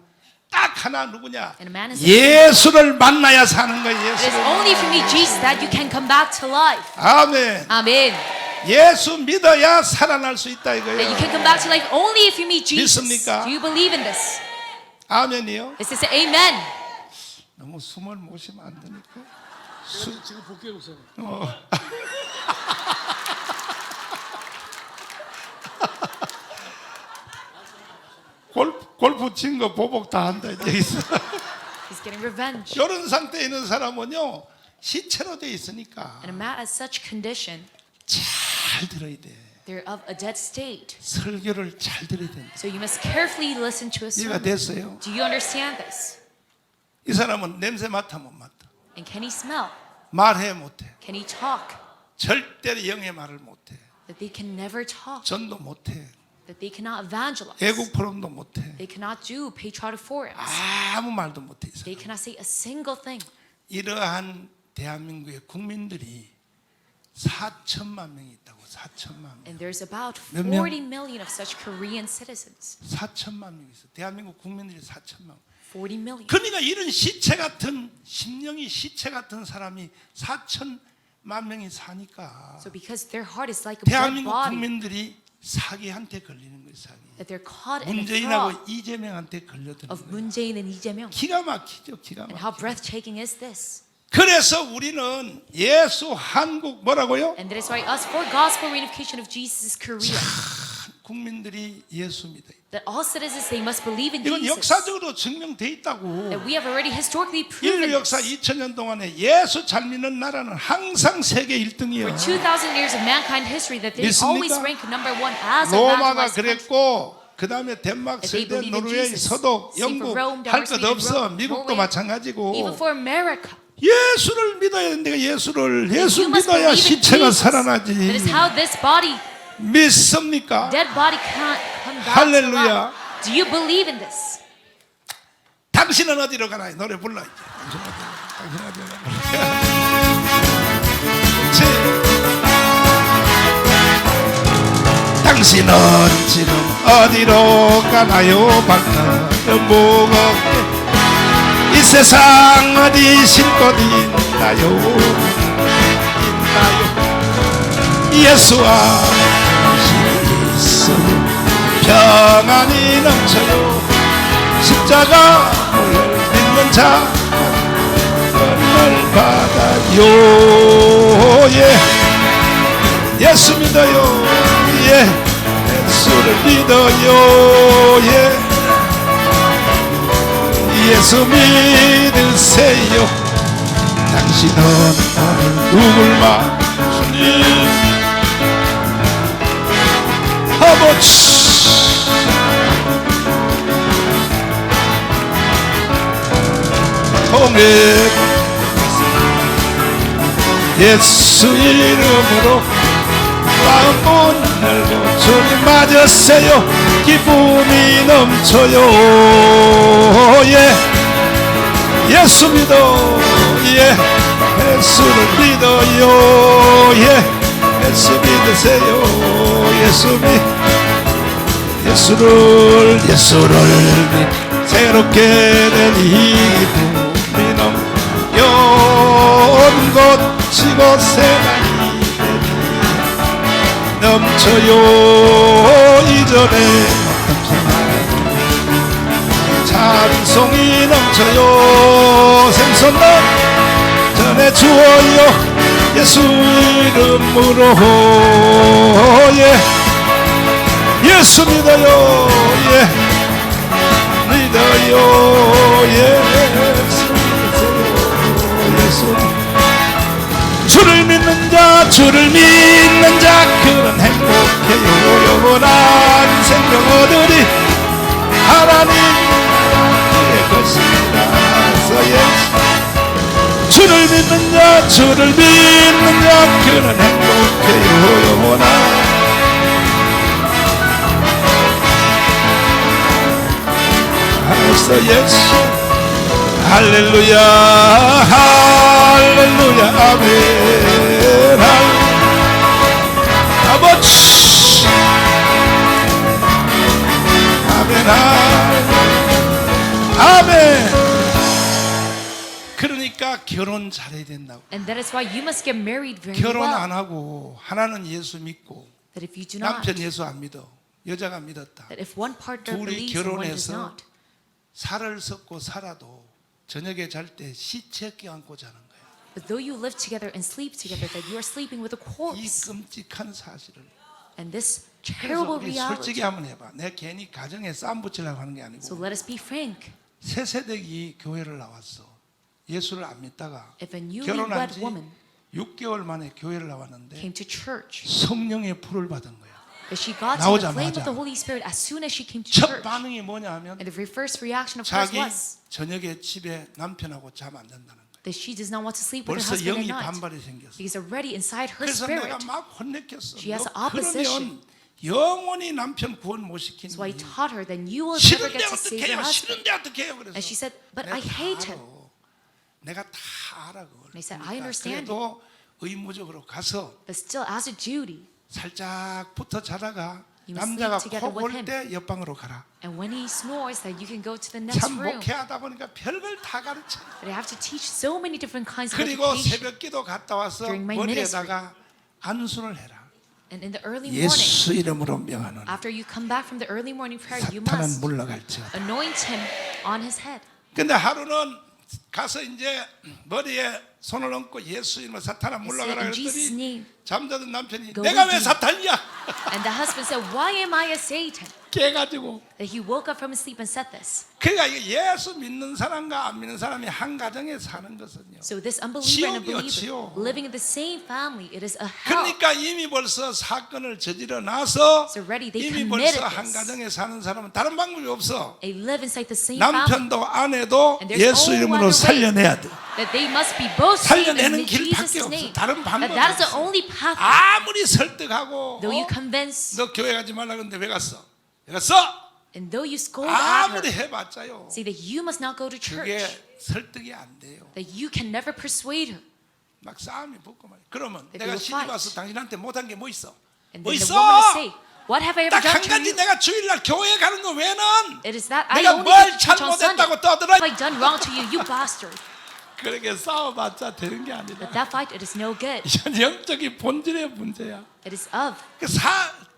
Speaker 1: 딱 하나 누구냐?
Speaker 2: And a man is
Speaker 1: 예수를 만나야 사는 거야.
Speaker 2: It is
Speaker 1: 예수를.
Speaker 2: only through me, Jesus, that you can come back to life.
Speaker 1: 아멘.
Speaker 2: Amen.
Speaker 1: 예수 믿어야 살아날 수 있다
Speaker 2: That you
Speaker 1: 이거예요.
Speaker 2: can come back to life only if you meet Jesus.
Speaker 1: 믿습니까?
Speaker 2: Do you believe in this?
Speaker 1: 아멘이요.
Speaker 2: It's to say amen.
Speaker 1: 너무 숨을 못 쉬면 안 되니까.
Speaker 4: 지금 볼게요, 목사님.
Speaker 1: 골프 친 거 보복 다 한다 이제 있어.
Speaker 2: He's getting revenge.
Speaker 1: 이런 상태에 있는 사람은요 시체로 돼 있으니까
Speaker 2: And a man at such condition,
Speaker 1: 잘 들어야 돼.
Speaker 2: they're of a dead state.
Speaker 1: 설교를 잘 들어야 된다.
Speaker 2: So you must carefully listen to a
Speaker 1: 이해가
Speaker 2: sermon.
Speaker 1: 됐어요?
Speaker 2: Do you understand this?
Speaker 1: 이 사람은 냄새 맡아 못 맡아.
Speaker 2: And can he smell?
Speaker 1: 말해 못해.
Speaker 2: Can he talk?
Speaker 1: 절대로 영의 말을 못해.
Speaker 2: That they can never talk.
Speaker 1: 전도 못해.
Speaker 2: That they cannot evangelize.
Speaker 1: 애국 포럼도 못해.
Speaker 2: They cannot do patriotic forums.
Speaker 1: 아무 말도 못해. 이 사람.
Speaker 2: They cannot say a single thing.
Speaker 1: 이러한 대한민국의 국민들이 4천만 명이 있다고. 4천만 명.
Speaker 2: And there's about
Speaker 1: 몇 명?
Speaker 2: 40 million of such Korean citizens.
Speaker 1: 4천만 명이 있어. 대한민국 국민들이 4천만 명.
Speaker 2: 40 million.
Speaker 1: 그러니까 이런 시체 같은 심령이 시체 같은 사람이 4천만 명이 사니까
Speaker 2: So because their heart is like a dead
Speaker 1: 대한민국
Speaker 2: body,
Speaker 1: 국민들이 사기한테 걸리는 거예요. 사기.
Speaker 2: that they're caught in a fraud
Speaker 1: 문재인하고 이재명한테 걸려드는
Speaker 2: of
Speaker 1: 거예요.
Speaker 2: Moon Jae-in and Lee Jae-myung.
Speaker 1: 기가 막히죠. 기가
Speaker 2: And how
Speaker 1: 막히죠.
Speaker 2: breathtaking is this?
Speaker 1: 그래서 우리는 예수 한국 뭐라고요?
Speaker 2: And that is why us for gospel reunification of Jesus is Korea.
Speaker 1: 국민들이 예수 믿어요.
Speaker 2: That all citizens, they must believe in
Speaker 1: 이건
Speaker 2: Jesus.
Speaker 1: 역사적으로 증명돼 있다고.
Speaker 2: That we have already historically proven
Speaker 1: 인류 역사
Speaker 2: this.
Speaker 1: 2000년 동안에 예수 잘 믿는 나라는 항상 세계 1등이에요.
Speaker 2: For 2,000 years of mankind history, that they
Speaker 1: 믿습니까?
Speaker 2: always rank number one as a
Speaker 1: 로마가
Speaker 2: evangelized country.
Speaker 1: 그랬고 그 다음에 덴마크,
Speaker 2: If they
Speaker 1: 스웨덴,
Speaker 2: believe in
Speaker 1: 노르웨이,
Speaker 2: Jesus,
Speaker 1: 서독,
Speaker 2: same
Speaker 1: 영국
Speaker 2: for Rome,
Speaker 1: 할 것
Speaker 2: Denmark, Sweden,
Speaker 1: 없어.
Speaker 2: Rome,
Speaker 1: 미국도
Speaker 2: Norway,
Speaker 1: 마찬가지고
Speaker 2: Even for America.
Speaker 1: 예수를 믿어야 되는데 예수를 예수
Speaker 2: You must
Speaker 1: 믿어야
Speaker 2: believe in
Speaker 1: 시체가
Speaker 2: Jesus.
Speaker 1: 살아나지.
Speaker 2: That is how this body,
Speaker 1: 믿습니까?
Speaker 2: dead body, can't come back to
Speaker 1: 할렐루야.
Speaker 2: life. Do you believe in this?
Speaker 1: 당신은 어디로 가나? 노래 불러. 당신 어디로 가나? 당신은 지금 어디로 가나요? 방금 무겁게 이 세상 어디 싣고 있나요? 예수와 당신이 있어요. 평안이 넘쳐요. 십자가를 믿는 자 은혜를 받아요. 예. 예수 믿어요. 예. 예수를 믿어요. 예. 예수 믿으세요. 당신은 오늘 누굴 맞으니 아버지 통해 예수 이름으로 마음 문 열고 주님 맞으세요. 기쁨이 넘쳐요. 예. 예수 믿어. 예. 예수를 믿어요. 예. 예수 믿으세요. 예수를 새롭게 된 기쁨이 연고치고 세상이 넘쳐요. 이전에 찬송이 넘쳐요. 생선도 전해 주어요. 예수 이름으로 예. 예수 믿어요. 예. 믿어요. 예수 믿으세요. 예수 주를 믿는 자 그는 행복해요. 영원한 생명 얻으리 하나님 나라의 것이라서 예수 주를 믿는 자 그는 행복해요. 영원한 하나서 예수 할렐루야 할렐루야 아멘 아버지 아멘 아멘. 그러니까 결혼 잘해야 된다고.
Speaker 2: And that is why you must get married very
Speaker 1: 결혼
Speaker 2: well.
Speaker 1: 안 하고 하나는 예수 믿고
Speaker 2: That if you do not,
Speaker 1: 남편 예수 안 믿어. 여자가 믿었다.
Speaker 2: that if one partner
Speaker 1: 둘이
Speaker 2: believes and one does
Speaker 1: 결혼해서
Speaker 2: not,
Speaker 1: 살을 섞고 살아도 저녁에 잘 때 시체 껴안고 자는 거야.
Speaker 2: but though you live together and sleep together, that you are sleeping with a
Speaker 1: 이
Speaker 2: corpse.
Speaker 1: 끔찍한 사실을.
Speaker 2: And this
Speaker 1: 그래서
Speaker 2: terrible
Speaker 1: 우리
Speaker 2: reality.
Speaker 1: 솔직히 한번 해봐. 내 괜히 가정에 쌈 붙이려고 하는 게
Speaker 2: So
Speaker 1: 아니고
Speaker 2: let us be frank.
Speaker 1: 새 세대기 교회를 나왔어. 예수를 안 믿다가
Speaker 2: If a newly
Speaker 1: 결혼한
Speaker 2: wed
Speaker 1: 지
Speaker 2: woman
Speaker 1: 6개월 만에 교회를 나왔는데
Speaker 2: came to church,
Speaker 1: 성령의 불을 받은 거야.
Speaker 2: that she got to the flame
Speaker 1: 나오자마자
Speaker 2: of the Holy Spirit as soon as she came to
Speaker 1: 첫
Speaker 2: church.
Speaker 1: 반응이 뭐냐 하면
Speaker 2: And the first reaction of hers
Speaker 1: 자기
Speaker 2: was
Speaker 1: 저녁에 집에 남편하고 잠 안 잔다는 거야.
Speaker 2: that she does not want to sleep with her
Speaker 1: 벌써
Speaker 2: husband
Speaker 1: 영이
Speaker 2: at night.
Speaker 1: 반발이 생겼어.
Speaker 2: Because already inside her
Speaker 1: 그래서 내가
Speaker 2: spirit,
Speaker 1: 막 혼냈겠어.
Speaker 2: she has
Speaker 1: 너
Speaker 2: opposition.
Speaker 1: 그러면 영원히 남편 구원 못 시키니.
Speaker 2: so I taught her that you will never
Speaker 1: 싫은데
Speaker 2: get to save
Speaker 1: 어떻게
Speaker 2: your
Speaker 1: 해요?
Speaker 2: husband.
Speaker 1: 싫은데 어떻게 해요? 그래서
Speaker 2: And she said, but
Speaker 1: 내가
Speaker 2: I hate
Speaker 1: 다
Speaker 2: him.
Speaker 1: 알아. 내가 다 알아 그걸.
Speaker 2: And I said, I understand
Speaker 1: 그래도 의무적으로 가서
Speaker 2: But still, as a duty,
Speaker 1: 살짝 붙어 자다가
Speaker 2: You must
Speaker 1: 남자가
Speaker 2: sleep together with
Speaker 1: 코 골 때 옆방으로 가라.
Speaker 2: and when he snores, that you can go to the next
Speaker 1: 참
Speaker 2: room.
Speaker 1: 목회하다 보니까 별걸 다 가르쳐.
Speaker 2: But I have to teach so many different kinds of
Speaker 1: 그리고
Speaker 2: education.
Speaker 1: 새벽기도 갔다 와서
Speaker 2: During my
Speaker 1: 머리에다가 안수를 해라.
Speaker 2: And in the early morning,
Speaker 1: 예수 이름으로 명하노니
Speaker 2: after you come back from the early morning prayer, you
Speaker 1: 사탄은
Speaker 2: must
Speaker 1: 물러갈지어다.
Speaker 2: anoint him on his head.
Speaker 1: 근데 하루는 가서 이제 머리에 손을 얹고 예수 이름으로 사탄아 물러가라
Speaker 2: in Jesus'
Speaker 1: 그랬더니
Speaker 2: name,
Speaker 1: 잠자던 남편이
Speaker 2: go
Speaker 1: 내가
Speaker 2: with
Speaker 1: 왜
Speaker 2: me.
Speaker 1: 사탄이야?
Speaker 2: And the husband said, why am I a Satan?
Speaker 1: 깨가지고.
Speaker 2: That he woke up from his sleep and said this.
Speaker 1: 그러니까 이게 예수 믿는 사람과 안 믿는 사람이 한 가정에 사는 것은요.
Speaker 2: So this unbeliever and a
Speaker 1: 지옥이요,
Speaker 2: believer
Speaker 1: 지옥.
Speaker 2: living in the same family, it is a hell.
Speaker 1: 그러니까 이미 벌써 사건을 저지러 놔서
Speaker 2: So already they
Speaker 1: 이미
Speaker 2: committed
Speaker 1: 벌써 한
Speaker 2: this.
Speaker 1: 가정에 사는 사람은 다른 방법이 없어.
Speaker 2: They live inside the same family.
Speaker 1: 남편도 아내도
Speaker 2: And there's
Speaker 1: 예수
Speaker 2: no
Speaker 1: 이름으로
Speaker 2: other way.
Speaker 1: 살려내야 돼.
Speaker 2: That they must be both saved
Speaker 1: 살려내는
Speaker 2: in
Speaker 1: 길밖에
Speaker 2: Jesus'
Speaker 1: 없어.
Speaker 2: name.
Speaker 1: 다른 방법이
Speaker 2: That is the
Speaker 1: 없어.
Speaker 2: only path.
Speaker 1: 아무리 설득하고
Speaker 2: Though you convince,
Speaker 1: 너 교회 가지 말라 그러는데 왜 갔어? 왜 갔어?
Speaker 2: and though you scold at
Speaker 1: 아무리
Speaker 2: her,
Speaker 1: 해봤자요.
Speaker 2: say that you must not go to
Speaker 1: 그게
Speaker 2: church,
Speaker 1: 설득이 안 돼요.
Speaker 2: that you can never persuade her.
Speaker 1: 막 싸움이 붙고 말이야. 그러면
Speaker 2: That
Speaker 1: 내가
Speaker 2: they will
Speaker 1: 시집
Speaker 2: fight.
Speaker 1: 와서 당신한테 못한 게 뭐 있어?
Speaker 2: And
Speaker 1: 뭐
Speaker 2: then the
Speaker 1: 있어?
Speaker 2: woman will say, What have I ever
Speaker 1: 딱
Speaker 2: done
Speaker 1: 한
Speaker 2: to
Speaker 1: 가지
Speaker 2: you?
Speaker 1: 내가 주일날 교회 가는 거 외에는
Speaker 2: It is that I
Speaker 1: 내가
Speaker 2: only
Speaker 1: 뭘
Speaker 2: go to church on Sunday.
Speaker 1: 잘못했다고 떠들어.
Speaker 2: What have I done wrong to you, you bastard?
Speaker 1: 그렇게 싸워봤자 되는 게 아니라
Speaker 2: But that fight, it is no good.
Speaker 1: 이건 영적인 본질의 문제야.
Speaker 2: It is of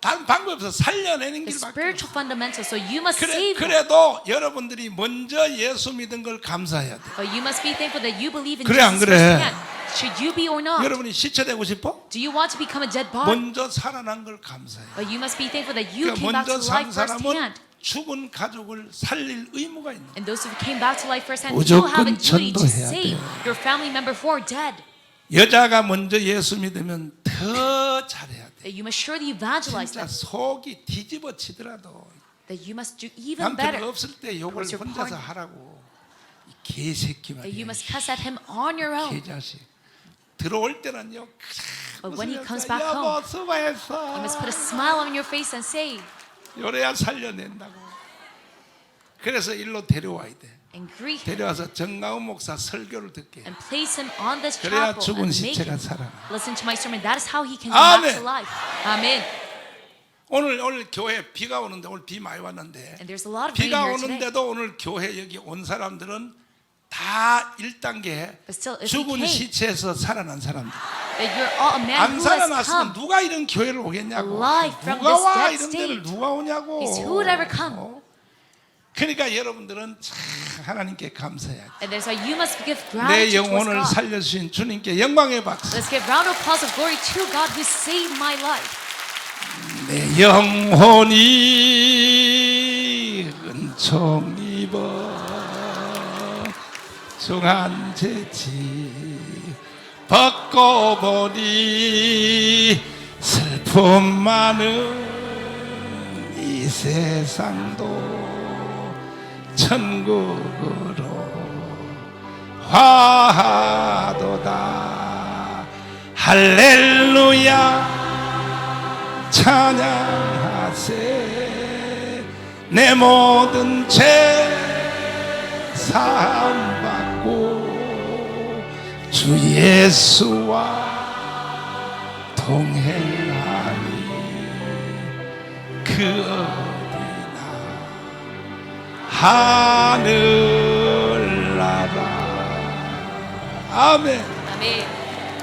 Speaker 1: 다른 방법이 없어. 살려내는
Speaker 2: the
Speaker 1: 길밖에 없어.
Speaker 2: spiritual fundamental. So you must save them.
Speaker 1: 그래도 여러분들이 먼저 예수 믿은 걸 감사해야 돼.
Speaker 2: But you must be thankful that you believe in
Speaker 1: 그래, 안
Speaker 2: Jesus
Speaker 1: 그래?
Speaker 2: firsthand. Should you be or not?
Speaker 1: 여러분이 시체되고 싶어?
Speaker 2: Do you want to become a dead body?
Speaker 1: 먼저 살아난 걸 감사해.
Speaker 2: But you must be thankful that you
Speaker 1: 그러니까
Speaker 2: came back to
Speaker 1: 먼저 산
Speaker 2: life
Speaker 1: 사람은
Speaker 2: firsthand.
Speaker 1: 죽은 가족을 살릴 의무가 있는.
Speaker 2: And those who came back to life firsthand, you
Speaker 1: 무조건
Speaker 2: have a duty to
Speaker 1: 전도해야
Speaker 2: save
Speaker 1: 돼.
Speaker 2: your family member who are dead.
Speaker 1: 여자가 먼저 예수 믿으면 더 잘해야 돼.
Speaker 2: That you must surely evangelize
Speaker 1: 진짜
Speaker 2: them.
Speaker 1: 속이 뒤집어치더라도
Speaker 2: That you must do even
Speaker 1: 남편이
Speaker 2: better.
Speaker 1: 없을 때 욕을
Speaker 2: towards your
Speaker 1: 혼자서
Speaker 2: partner.
Speaker 1: 하라고. 이 개새끼
Speaker 2: That you
Speaker 1: 말이야.
Speaker 2: must cuss at him on your own.
Speaker 1: 개자식. 들어올 때는요.
Speaker 2: But when he comes
Speaker 1: 웃으면서,
Speaker 2: back
Speaker 1: 여보
Speaker 2: home,
Speaker 1: 수고했어.
Speaker 2: you must put a smile on your face and say,
Speaker 1: 요래야 살려낸다고. 그래서 일로 데려와야 돼.
Speaker 2: and greet him,
Speaker 1: 데려와서 정가훈 목사 설교를 듣게.
Speaker 2: and place him on this
Speaker 1: 그래야
Speaker 2: chapel
Speaker 1: 죽은
Speaker 2: and make
Speaker 1: 시체가
Speaker 2: him
Speaker 1: 살아나.
Speaker 2: listen to my sermon. That is how he can come back
Speaker 1: 아멘.
Speaker 2: to life. Amen.
Speaker 1: 오늘 교회 비가 오는데 오늘 비 많이 왔는데
Speaker 2: And there's a lot of rain
Speaker 1: 비가
Speaker 2: here today.
Speaker 1: 오는데도 오늘 교회 여기 온 사람들은 다 1단계
Speaker 2: But still, if he
Speaker 1: 죽은
Speaker 2: came,
Speaker 1: 시체에서 살아난 사람들.
Speaker 2: that you're all a man
Speaker 1: 안
Speaker 2: who has
Speaker 1: 살아났으면
Speaker 2: come.
Speaker 1: 누가 이런 교회를 오겠냐고.
Speaker 2: alive from
Speaker 1: 누가
Speaker 2: this
Speaker 1: 와
Speaker 2: dead
Speaker 1: 이런 데를
Speaker 2: state.
Speaker 1: 누가 오냐고.
Speaker 2: Is who would ever come?
Speaker 1: 그러니까 여러분들은 참 하나님께 감사해야 돼.
Speaker 2: And that's why you must give
Speaker 1: 내
Speaker 2: gratitude towards
Speaker 1: 영혼을
Speaker 2: God.
Speaker 1: 살려주신 주님께 영광의 박수.
Speaker 2: Let's give round of applause of glory to God who saved my life.
Speaker 1: 내 영혼이 은총 입어 중한 재치 벗고 보니 슬픔 많은 이 세상도 천국으로 화하도다. 할렐루야 찬양하세. 내 모든 죄 사함받고 주 예수와 동행하니 그 어디나 하늘나라. 아멘.
Speaker 2: Amen.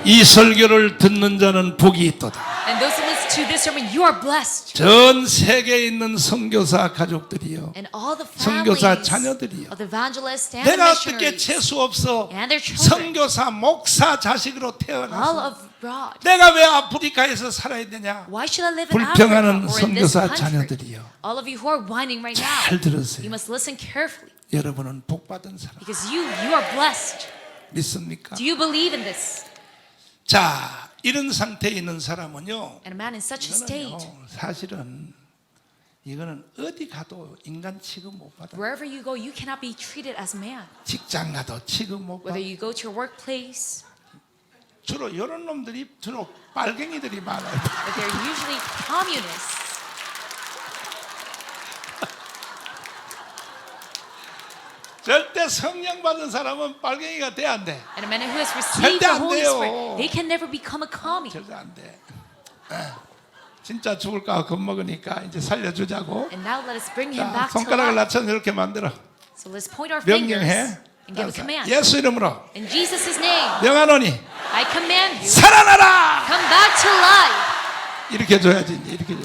Speaker 1: 이 설교를 듣는 자는 복이 있도다.
Speaker 2: And those who listen to this sermon, you are blessed.
Speaker 1: 전 세계에 있는 선교사 가족들이요,
Speaker 2: And all the
Speaker 1: 선교사
Speaker 2: families
Speaker 1: 자녀들이요,
Speaker 2: of the evangelists and the
Speaker 1: 내가 어떻게
Speaker 2: missionaries,
Speaker 1: 재수 없어
Speaker 2: and their children,
Speaker 1: 선교사 목사 자식으로
Speaker 2: all
Speaker 1: 태어나서
Speaker 2: of abroad.
Speaker 1: 내가 왜 아프리카에서 살아야 되냐?
Speaker 2: Why should I live in Africa
Speaker 1: 불평하는
Speaker 2: or in this
Speaker 1: 선교사
Speaker 2: country?
Speaker 1: 자녀들이요,
Speaker 2: All of you who are whining right now,
Speaker 1: 잘 들으세요.
Speaker 2: you must listen carefully
Speaker 1: 여러분은 복받은 사람
Speaker 2: because you are blessed.
Speaker 1: 믿습니까?
Speaker 2: Do you believe in this?
Speaker 1: 자, 이런 상태에 있는 사람은요,
Speaker 2: And a man in such a state,
Speaker 1: 이거는요, 사실은 이거는 어디 가도 인간 취급 못 받아.
Speaker 2: wherever you go, you cannot be treated as man.
Speaker 1: 직장 가도 취급 못 받아.
Speaker 2: Whether you go to your workplace,
Speaker 1: 주로 이런 놈들이 주로 빨갱이들이 많아요.
Speaker 2: but they're usually communists.
Speaker 1: 절대 성령 받은 사람은 빨갱이가 돼야 안 돼.
Speaker 2: And a man who has received
Speaker 1: 절대
Speaker 2: the
Speaker 1: 안
Speaker 2: Holy
Speaker 1: 돼요.
Speaker 2: Spirit, they can never become a commie.
Speaker 1: 절대 안 돼. 진짜 죽을까 겁먹으니까 이제 살려주자고.
Speaker 2: And now let us bring him
Speaker 1: 자,
Speaker 2: back to
Speaker 1: 손가락을
Speaker 2: life.
Speaker 1: 낮춰서 이렇게 만들어.
Speaker 2: So let's point our fingers
Speaker 1: 명령해.
Speaker 2: and give a command.
Speaker 1: 예수 이름으로
Speaker 2: In Jesus' name,
Speaker 1: 명하노니
Speaker 2: I command you,
Speaker 1: 살아나라.
Speaker 2: come back to life.
Speaker 1: 이렇게 줘야지. 이제 이렇게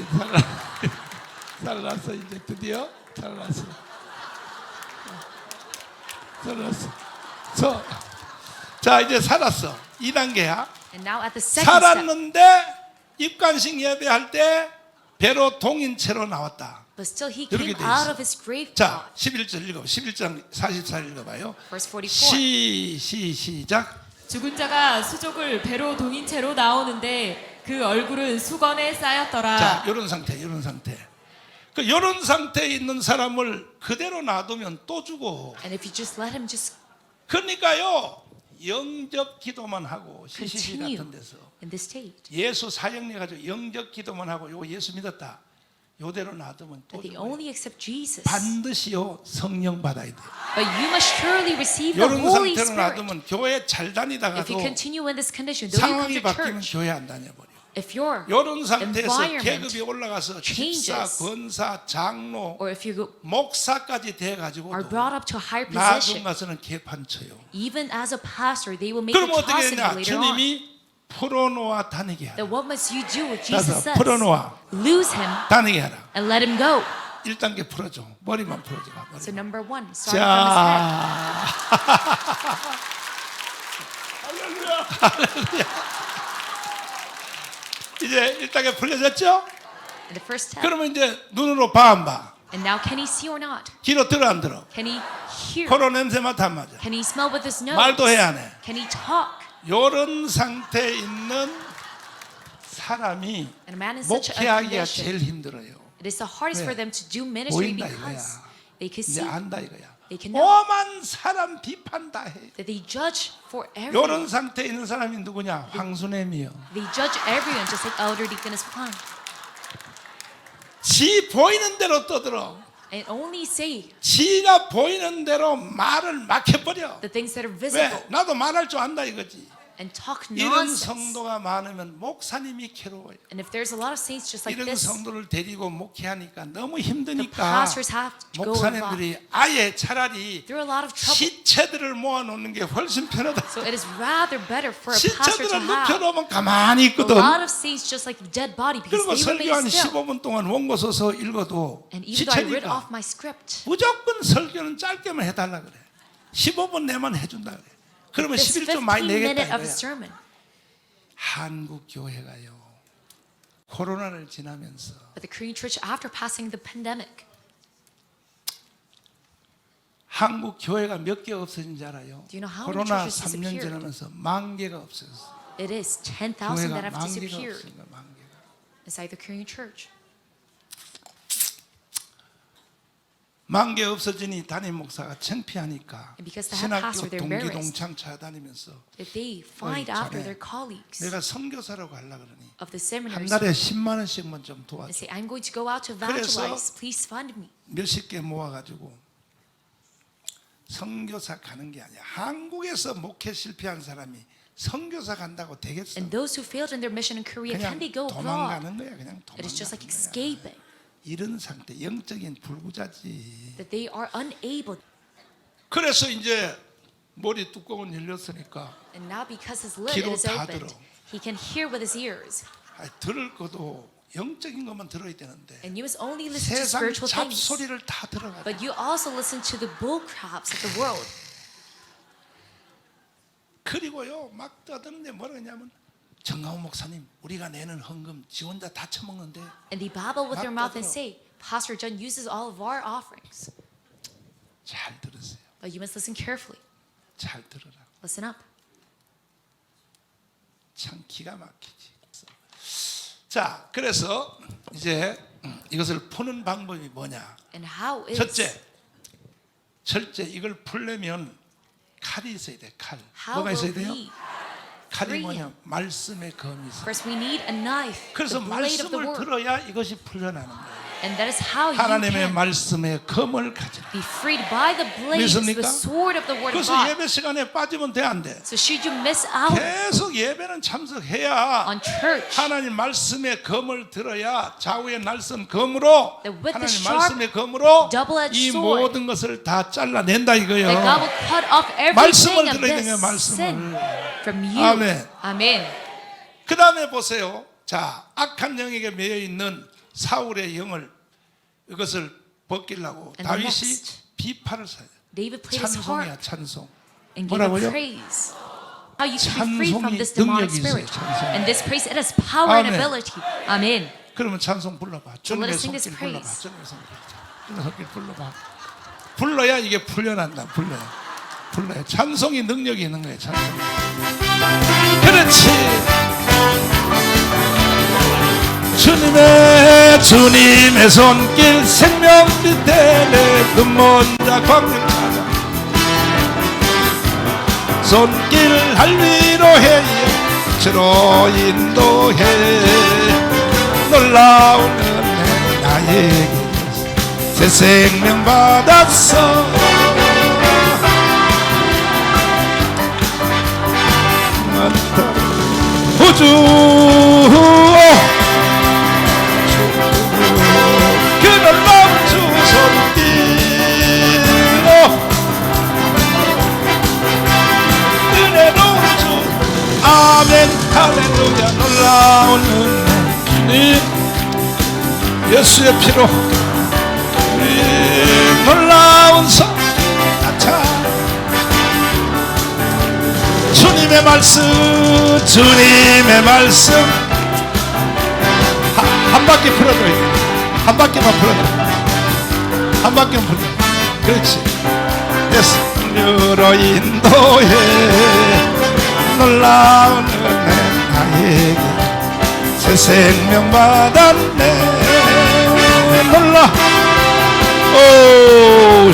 Speaker 1: 살아났어. 이제 드디어 살아났어. 살았어. 자, 이제 살았어. 2단계야.
Speaker 2: And now at the second step,
Speaker 1: 살았는데 입관식 예배할 때 배로 동인체로 나왔다.
Speaker 2: but still he
Speaker 1: 이렇게
Speaker 2: came
Speaker 1: 돼
Speaker 2: out
Speaker 1: 있어.
Speaker 2: of his grave.
Speaker 1: 자, 11절 읽어. 11장 44 읽어봐요.
Speaker 2: Verse 44.
Speaker 1: 시작.
Speaker 3: 죽은 자가 수족을 배로 동인 채로 나오는데 그 얼굴은 수건에 쌓였더라.
Speaker 1: 자, 이런 상태, 이런 상태. 그 이런 상태에 있는 사람을 그대로 놔두면 또 죽어.
Speaker 2: And if you just let him just
Speaker 1: 그러니까요, 영접 기도만 하고 CCC
Speaker 2: continue
Speaker 1: 같은 데서
Speaker 2: in this state,
Speaker 1: 예수 사형내 가지고 영접 기도만 하고 요 예수 믿었다. 요대로 놔두면 또
Speaker 2: that they
Speaker 1: 죽어요.
Speaker 2: only accept Jesus.
Speaker 1: 반드시요 성령 받아야 돼.
Speaker 2: But you must surely receive the
Speaker 1: 이런
Speaker 2: Holy
Speaker 1: 상태로
Speaker 2: Spirit.
Speaker 1: 놔두면 교회 잘
Speaker 2: If
Speaker 1: 다니다가도
Speaker 2: you continue in this condition, though you come
Speaker 1: 상황이
Speaker 2: to
Speaker 1: 바뀌면
Speaker 2: church,
Speaker 1: 교회 안 다녀버려.
Speaker 2: If your
Speaker 1: 이런 상태에서
Speaker 2: environment
Speaker 1: 계급이 올라가서 집사,
Speaker 2: changes,
Speaker 1: 권사, 장로,
Speaker 2: or if you
Speaker 1: 목사까지
Speaker 2: are
Speaker 1: 돼가지고도
Speaker 2: brought up to a higher
Speaker 1: 나중
Speaker 2: position,
Speaker 1: 가서는 개판 쳐요.
Speaker 2: even as a pastor, they will make you
Speaker 1: 그럼 어떻게
Speaker 2: toss
Speaker 1: 되냐?
Speaker 2: later on.
Speaker 1: 주님이 풀어놓아 다니게 하라.
Speaker 2: Then what must you do? What Jesus
Speaker 1: 따서
Speaker 2: says.
Speaker 1: 풀어놓아
Speaker 2: Lose him
Speaker 1: 다니게 하라.
Speaker 2: and let him go.
Speaker 1: 1단계 풀어줘. 머리만 풀어줘.
Speaker 2: So
Speaker 1: 머리.
Speaker 2: number one, starting from his head.
Speaker 1: 자. 이제 1단계 풀려졌죠?
Speaker 2: And the first step.
Speaker 1: 그러면 이제 눈으로 봐 안 봐?
Speaker 2: And now can he see or not?
Speaker 1: 귀로 들어 안 들어?
Speaker 2: Can he hear?
Speaker 1: 코로 냄새 맡아 안 맞아?
Speaker 2: Can he smell with his nose?
Speaker 1: 말도 해야 안 해?
Speaker 2: Can he talk?
Speaker 1: 이런 상태에 있는 사람이
Speaker 2: And a man in such a
Speaker 1: 목회하기가
Speaker 2: condition,
Speaker 1: 제일 힘들어요.
Speaker 2: it is the hardest
Speaker 1: 왜?
Speaker 2: for them to do ministry
Speaker 1: 보인다
Speaker 2: because
Speaker 1: 이거야.
Speaker 2: they can
Speaker 1: 이제
Speaker 2: see,
Speaker 1: 안다 이거야.
Speaker 2: they can know
Speaker 1: 오만 사람 비판 다 해.
Speaker 2: that they judge for
Speaker 1: 이런
Speaker 2: everyone.
Speaker 1: 상태에 있는 사람이 누구냐? 황순애미요.
Speaker 2: They judge everyone just like Elder Deaconess Pang.
Speaker 1: 지 보이는 대로 떠들어.
Speaker 2: And only say
Speaker 1: 지가 보이는 대로 말을 막혀버려.
Speaker 2: the things that are visible
Speaker 1: 왜? 나도 말할 줄 안다 이거지.
Speaker 2: and talk
Speaker 1: 이런
Speaker 2: nonsense.
Speaker 1: 성도가 많으면 목사님이 괴로워요.
Speaker 2: And if there's a lot of saints just like
Speaker 1: 이런
Speaker 2: this,
Speaker 1: 성도를 데리고 목회하니까 너무
Speaker 2: the
Speaker 1: 힘드니까
Speaker 2: pastors have to go a lot
Speaker 1: 목사님들이 아예 차라리
Speaker 2: through a lot of trouble.
Speaker 1: 시체들을 모아놓는 게 훨씬 편하다.
Speaker 2: So it is rather better for a pastor to
Speaker 1: 시체들을
Speaker 2: have
Speaker 1: 눕혀놓으면 가만히
Speaker 2: a
Speaker 1: 있거든.
Speaker 2: lot of saints just like the dead body because
Speaker 1: 그리고
Speaker 2: they
Speaker 1: 설교 한
Speaker 2: remain still.
Speaker 1: 15분 동안 원고 써서 읽어도
Speaker 2: And even though I read
Speaker 1: 지체니까
Speaker 2: off my script,
Speaker 1: 무조건 설교는 짧게만 해달라 그래. 15분 내만 해준다 그래. 그러면
Speaker 2: this
Speaker 1: 11좀 많이
Speaker 2: 15
Speaker 1: 내겠다
Speaker 2: minute of a
Speaker 1: 이거야.
Speaker 2: sermon.
Speaker 1: 한국 교회가요 코로나를 지나면서
Speaker 2: But the Korean church, after passing the pandemic,
Speaker 1: 한국 교회가 몇 개 없어진 줄 알아요?
Speaker 2: Do you know how many
Speaker 1: 코로나
Speaker 2: churches
Speaker 1: 3년
Speaker 2: disappeared?
Speaker 1: 지나면서 10,000개가 없어졌어.
Speaker 2: it is 10,000
Speaker 1: 교회가
Speaker 2: that have
Speaker 1: 10,000개가
Speaker 2: disappeared
Speaker 1: 없으니까 10,000개가.
Speaker 2: inside the Korean church.
Speaker 1: 10,000개 없어지니 담임 목사가 창피하니까
Speaker 2: And because the head pastor,
Speaker 1: 신학교
Speaker 2: they're
Speaker 1: 동기
Speaker 2: embarrassed.
Speaker 1: 동창 찾아다니면서
Speaker 2: If they find
Speaker 1: 어이,
Speaker 2: after
Speaker 1: 자네,
Speaker 2: their colleagues
Speaker 1: 내가 선교사라고 하려 그러니
Speaker 2: of the
Speaker 1: 한
Speaker 2: seminaries
Speaker 1: 달에 10만 원씩만 좀
Speaker 2: and
Speaker 1: 도와줘.
Speaker 2: say, I'm going to go out to
Speaker 1: 그래서
Speaker 2: evangelize, please fund me.
Speaker 1: 몇십 개 모아가지고 선교사 가는 게 아니야. 한국에서 목회 실패한 사람이 선교사 간다고 되겠어?
Speaker 2: And those who failed in their mission in Korea,
Speaker 1: 그냥
Speaker 2: can they go abroad?
Speaker 1: 도망가는 거야. 그냥
Speaker 2: It is just like
Speaker 1: 도망가는 거야.
Speaker 2: escaping,
Speaker 1: 이런 상태, 영적인 불구자지.
Speaker 2: that they are unable.
Speaker 1: 그래서 이제 머리 뚜껑은 열렸으니까
Speaker 2: And now because his lid
Speaker 1: 귀로
Speaker 2: is
Speaker 1: 다
Speaker 2: opened,
Speaker 1: 들어.
Speaker 2: he can hear with his ears.
Speaker 1: 들을 것도 영적인 것만 들어야 되는데
Speaker 2: And you must only listen to
Speaker 1: 세상
Speaker 2: spiritual things.
Speaker 1: 잡소리를 다 들어가.
Speaker 2: But you also listen to the bull craps of the world.
Speaker 1: 그리고요 막 떠드는데 뭐라 그러냐면 정강훈 목사님 우리가 내는 헌금 지 혼자 다 처먹는데
Speaker 2: And they babble with their mouth and
Speaker 1: 떠들어.
Speaker 2: say, Pastor John uses all of our offerings.
Speaker 1: 잘 들으세요.
Speaker 2: But you must listen carefully.
Speaker 1: 잘 들어라.
Speaker 2: Listen up.
Speaker 1: 참 기가 막히지. 자, 그래서 이제 이것을 푸는 방법이 뭐냐?
Speaker 2: And how is
Speaker 1: 첫째 이걸 풀려면 칼이 있어야 돼. 칼.
Speaker 2: how
Speaker 1: 뭐가 있어야
Speaker 2: will
Speaker 1: 돼요?
Speaker 2: we
Speaker 1: 칼이
Speaker 2: free
Speaker 1: 뭐냐?
Speaker 2: him?
Speaker 1: 말씀의 검이 있어.
Speaker 2: First we need a knife,
Speaker 1: 그래서
Speaker 2: the blade of the
Speaker 1: 말씀을
Speaker 2: word.
Speaker 1: 들어야 이것이 풀려나는 거예요.
Speaker 2: And that is how you
Speaker 1: 하나님의
Speaker 2: can
Speaker 1: 말씀의 검을 가지라.
Speaker 2: be freed by the blades,
Speaker 1: 믿습니까?
Speaker 2: the sword of the word of
Speaker 1: 그래서
Speaker 2: God.
Speaker 1: 예배 시간에 빠지면 돼 안 돼?
Speaker 2: So should you miss out
Speaker 1: 계속 예배는 참석해야
Speaker 2: on church,
Speaker 1: 하나님 말씀의 검을 들어야 좌우의 날선 검으로
Speaker 2: That with the
Speaker 1: 하나님
Speaker 2: sharp,
Speaker 1: 말씀의 검으로
Speaker 2: double-edged
Speaker 1: 이
Speaker 2: sword,
Speaker 1: 모든 것을 다 잘라낸다 이거예요.
Speaker 2: that God will cut off
Speaker 1: 말씀을
Speaker 2: everything of
Speaker 1: 들어야
Speaker 2: this
Speaker 1: 되는 거예요,
Speaker 2: sin
Speaker 1: 말씀을.
Speaker 2: from you.
Speaker 1: 아멘.
Speaker 2: Amen.
Speaker 1: 그 다음에 보세요. 자, 악한 영에게 매여 있는 사울의 영을 이것을 벗기려고
Speaker 2: And the
Speaker 1: 다윗이
Speaker 2: next.
Speaker 1: 비파를 사요.
Speaker 2: David played his
Speaker 1: 찬송이야,
Speaker 2: harp
Speaker 1: 찬송.
Speaker 2: and gave a
Speaker 1: 뭐라고요?
Speaker 2: praise. How you can be free from
Speaker 1: 찬송이
Speaker 2: this demonic
Speaker 1: 능력이
Speaker 2: spirit.
Speaker 1: 있어요, 찬송.
Speaker 2: And this praise, it has power and
Speaker 1: 아멘.
Speaker 2: ability. Amen.
Speaker 1: 그러면 찬송 불러봐.
Speaker 2: So let
Speaker 1: 주님의
Speaker 2: us sing this
Speaker 1: 손길 불러봐.
Speaker 2: praise.
Speaker 1: 주님의 손길. 주님의 손길 불러봐. 불러야 이게 풀려난다. 불러야. 찬송이 능력이 있는 거예요. 찬송. 그렇지. 주님의 손길 생명 밑에 내 눈먼자 광명하다. 손길 할위로해 주로 인도해 놀라운 은혜 나에게 새 생명 받았어. 우주 아멘 할렐루야 놀라운 은혜 예수의 피로 우리 놀라운 성 나타 주님의 말씀 한 바퀴 풀어줘야 돼. 한 바퀴만 풀어줘. 한 바퀴만 풀어줘. 그렇지. 됐어. 으로 인도해 놀라운 은혜 나에게 새 생명 받았네. 놀라. 오,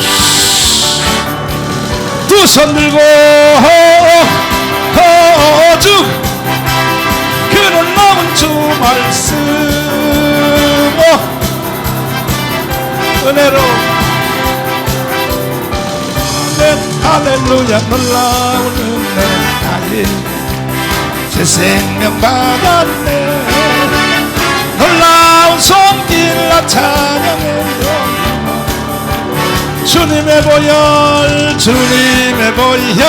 Speaker 1: 두 손 들고 쭉 그 놀라운 주 말씀 은혜로 할렐루야 놀라운 은혜 나의 새 생명 받았네. 놀라운 손길 나 찬양해요. 주님의 보혈 주님의 보혈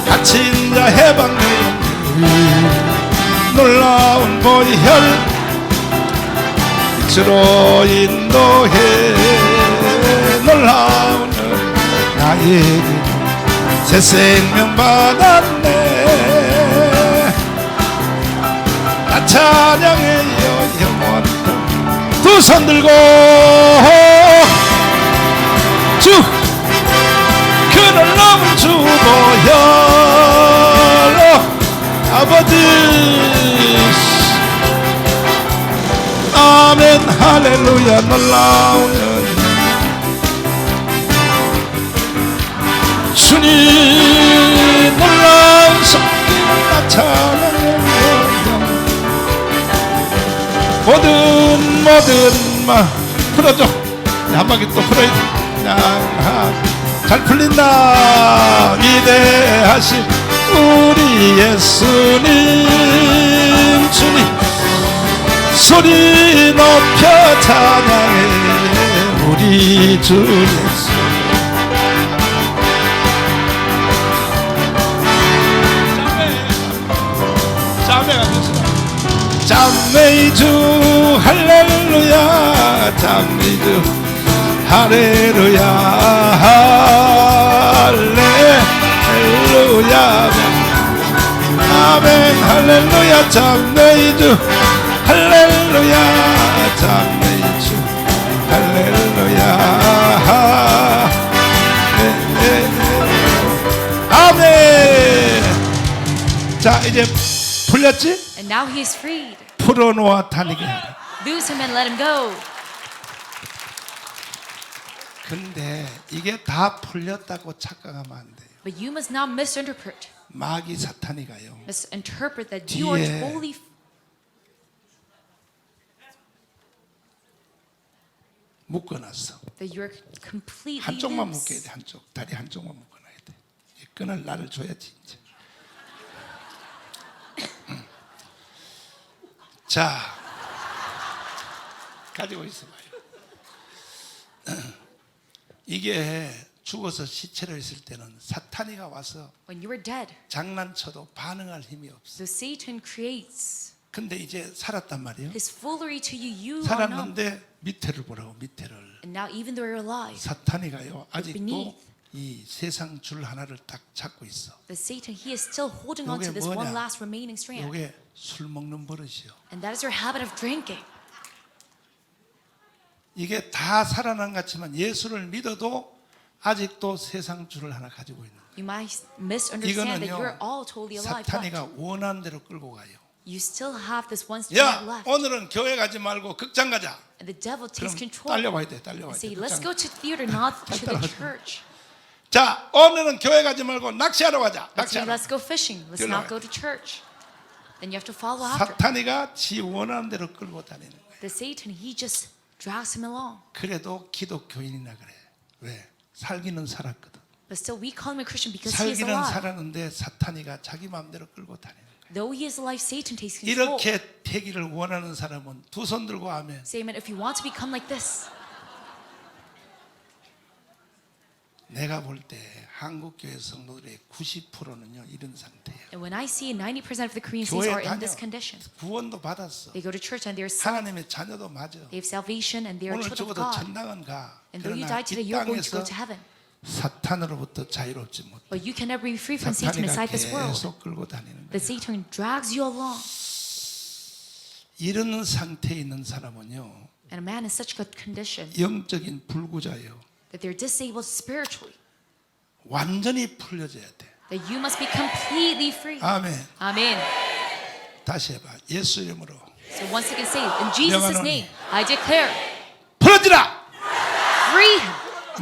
Speaker 1: 갇힌 자 해방되었네. 놀라운 보혈 주로 인도해 놀라운 나에게 새 생명 받았네. 나 찬양해요 영원. 두 손 들고 쭉 그 놀라운 주 보혈 아버지 아멘 할렐루야 놀라운 주님 놀라운 손길 나 찬양해요. 모든 말 풀어줘. 한 바퀴 또 풀어야 잘 풀린다. 위대하신 우리 예수님 주님 소리 높여 찬양해 우리 주 예수. 자매가 됐어. 잠메이주 할렐루야 잠메이주 할렐루야 할렐루야 아멘 할렐루야 잠메이주 할렐루야 잠메이주 할렐루야 아멘. 자 이제 풀렸지?
Speaker 2: And now he is freed.
Speaker 1: 풀어놓아 다니게 하라.
Speaker 2: Loose him and let him go.
Speaker 1: 근데 이게 다 풀렸다고 착각하면 안 돼요.
Speaker 2: But you must not misinterpret.
Speaker 1: 마귀 사탄이가요.
Speaker 2: Misinterpret that you are
Speaker 1: 뒤에
Speaker 2: totally
Speaker 1: 묶어놨어.
Speaker 2: that you're completely
Speaker 1: 한쪽만
Speaker 2: loose.
Speaker 1: 묶어야 돼. 한쪽 다리 한쪽만 묶어놔야 돼. 이 끈을 나를 줘야지 이제. 자 가지고 있어봐요. 이게 죽어서 시체로 있을 때는 사탄이가 와서
Speaker 2: When you were dead,
Speaker 1: 장난쳐도 반응할 힘이 없어.
Speaker 2: so Satan creates
Speaker 1: 근데 이제 살았단 말이에요.
Speaker 2: his foolery to you. You are not.
Speaker 1: 살았는데 밑에를 보라고 밑에를.
Speaker 2: And now, even though you're alive,
Speaker 1: 사탄이가요 아직도
Speaker 2: beneath.
Speaker 1: 이 세상 줄 하나를 딱 잡고 있어.
Speaker 2: the Satan, he is still holding on to
Speaker 1: 요게
Speaker 2: this one
Speaker 1: 뭐냐?
Speaker 2: last remaining strand.
Speaker 1: 요게 술 먹는 버릇이요.
Speaker 2: And that is your habit of drinking.
Speaker 1: 이게 다 살아난 것 같지만 예수를 믿어도 아직도 세상 줄을 하나 가지고 있는 거예요.
Speaker 2: You might misunderstand that you're all totally alive,
Speaker 1: 사탄이가
Speaker 2: but
Speaker 1: 원하는 대로 끌고 가요.
Speaker 2: you still have this one
Speaker 1: 야
Speaker 2: strand left.
Speaker 1: 오늘은 교회 가지 말고 극장 가자.
Speaker 2: And the devil takes
Speaker 1: 그럼
Speaker 2: control
Speaker 1: 딸려와야 돼. 딸려와야
Speaker 2: and
Speaker 1: 돼.
Speaker 2: say, let's
Speaker 1: 극장.
Speaker 2: go to theater, not to the
Speaker 1: 따라가자.
Speaker 2: church.
Speaker 1: 자 오늘은 교회 가지 말고 낚시하러 가자.
Speaker 2: Let's say,
Speaker 1: 낚시하러.
Speaker 2: let's go fishing. Let's
Speaker 1: 들어와야
Speaker 2: not go to church. Then you have to follow after.
Speaker 1: 사탄이가 지 원하는 대로 끌고 다니는 거예요.
Speaker 2: The Satan, he just drags him along.
Speaker 1: 그래도 기독교인이나 그래. 왜? 살기는 살았거든.
Speaker 2: But still, we call him a Christian because he is
Speaker 1: 살기는
Speaker 2: alive.
Speaker 1: 살았는데 사탄이가 자기 마음대로 끌고 다니는 거예요.
Speaker 2: Though he is alive, Satan takes control.
Speaker 1: 이렇게 되기를 원하는 사람은 두 손 들고 아멘.
Speaker 2: Say amen. If you want to become like this,
Speaker 1: 내가 볼 때 한국 교회 성도들의 90%는요 이런 상태예요.
Speaker 2: And when I see 90% of the Korean saints
Speaker 1: 교회
Speaker 2: are in
Speaker 1: 다녀
Speaker 2: this condition,
Speaker 1: 구원도 받았어.
Speaker 2: they go to church and they're saved,
Speaker 1: 하나님의 자녀도 맞아.
Speaker 2: they have salvation and they are
Speaker 1: 오늘
Speaker 2: children of
Speaker 1: 죽어도
Speaker 2: God.
Speaker 1: 천당은 가.
Speaker 2: And though you
Speaker 1: 그러나
Speaker 2: die today,
Speaker 1: 이
Speaker 2: you're going to go
Speaker 1: 땅에서
Speaker 2: to heaven.
Speaker 1: 사탄으로부터 자유롭지 못해.
Speaker 2: But you can never be free from Satan
Speaker 1: 사탄이가
Speaker 2: inside this world.
Speaker 1: 계속 끌고 다니는
Speaker 2: The
Speaker 1: 거예요.
Speaker 2: Satan drags you along.
Speaker 1: 이런 상태에 있는 사람은요
Speaker 2: And a man in such good condition
Speaker 1: 영적인 불구자예요.
Speaker 2: that they're disabled spiritually,
Speaker 1: 완전히 풀려져야 돼.
Speaker 2: that you must be completely free.
Speaker 1: 아멘.
Speaker 2: Amen.
Speaker 1: 다시 해봐. 예수 이름으로
Speaker 2: So once again say, in Jesus'
Speaker 1: 명하노니.
Speaker 2: name, I declare,
Speaker 1: 풀어지라.
Speaker 2: free him.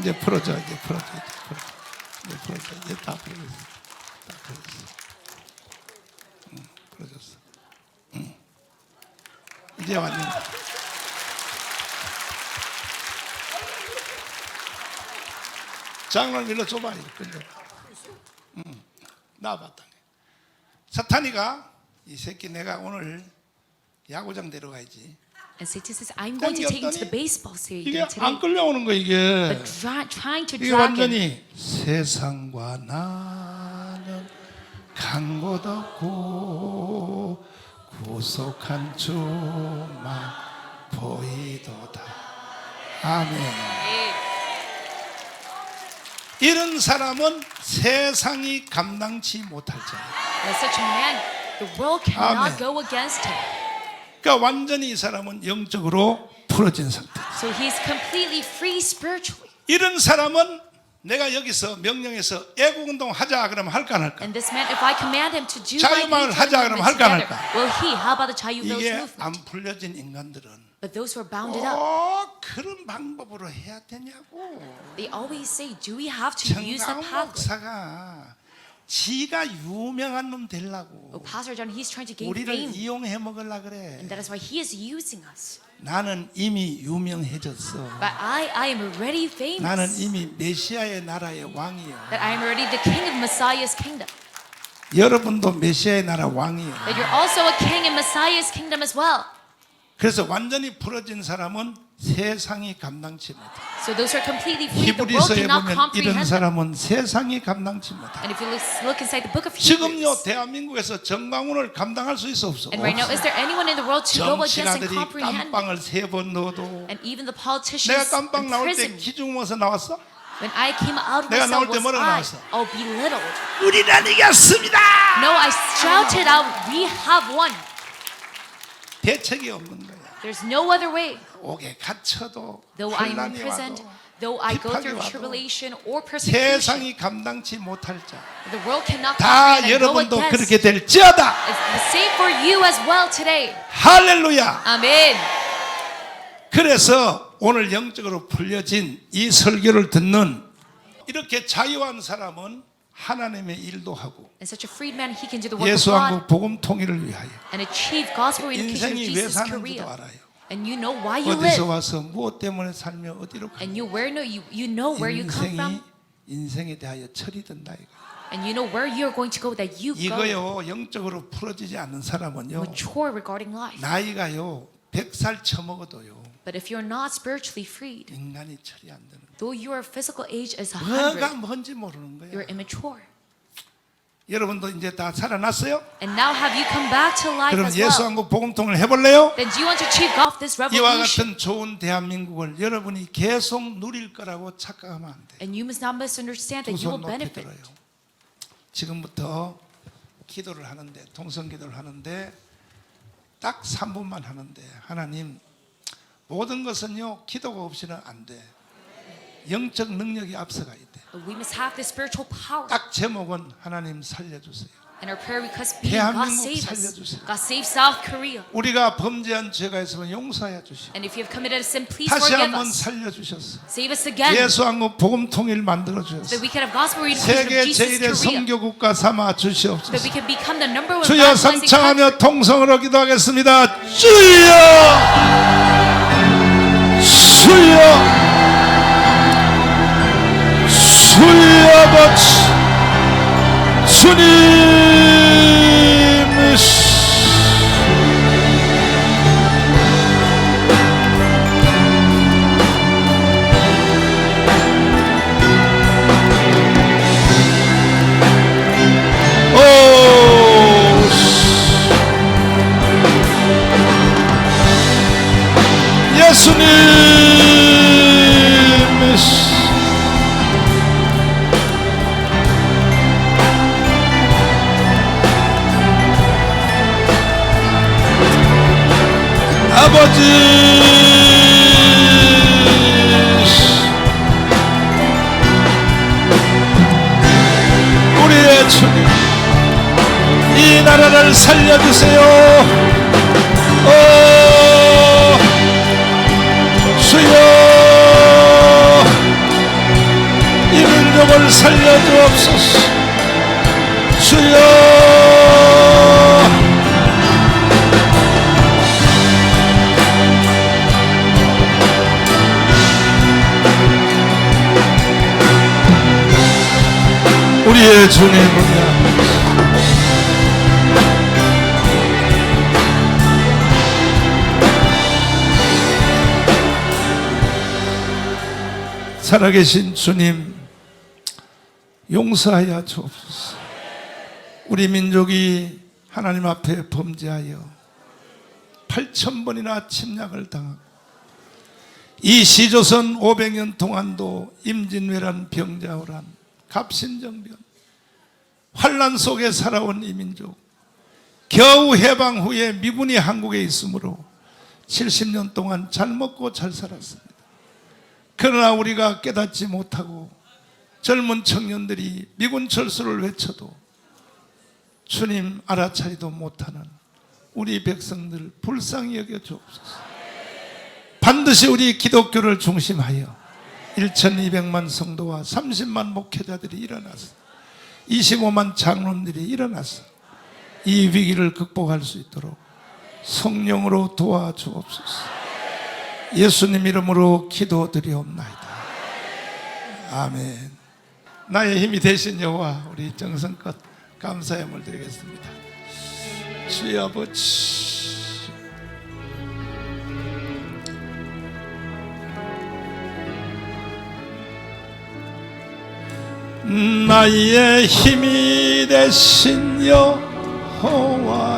Speaker 1: 이제 풀어져. 이제 풀어져. 이제 풀어져. 이제 다 풀어졌어. 다 풀어졌어. 풀어졌어. 이제 완전. 장롱 일로 줘봐. 나와봤다. 사탄이가 이 새끼 내가 오늘 야구장 데려가야지.
Speaker 2: And Satan says, I'm going to take him to the baseball
Speaker 1: 이게
Speaker 2: stadium
Speaker 1: 안
Speaker 2: today.
Speaker 1: 끌려오는 거 이게.
Speaker 2: But trying to
Speaker 1: 이게
Speaker 2: drag him.
Speaker 1: 완전히 세상과 나는 간곳 없고 구속한 주만 보이도다. 아멘. 이런 사람은 세상이 감당치 못할 자예요.
Speaker 2: And such a man, the world cannot
Speaker 1: Amen.
Speaker 2: go against him.
Speaker 1: 그러니까 완전히 이 사람은 영적으로 풀어진 상태.
Speaker 2: So he's completely free spiritually.
Speaker 1: 이런 사람은 내가 여기서 명령해서 애국운동 하자 그러면 할까 안 할까?
Speaker 2: And this man, if I command him to do like
Speaker 1: 자유마을
Speaker 2: he
Speaker 1: 하자
Speaker 2: told
Speaker 1: 그러면
Speaker 2: him
Speaker 1: 할까 안
Speaker 2: together,
Speaker 1: 할까?
Speaker 2: will he? How about the Chayu Village
Speaker 1: 이게
Speaker 2: movement?
Speaker 1: 안 풀려진 인간들은
Speaker 2: But those who are bounded up,
Speaker 1: 그런 방법으로 해야 되냐고.
Speaker 2: they always say, do we have to use that
Speaker 1: 정강
Speaker 2: pathway?
Speaker 1: 목사가 지가 유명한 놈 되려고
Speaker 2: Oh, Pastor John, he's trying to gain
Speaker 1: 우리를
Speaker 2: fame.
Speaker 1: 이용해 먹으려 그래.
Speaker 2: And that is why he is using us.
Speaker 1: 나는 이미 유명해졌어.
Speaker 2: But I am already famous.
Speaker 1: 나는 이미 메시아의 나라의 왕이야.
Speaker 2: That I am already the king of Messiah's kingdom.
Speaker 1: 여러분도 메시아의 나라 왕이야.
Speaker 2: That you're also a king in Messiah's kingdom as well.
Speaker 1: 그래서 완전히 풀어진 사람은 세상이 감당치 못해.
Speaker 2: So those who are completely free, the world
Speaker 1: 히브리서에
Speaker 2: cannot
Speaker 1: 보면 이런
Speaker 2: comprehend them.
Speaker 1: 사람은 세상이 감당치 못해.
Speaker 2: And if you look inside the book of
Speaker 1: 지금요
Speaker 2: Hebrews,
Speaker 1: 대한민국에서 정강훈을 감당할 수 있어 없어?
Speaker 2: and right now, is there anyone in the world to go against and
Speaker 1: 정치가들이
Speaker 2: comprehend?
Speaker 1: 깜빵을 3번 넣어도
Speaker 2: And even the politicians
Speaker 1: 내가 깜빵
Speaker 2: in
Speaker 1: 나올 때
Speaker 2: prison.
Speaker 1: 기중모서 나왔어?
Speaker 2: When I came out of
Speaker 1: 내가
Speaker 2: the
Speaker 1: 나올
Speaker 2: cell,
Speaker 1: 때
Speaker 2: was
Speaker 1: 뭐라고
Speaker 2: I
Speaker 1: 나왔어?
Speaker 2: belittled?
Speaker 1: 우리는 이겼습니다.
Speaker 2: No, I shouted out, we have won.
Speaker 1: 대책이 없는 거야.
Speaker 2: There's no other way.
Speaker 1: 옥에 갇혀도
Speaker 2: Though I am
Speaker 1: 환난이
Speaker 2: imprisoned,
Speaker 1: 와도
Speaker 2: though I go
Speaker 1: 핍박이
Speaker 2: through
Speaker 1: 와도
Speaker 2: tribulation or persecution,
Speaker 1: 세상이 감당치 못할 자.
Speaker 2: the world cannot
Speaker 1: 다
Speaker 2: comprehend and go
Speaker 1: 여러분도
Speaker 2: against.
Speaker 1: 그렇게 될지어다.
Speaker 2: It's the same for you as well today.
Speaker 1: 할렐루야.
Speaker 2: Amen.
Speaker 1: 그래서 오늘 영적으로 풀려진 이 설교를 듣는 이렇게 자유한 사람은 하나님의 일도 하고
Speaker 2: And such a freed man, he can do the work of
Speaker 1: 예수
Speaker 2: God
Speaker 1: 한국 복음 통일을 위하여
Speaker 2: and achieve gospel reunification of
Speaker 1: 인생이 왜
Speaker 2: Jesus
Speaker 1: 사는지도
Speaker 2: Korea.
Speaker 1: 알아요.
Speaker 2: And you know why you
Speaker 1: 어디서
Speaker 2: live.
Speaker 1: 와서 무엇 때문에 살며 어디로 가.
Speaker 2: And you know where you come from.
Speaker 1: 인생에 대하여 철이 든다 이거.
Speaker 2: And you know where you're going to go, that you go
Speaker 1: 이거요 영적으로 풀어지지 않는 사람은요
Speaker 2: mature regarding life.
Speaker 1: 나이가요 100살 처먹어도요
Speaker 2: But if you're not spiritually freed,
Speaker 1: 인간이 철이 안 드는
Speaker 2: though your physical age is
Speaker 1: 거야. 뭐가
Speaker 2: 100,
Speaker 1: 뭔지 모르는 거야.
Speaker 2: you're immature.
Speaker 1: 여러분도 이제 다 살아났어요?
Speaker 2: And now have you come back to life
Speaker 1: 그럼
Speaker 2: as
Speaker 1: 예수
Speaker 2: well?
Speaker 1: 한국 복음통을 해볼래요?
Speaker 2: Then do you want to achieve off this
Speaker 1: 이와
Speaker 2: revolution?
Speaker 1: 같은 좋은 대한민국을 여러분이 계속 누릴 거라고 착각하면 안 돼.
Speaker 2: And you must not misunderstand that
Speaker 1: 두
Speaker 2: you
Speaker 1: 손
Speaker 2: will
Speaker 1: 높이
Speaker 2: benefit.
Speaker 1: 들어요. 지금부터 기도를 하는데 통성기도를 하는데 딱 3분만 하는데 하나님 모든 것은요 기도가 없이는 안 돼. 영적 능력이 앞서가야 돼.
Speaker 2: But we must have the spiritual power.
Speaker 1: 딱 제목은 하나님 살려주세요.
Speaker 2: And our prayer request being, God
Speaker 1: 대한민국
Speaker 2: save us.
Speaker 1: 살려주세요.
Speaker 2: God save South Korea.
Speaker 1: 우리가 범죄한 죄가 있으면 용서해 주시고
Speaker 2: And if you have committed a sin, please
Speaker 1: 다시
Speaker 2: forgive
Speaker 1: 한번
Speaker 2: us.
Speaker 1: 살려주셔서
Speaker 2: Save us again.
Speaker 1: 예수 한국 복음 통일 만들어
Speaker 2: So
Speaker 1: 주셨어요.
Speaker 2: that we can have gospel reunification
Speaker 1: 세계
Speaker 2: of Jesus
Speaker 1: 제1의
Speaker 2: Korea.
Speaker 1: 선교국가 삼아
Speaker 2: So that
Speaker 1: 주시옵소서.
Speaker 2: we can become the number one
Speaker 1: 주여
Speaker 2: evangelizing country.
Speaker 1: 삼창하며 통성으로 기도하겠습니다. 주여 주여 주여 아버지 주님 아버지, 우리의 주님, 이 나라를 살려주세요. 주여, 이 민족을 살려주옵소서. 주여, 우리의 주님이야. 살아계신 주님, 용서하여 주옵소서. 우리 민족이 하나님 앞에 범죄하여 8,000번이나 침략을 당하고 이 시조선 500년 동안도 임진왜란, 병자호란, 갑신정변, 환란 속에 살아온 이 민족, 겨우 해방 후에 미군이 한국에 있으므로 70년 동안 잘 먹고 잘 살았습니다. 그러나 우리가 깨닫지 못하고 젊은 청년들이 미군 철수를 외쳐도 주님 알아차리도 못하는 우리 백성들 불쌍히 여겨 주옵소서. 반드시 우리 기독교를 중심하여 1,200만 성도와 30만 목회자들이 일어나서 25만 장로님들이 일어나서 이 위기를 극복할 수 있도록 성령으로 도와주옵소서. 예수님 이름으로 기도드리옵나이다. 아멘. 나의 힘이 되신 여호와, 우리 정성껏 감사의 물 드리겠습니다. 주여 아버지, 나의 힘이 되신 여호와여,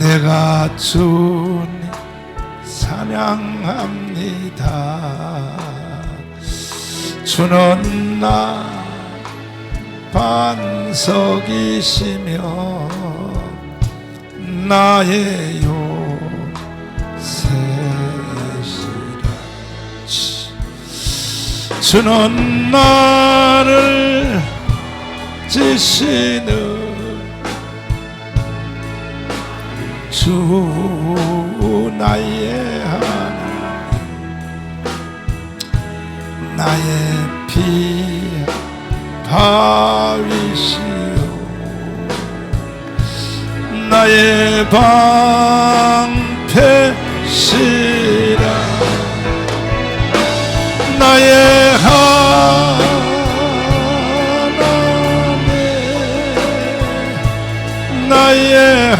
Speaker 1: 내가 주님 찬양합니다. 주는 나 반석이시며 나의 요새시라. 주는 나를 지시는 주 나의 하나님, 나의 피 바위시오, 나의 방패시라. 나의 하나님, 나의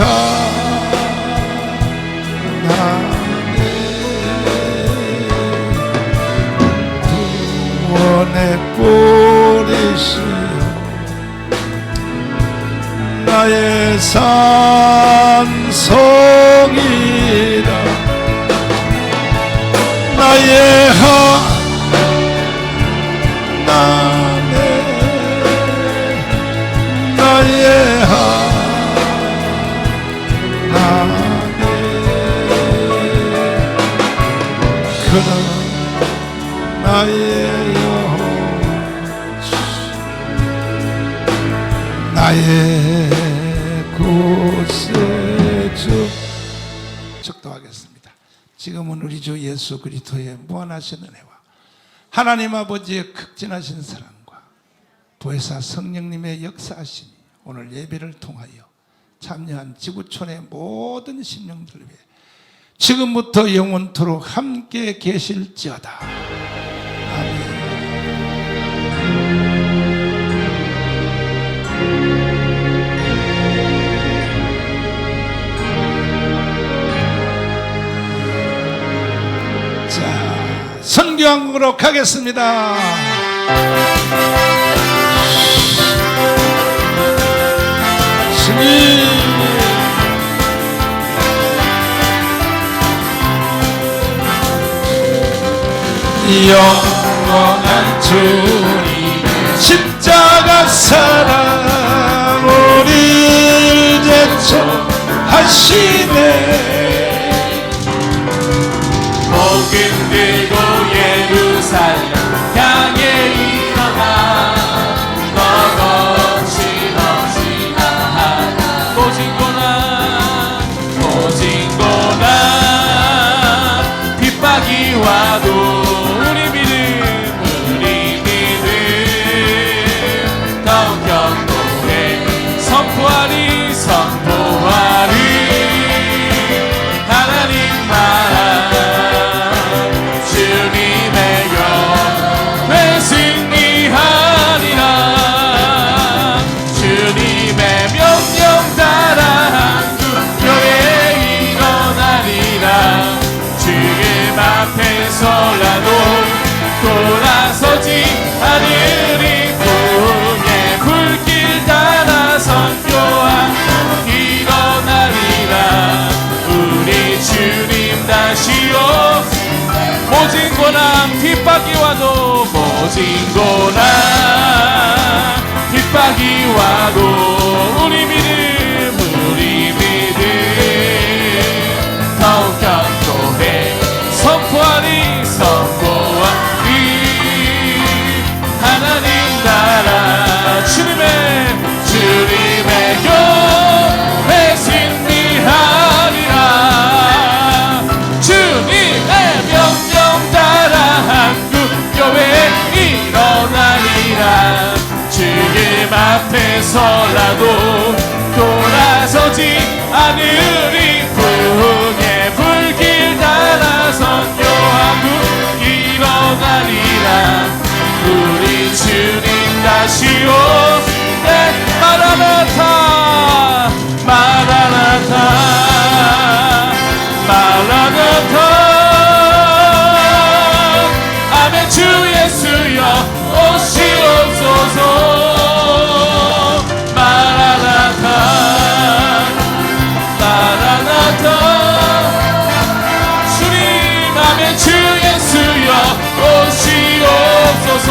Speaker 1: 구원의 뿌리시오, 나의 산성이라. 나의 하나님, 나의 하나님, 그는 나의 나의 구세주. 축도하겠습니다. 지금은 우리 주 예수 그리스도의 무한하신 은혜와 하나님 아버지의 극진하신 사랑과 보혜사 성령님의 역사하심이 오늘 예배를 통하여 참여한 지구촌의 모든 심령들을 위해 지금부터 영원토록 함께 계실지어다. 아멘. 선교한국으로 가겠습니다. 주님, 영원한 주님의 십자가 사랑 우리를 제쳐하시네.
Speaker 5: 경고해 선포하리 선포하리 하나님 나라 주님의 영광 승리하리라 주님의 명령 따라 한국 교회 일어나리라 주님 앞에서라도 돌아서지 않으리 풍의 불길 따라 선교하고 일어나리라 우리 주님 다시 모진 고난 핍박이 와도 모진 고난 핍박이 와도 우리 믿음 더욱 견고해 선포하리 선포하리 하나님 나라 주님의 교회 승리하리라 주님의 명령 따라 한국 교회 일어나리라 주님 앞에서라도 돌아서지 않으리 풍의 불길 따라 선교하고 일어나리라 우리 주님 다시 오네 마라나타 마라나타 마라나타 아멘 주 예수여 오시옵소서 마라나타 마라나타 주님 아멘 주 예수여 오시옵소서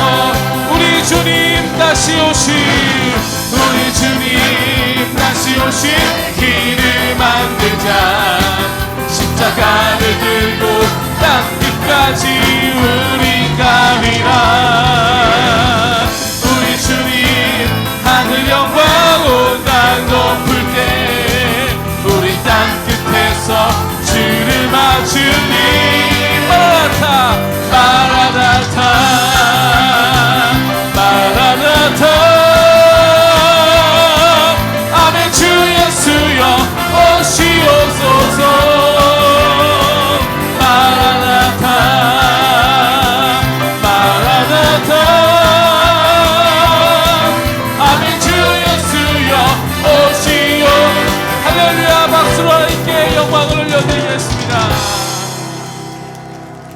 Speaker 5: 우리 주님 다시 오시 우리 주님 다시 오시 길을 만들자 십자가를 들고 땅 끝까지